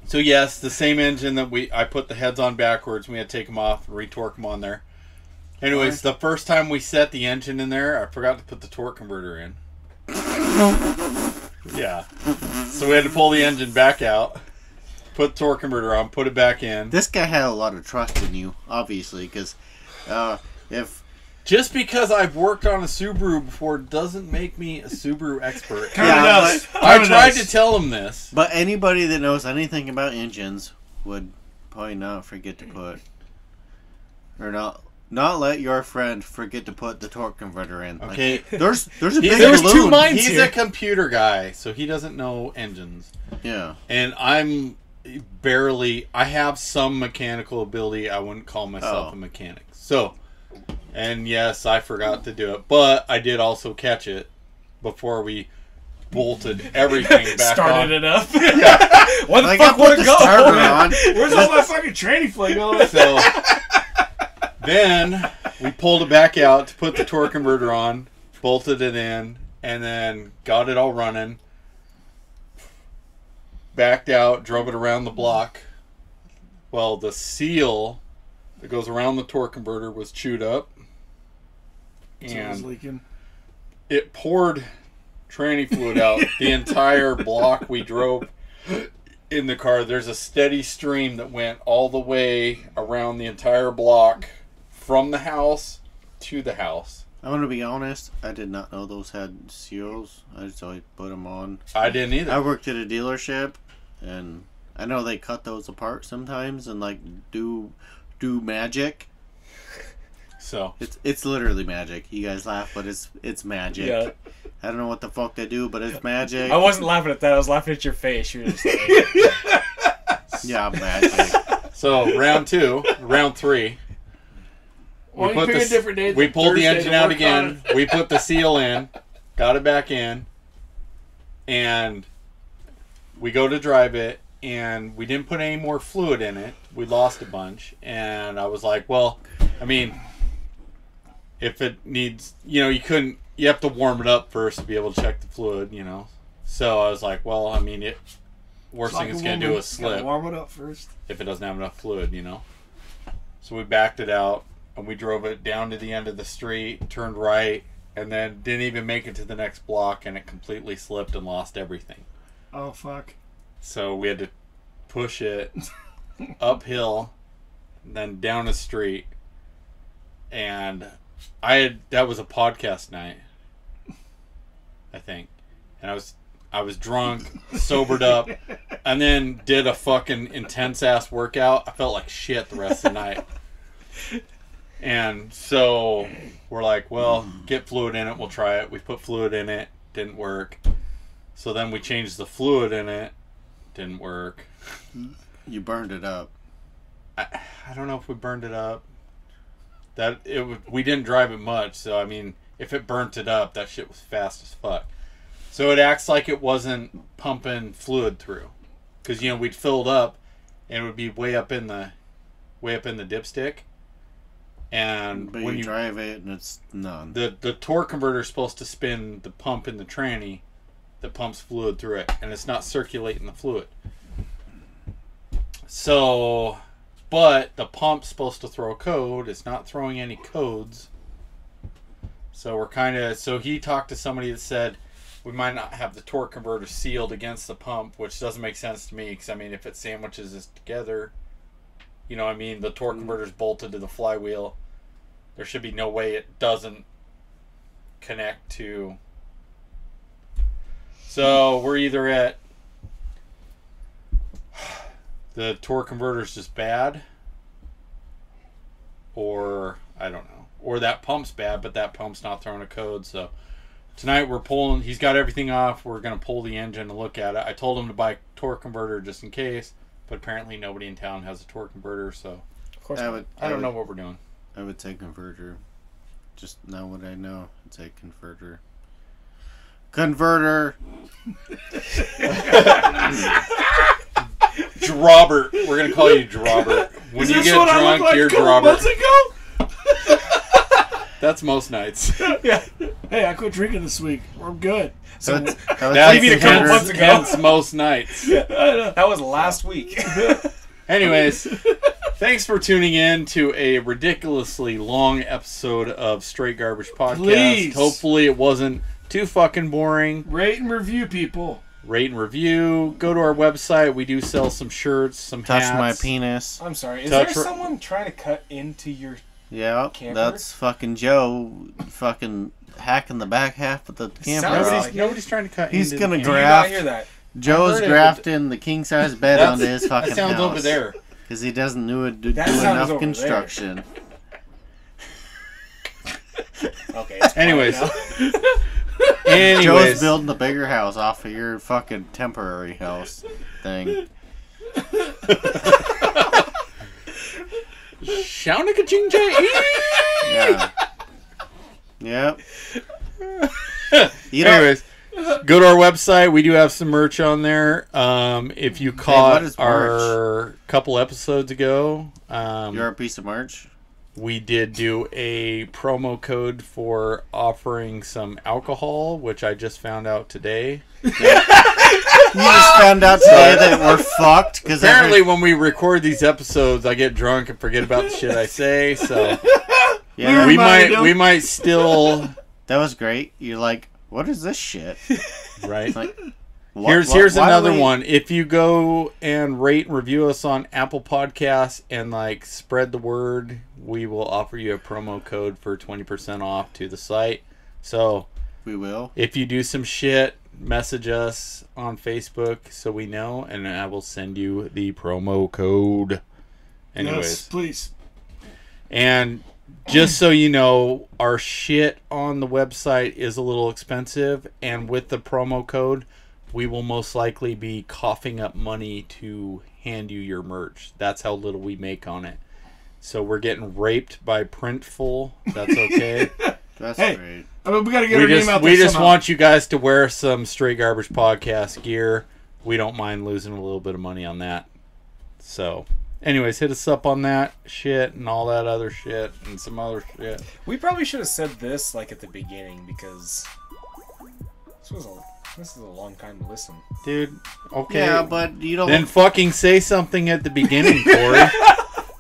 So yes, the same engine that I put the heads on backwards. We had to take them off and retorque them on there. Anyways, the first time we set the engine in there, I forgot to put the torque converter in. Yeah. So we had to pull the engine back out, put the torque converter on, put it back in. This guy had a lot of trust in you, obviously, because if... Just because I've worked on a Subaru before doesn't make me a Subaru expert. Yeah, I tried to tell him this. But anybody that knows anything about engines would probably not forget to put... Or not let your friend forget to put the torque converter in. Okay. Like, there's a big There's balloon. two minds He's here. a computer guy, so he doesn't know engines. Yeah. And I'm barely... I have some mechanical ability. I wouldn't call myself a mechanic. So... And yes, I forgot to do it, but I did also catch it before we bolted everything back Started on. it up. Yeah. What the Like, fuck I put would the it go? starter on. Where's all my fucking tranny flag on? So then we pulled it back out to put the torque converter on, bolted it in, and then got it all running. Backed out, drove it around the block. Well, the seal that goes around the torque converter was chewed up. So it was And leaking. it poured tranny fluid out the entire block we drove in the car. There's a steady stream that went all the way around the entire block from the house to the house. I'm going to be honest, I did not know those had seals. I just always put them on. I didn't either. I worked at a dealership, and I know they cut those apart sometimes and, like, do magic. So It's literally magic. You guys laugh, but it's magic. Yeah. I don't know what the fuck they do, but it's magic. I wasn't laughing at that. I was laughing at your face. You were just like, Yeah, magic. So round 3. Why don't you pick a different day? We pulled the Thursday engine to out work again. on We put the seal in, got it back in, and we go to drive it, and we didn't put any more fluid in it. We lost a bunch, and I was like, well, I mean, if it needs, you have to warm it up first to be able to check the fluid, So I was like, well, I mean, worst thing it's going to do is slip Warm it up first. if it doesn't have enough fluid, So we backed it out, and we drove it down to the end of the street, turned right, and then didn't even make it to the next block, and it completely slipped and lost everything. Oh fuck. So we had to push it uphill, and then down a street, and that was a podcast night, I think, and I was drunk, sobered up, and then did a fucking intense ass workout. I felt like shit the rest of the night. And so we're like, well, get fluid in it, we'll try it. We put fluid in it, didn't work. So then we changed the fluid in it, didn't work. You burned it up. I don't know if we burned it up. We didn't drive it much, so I mean, if it burnt it up, that shit was fast as fuck. So it acts like it wasn't pumping fluid through, because we'd filled up, and it would be way up in the dipstick. And But when you drive it and it's none. the torque converter is supposed to spin the pump in the tranny that pumps fluid through it, and it's not circulating the fluid. So, but the pump's supposed to throw a code. It's not throwing any codes. So so he talked to somebody that said we might not have the torque converter sealed against the pump, which doesn't make sense to me, because I mean, if it sandwiches us together, the torque converter's bolted to the flywheel. There should be no way it doesn't connect to. So we're either at the torque converter's just bad, or I don't know, or that pump's bad, but that pump's not throwing a code. So tonight we're pulling. He's got everything off. We're gonna pull the engine and look at it. I told him to buy a torque converter just in case. but apparently nobody in town has a torque converter, so Of course. I don't know what we're doing. I would say converter. Just now what I know. I'd say converter. Converter! Drobert. We're going to call you Drobert. When you get drunk, you're Drobert. That's most nights. Yeah. Hey, I quit drinking this week. We're good. So That's That's a couple months ago. hence most nights. That was last week. Anyways, thanks for tuning in to a ridiculously long episode of Straight Garbage Podcast. Please. Hopefully it wasn't too fucking boring. Rate and review, people. Rate and review. Go to our website. We do sell some shirts, some touch hats. my penis. I'm sorry. Is Touch there her- someone trying to cut into your... Yeah, Camper? that's fucking Joe fucking hacking the back half of the camper. Sounds off. like- Nobody's trying to cut He's into gonna the Did you camera. not graft. hear that? Joe's heard it, grafting the king size bed That's- onto his fucking That sounds house. over there. Because he doesn't do That sounds enough over construction. Okay. It's quiet Anyways. now. Joe's Anyways. building a bigger house off of your fucking temporary house thing. Shaunica ching ching. Yeah. Yep. You know, Anyways, go to our website. We do have some merch on there. If you what caught is our couple episodes ago, you're a piece of merch. we did do a promo code for offering some alcohol, which I just found out today. You just found out today that we're fucked because Apparently, when we record these episodes, I get drunk and forget about the shit I say. So yeah, we reminded him. might still that was great. You're like, what is this shit? right. Like, Here's why do another we- one. If you go and rate and review us on Apple Podcasts and like spread the word, we will offer you a promo code for 20% off to the site. So We will. if you do some shit, message us on Facebook so we know, and I will send you the promo code. Anyways, Yes, please. and just so you know, our shit on the website is a little expensive, and with the promo code, we will most likely be coughing up money to hand you your merch. That's how little we make on it. So we're getting raped by Printful. That's okay. That's Hey. great. I mean, we got to get our name out there we just somehow. want you guys to wear some Straight Garbage Podcast gear. We don't mind losing a little bit of money on that. So, anyways, hit us up on that shit and all that other shit and some other shit. We probably should have said this like at the beginning because this is a long time to listen. Dude, okay. Yeah, but you don't. Then fucking say something at the beginning, Corey.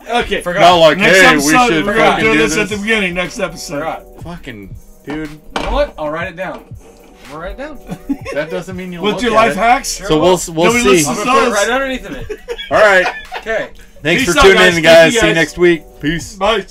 Okay. Not like, Next hey, we episode, should we're going fucking to do do this at the this. beginning. Next episode. Forgot. Fucking, dude. You know what? I'll write it down. I'm gonna write it down. That doesn't mean you'll What's look your at life it. hacks? So we'll Nobody see. listens. I'm gonna put it right underneath of it. All right. Okay. Thanks Peace for out, tuning guys. in, Thank guys. you, See you guys. next week. Peace. Bye.